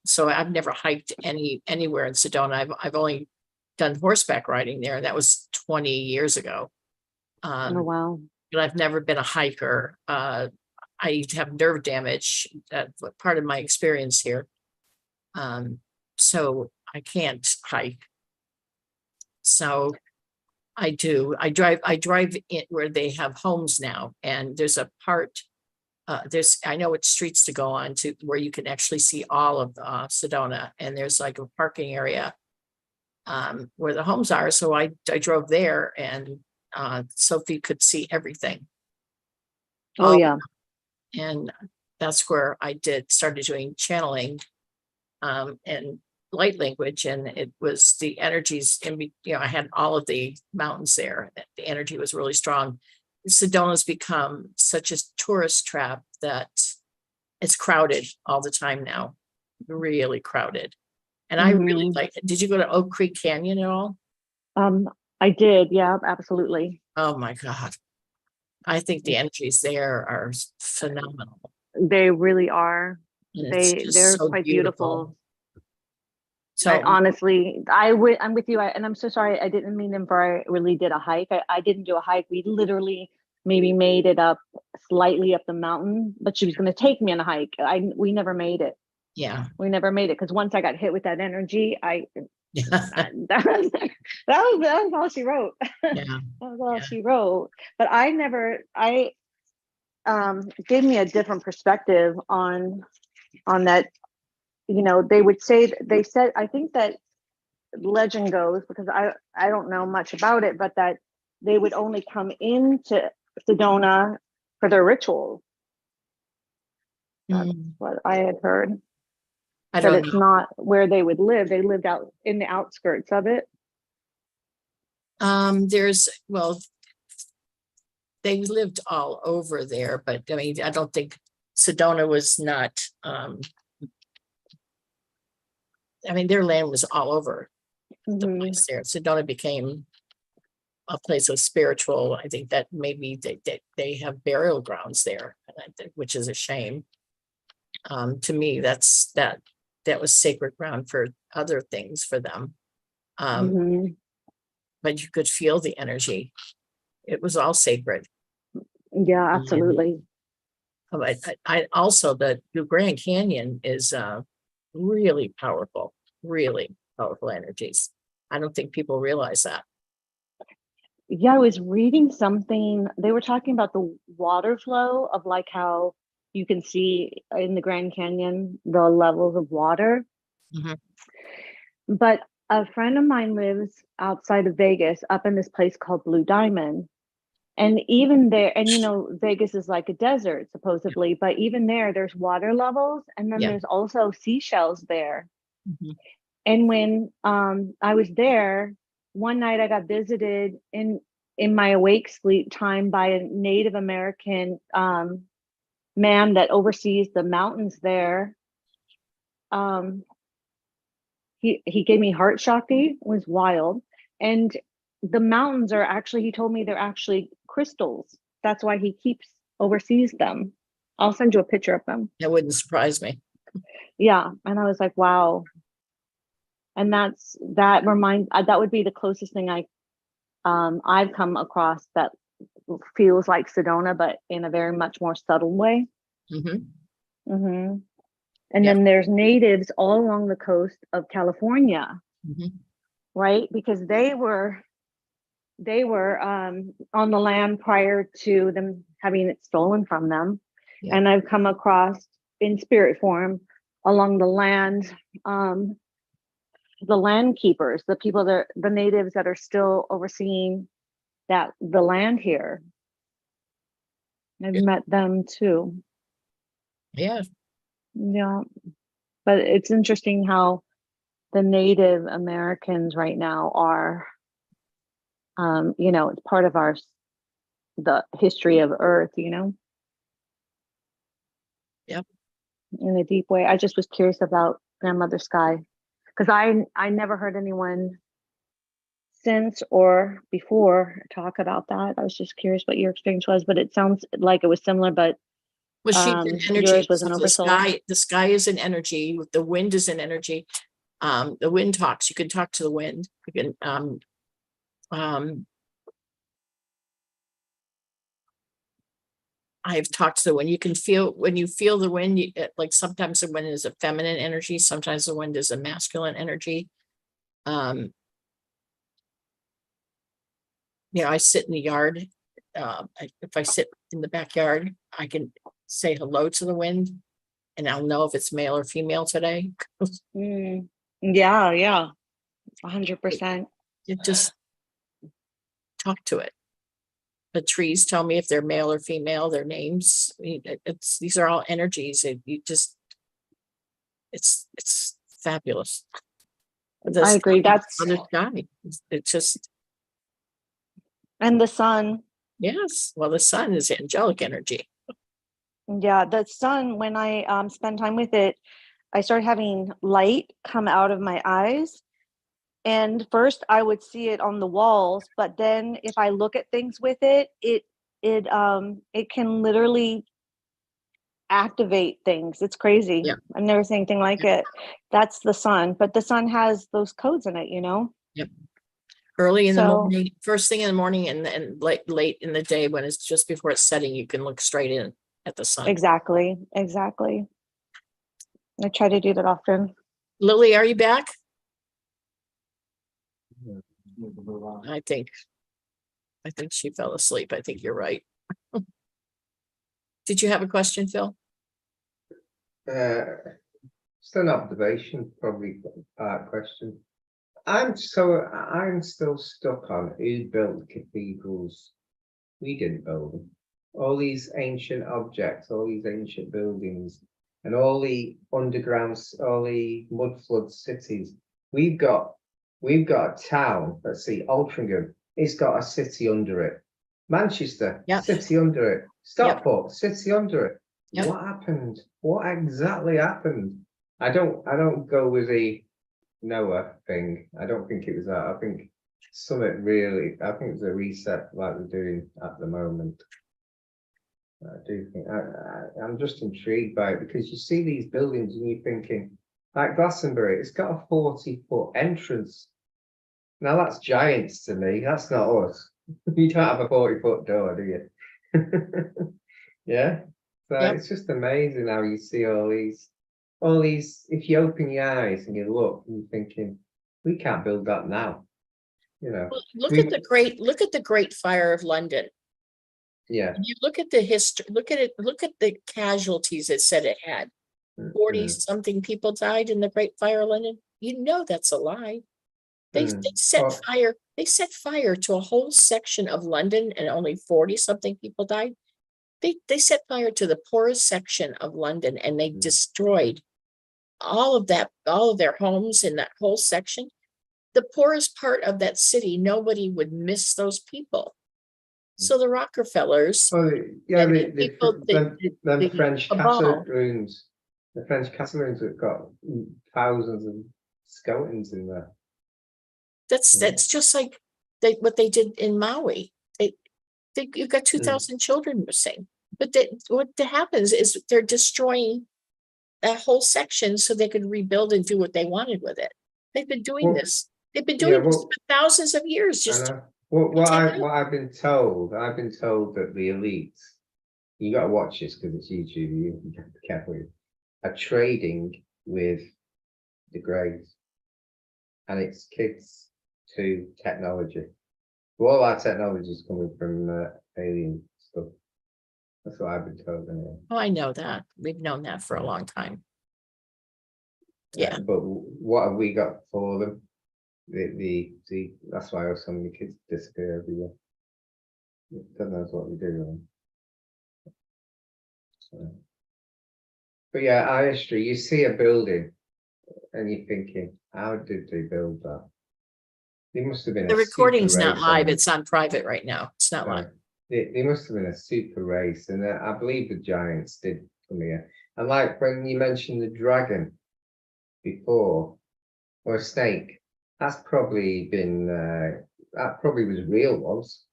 So I've never hiked anywhere in Sedona. I've only done horseback riding there, and that was 20 years ago. Oh, wow. But I've never been a hiker. I have nerve damage. That's part of my experience here. So I can't hike. So I do. I drive in where they have homes now, and there's a part. I know which streets to go on to where you can actually see all of Sedona, and there's like a parking area where the homes are. So I drove there, and Sophie could see everything. Oh, yeah. And that's where I started doing channeling and light language, and it was the energies I had all of the mountains there. The energy was really strong. Sedona's become such a tourist trap that it's crowded all the time now, really crowded. And I really like it. Did you go to Oak Creek Canyon at all? I did. Yeah, absolutely. Oh my God. I think the energies there are phenomenal. They really are. And it's just They're so quite beautiful. So honestly, I'm with you. And I'm so sorry. I didn't mean them for, I really did a hike. I didn't do a hike. We literally maybe made it up slightly up the mountain, but she was going to take me on a hike. We never made it. yeah. We never made it. Cause once I got hit with that energy, Yeah. that was all she wrote. Yeah. That was all she wrote. But gave me a different perspective on that. They said, I think that legend goes, because I don't know much about it, but that they would only come into Sedona for their rituals. That's what I had heard. I But don't it's know. not where they would live. They lived out in the outskirts of it. They lived all over there, but I mean, I don't think Sedona was not, their land was all over the place there. Sedona became a place of spiritual. I think that maybe they have burial grounds there, which is a shame. To me, that was sacred ground for other things for them. But you could feel the energy. It was all sacred. Yeah, absolutely. I also, the Grand Canyon is really powerful energies. I don't think people realize that. Yeah, I was reading something. They were talking about the water flow of like how you can see in the Grand Canyon, the levels of water. But a friend of mine lives outside of Vegas, up in this place called Blue Diamond. And even there, and Vegas is like a desert supposedly, but even there's water levels, and then there's also seashells there. And when I was there, one night I got visited in my awake sleep time by a Native American man that oversees the mountains there. He gave me heart shakti. It was wild. And the mountains are actually, he told me they're actually crystals. That's why he oversees them. I'll send you a picture of them. That wouldn't surprise me. Yeah. And I was like, wow. And that would be the closest thing I've come across that feels like Sedona, but in a very much more subtle way. And then there's natives all along the coast of California, right? Because they were on the land prior to them having it stolen from them. And I've come across in spirit form along the land, the land keepers, the people the natives that are still overseeing the land here. I've met them too. Yeah. But it's interesting how the Native Americans right now are, it's part of the history of Earth, Yep. in a deep way. I just was curious about Grandmother Sky, because I never heard anyone since or before talk about that. I was just curious what your experience was, but it sounds like it was similar, but Well, she's an energy. yours was an So oversoul. the sky is an energy. The wind is an energy. The wind talks. You can talk to the wind. You can I've talked to the wind. You can feel when you feel the wind, like sometimes the wind is a feminine energy, sometimes the wind is a masculine energy. I sit in the yard. If I sit in the backyard, I can say hello to the wind and I'll know if it's male or female today. Yeah, 100%. You just talk to it. The trees tell me if they're male or female, their names. These are all energies. It's fabulous. I agree. That's other sky. It's just, and the sun. yes. Well, the sun is angelic energy. Yeah, the sun, when I spend time with it, I started having light come out of my eyes. And first I would see it on the walls, but then if I look at things with it, it can literally activate things. It's crazy. Yeah. I've never seen anything like it. That's the sun, but the sun has those codes in it, Yep. Early in the So- morning, first thing in the morning, and late in the day when it's just before it's setting, you can look straight in at the sun. Exactly. I try to do that often. Lily, are you back? I think she fell asleep. I think you're right. Did you have a question, Phil? Just an observation, probably question. I'm still stuck on who built cathedrals. We didn't build them. All these ancient objects, all these ancient buildings, and all the undergrounds, all the mud flood cities. We've got a town. Let's see, Altrincham. It's got a city under it. Manchester, Yep. city under it. Stockport, city under it. Yep. What happened? What exactly happened? I don't go with the Noah thing. I don't think it was that. I think it was a reset like we're doing at the moment. I do think I'm just intrigued by it because you see these buildings and you're thinking, like Glastonbury, it's got a 40-foot entrance. Now that's giants to me. That's not us. You don't have a 40-foot door, do you? Yeah. So Yep. It's just amazing how you see all these. If you open your eyes and you look, and you're thinking, we can't build that now. Well, look at the Great Fire of London. Yeah. You look at the history, look at the casualties it said it had. 40 something people died in the Great Fire of London. That's a lie. They set fire to a whole section of London and only 40 something people died. They set fire to the poorest section of London and they destroyed all of their homes in that whole section. The poorest part of that city, nobody would miss those people. So the Rockefellers, the French cabal. castle rooms. The French castle rooms have got thousands of skeletons in there. That's just like what they did in Maui. You've got 2,000 children missing. But what happens is they're destroying that whole section so they could rebuild and do what they wanted with it. They've been doing this. They've been doing this for thousands of years. Just what I've been told that the elites, you got to watch this because it's YouTube. You have to be careful. Are trading with the Greys, and it's kids to technology. All our technology is coming from alien stuff. That's what I've been told. Anyway. Oh, I know that. We've known that for a long time. Yeah. But what have we got for them? That's why so many kids disappear every year. God knows what we do. So. But yeah, our history, you see a building and you're thinking, how did they build that? There must have been The recording's not live. It's on private right now. It's not live. There must have been a super race, and I believe the giants did come here. And like when you mentioned the dragon before, or a snake, that's probably been that probably was real once.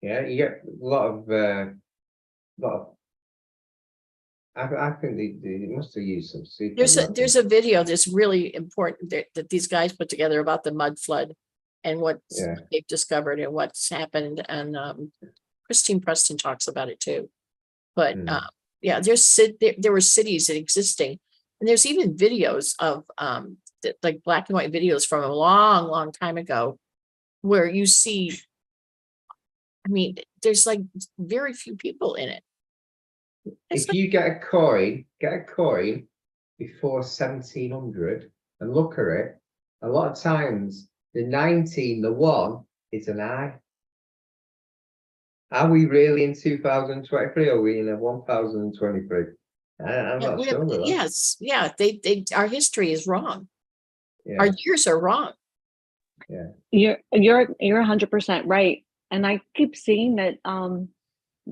Yeah, you get a lot of. I think they must have used some super. There's a video that's really important that these guys put together about the mud flood and what they've discovered and what's happened, and Christine Preston talks about it too. But there were cities existing, and there's even videos of like black and white videos from a long time ago, where you see I mean, there's like very few people in it. It's If you get a coin before 1700 and look at it, a lot of times the 19, the 1 is an I. Are we really in 2023 or are we in a 1023? I'm Yeah, not we sure. have- with that. yes, yeah, they our history is wrong. Yeah, Our years are wrong. You're 100% right. And I keep seeing that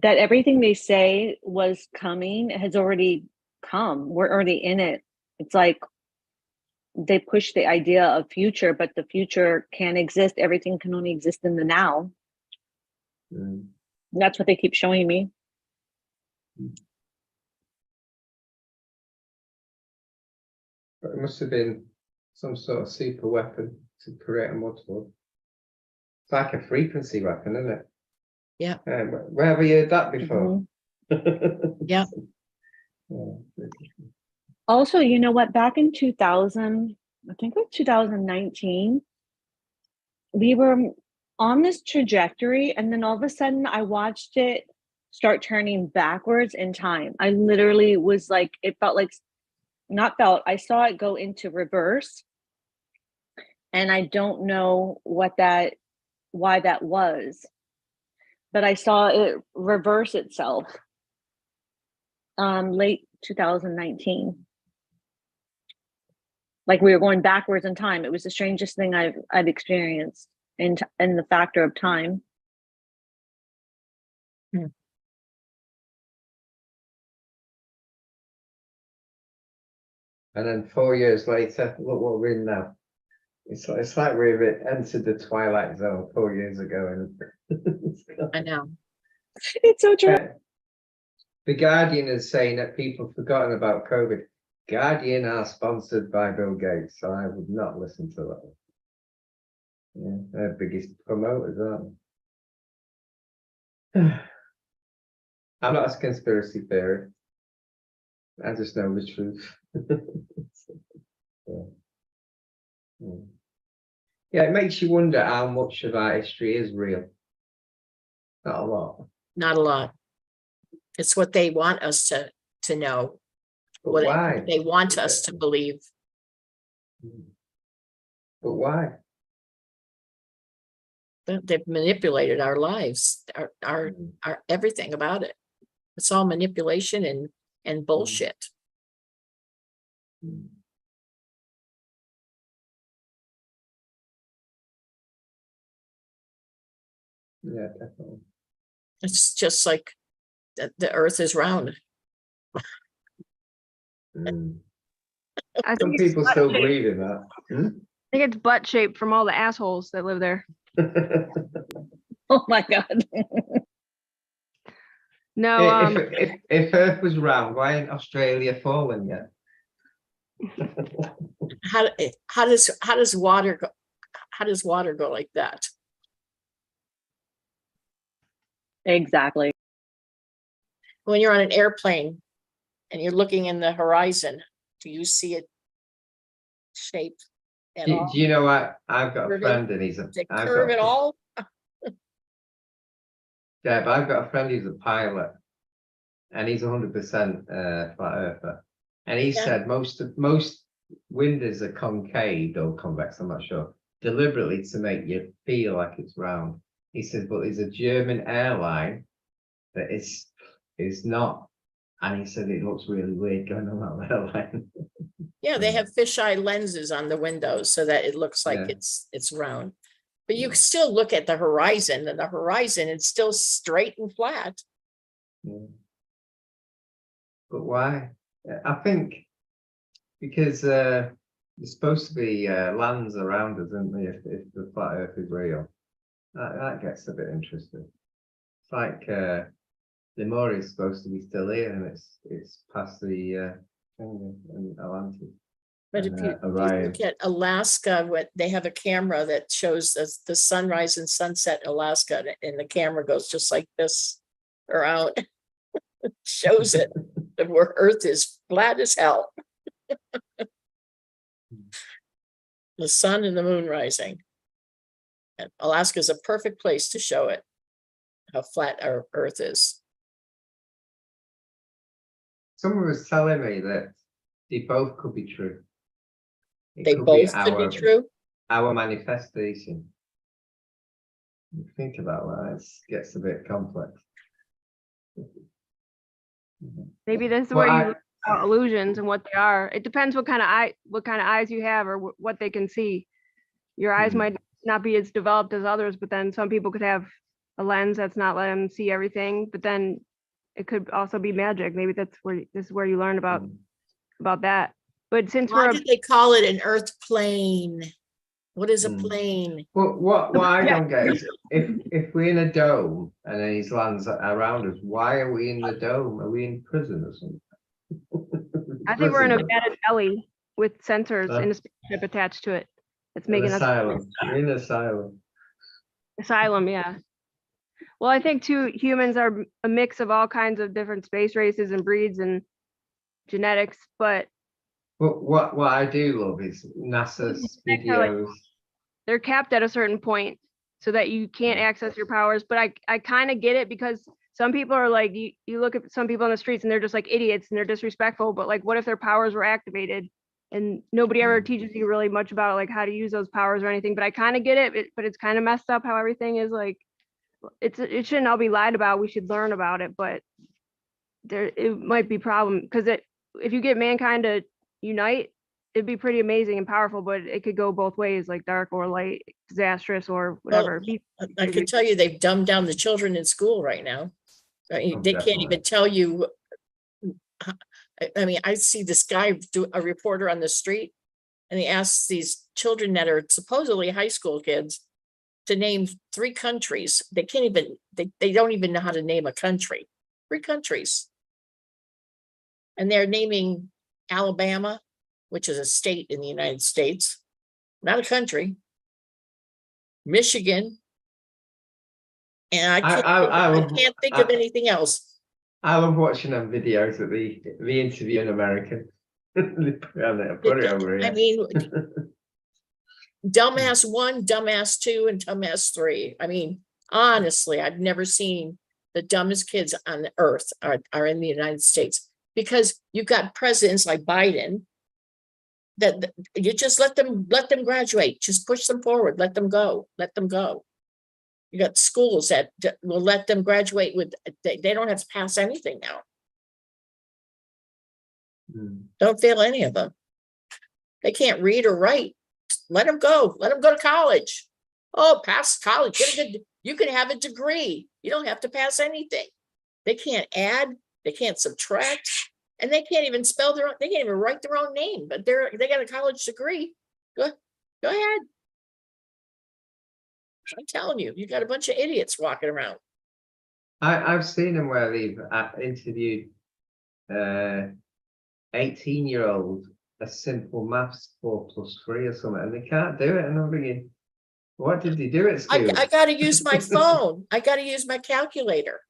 that everything they say was coming has already come. We're already in it. It's like they push the idea of future, but the future can't exist. Everything can only exist in the now. mm, That's what they keep showing me. but it must have been some sort of super weapon to create a multiple. It's like a frequency weapon, isn't it? Yeah. Where have you heard that before? Yeah. Yeah. Also, you know what? Back in 2000, I think it was 2019, we were on this trajectory, and then all of a sudden I watched it start turning backwards in time. I literally was like, it felt like, not felt, I saw it go into reverse. And I don't know why that was, but I saw it reverse itself late 2019. Like we were going backwards in time. It was the strangest thing I'd experienced in the factor of time. And then 4 years later, look what we're in now. It's like we've entered the twilight zone 4 years ago, and I know. It's so true. The Guardian is saying that people have forgotten about COVID. Guardian are sponsored by Bill Gates, so I would not listen to that. Yeah, they're biggest promoters, aren't they? I'm not a conspiracy theorist. I just know the truth. Yeah, it makes you wonder how much of our history is real. Not a lot. Not a lot. It's what they want us to know. But What why? they want us to believe. But why? They've manipulated our lives, our everything about it. It's all manipulation and bullshit. Yeah, definitely. It's just like the earth is round. I Some think it's people butt still shaped. believe in that. I think it's butt shaped from all the assholes that live there. Oh my God. No, If Earth was round, why ain't Australia fallen yet? How does water go? How does water go like that? Exactly. When you're on an airplane and you're looking in the horizon, do you see it shaped at all? Do you know what? I've got a Curving? friend and he's a. Does it I've curve got- at all? Yeah, but I've got a friend who's a pilot, and he's 100% flat earther. And he Yeah. said most windows are concave or convex, I'm not sure, deliberately to make you feel like it's round. He says, but there's a German airline that is not, and he said it looks really weird going on that airline. Yeah, they have fisheye lenses on the windows so that it looks like Yeah. it's round. But you still look at the horizon, and the horizon is still straight and flat. Yeah. But why? I think because there's supposed to be lands around us, isn't there, if the flat earth is real. That gets a bit interesting. It's like the Moor is supposed to be still here, and it's past the and Atlantis. But if you look at Alaska, they have a camera that shows the sunrise and sunset in Alaska, and the camera goes just like this around. It shows it where Earth is flat as hell. The sun and the moon rising. And Alaska is a perfect place to show it. how flat our Earth is. Someone was telling me that they both could be true. It They could be both could be our true. our manifestation. Think about that. It gets a bit complex. Maybe this is Well, where you I- learn about illusions and what they are. It depends what kind of eyes you have or what they can see. Your eyes Mhm. might not be as developed as others, but then some people could have a lens that's not letting them see everything. But then it could also be magic. Maybe this is where you learn about that. But since Why we're did they call it an Earth plane? What is a Mm. plane? Well, what I Yeah. don't get is if we're in a dome and then these lands are around us, why are we in the dome? Are we in prison or something? I think we're in a Prison, padded belly with sensors Huh? in a spaceship attached to it. It's an making us asylum. We're in asylum. asylum, yeah. Well, I think too, humans are a mix of all kinds of different space races and breeds and genetics, but But what I do love is NASA's videos. they're capped at a certain point so that you can't access your powers. But I kind of get it, because some people are like, you look at some people on the streets and they're just like idiots and they're disrespectful. But like, what if their powers were activated? And nobody ever teaches you really much about like how to use those powers or anything. But I kind of get it, but it's kind of messed up how everything is like. It shouldn't all be lied about. We should learn about it, but it might be problem because if you get mankind to unite, it'd be pretty amazing and powerful, but it could go both ways, like dark or light, disastrous or whatever. I can tell you they've dumbed down the children in school right now. Oh, They can't definitely. even tell you. I mean, I see this guy, a reporter on the street, and he asks these children that are supposedly high school kids to name 3 countries. They can't even, they don't even know how to name a country. 3 countries. And they're naming Alabama, which is a state in the United States, not a country. Michigan. And I can't think of anything else. I love watching them videos of the interview in American. They put it over here. I mean, dumbass 1, dumbass 2, and dumbass 3. I mean, honestly, I've never seen the dumbest kids on the earth are in the United States, because you've got presidents like Biden that you just let them graduate, just push them forward, let them go. You got schools that will let them graduate with, they don't have to pass anything now. Don't fail any of them. They can't read or write. Let them go to college. Oh, pass college, you can have a degree. You don't have to pass anything. They can't add, they can't subtract, and they can't even spell they can't even write their own name, but they got a college degree. Go ahead. I'm telling you, you got a bunch of idiots walking around. I've seen them where they've interviewed 18-year-old a simple maths 4 + 3 or something, and they can't do it. And I'm thinking, what did they do at school? I got to use my phone. I got to use my calculator.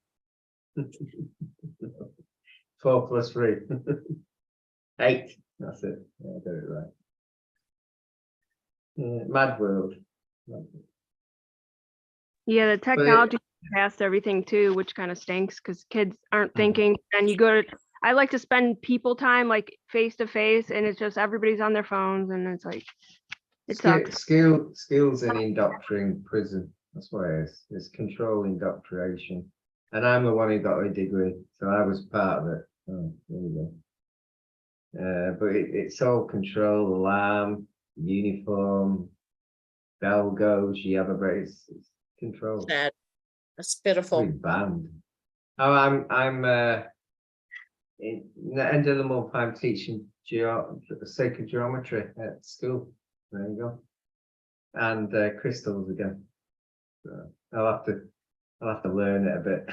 4 + 3. 8. That's it. Yeah, I got it right. Yeah, mad world. Yeah, the technology passed everything too, which kind of stinks because kids aren't Mhm. thinking. And I like to spend people time like face to face, and it's just everybody's on their phones, and it's like it sucks. Skills in indoctrinating prison. That's what it is. It's control indoctrination. And I'm the one who got a degree, so I was part of it. Oh, there we go. But it's all control, alarm, uniform, bell goes, you have a brace, it's control. That's pitiful. Pretty banned. Oh, I'm in the end of the month I'm teaching sacred geometry at school. There you go. And crystals again. So I'll have to learn it a bit.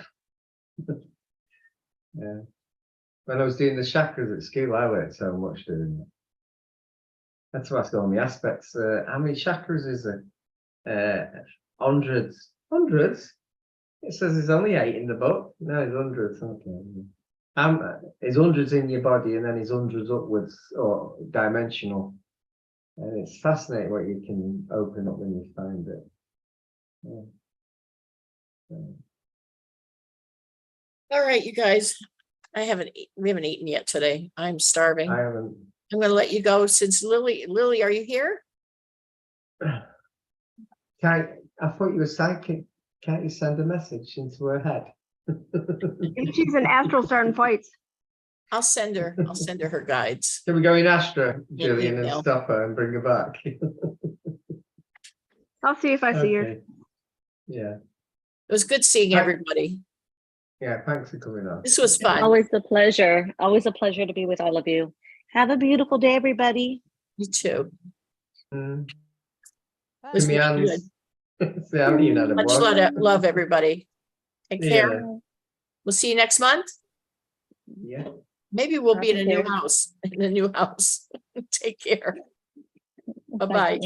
Yeah. When I was doing the chakras at school, I learned so much doing that. That's why I asked all my aspects. How many chakras is there? Hundreds. Hundreds? It says there's only 8 in the book. No, it's hundreds. Okay. There's hundreds in your body, and then there's hundreds upwards or dimensional. And it's fascinating what you can open up when you find it. Yeah. All right, you guys. We haven't eaten yet today. I'm starving. I haven't. I'm gonna let you go since Lily, are you here? I thought you were psychic. Can't you send a message into her head? Maybe she's an astral starting fights. I'll send her her guides. Can we go in Astra, In Gillian, and email. stop her and bring her back? I'll see if I see her. Okay. Yeah. It was good seeing Hi. everybody. Yeah, thanks for coming on. This was fun. Always a pleasure. Always a pleasure to be with all of you. Have a beautiful day, everybody. You too. Mm. This Give me was hands. good. See, I'm being Much love, everybody. Take care. Yeah. We'll see you next month. Yeah. Maybe we'll be in a Happy new day. house. Take care. Bye, Bye-bye.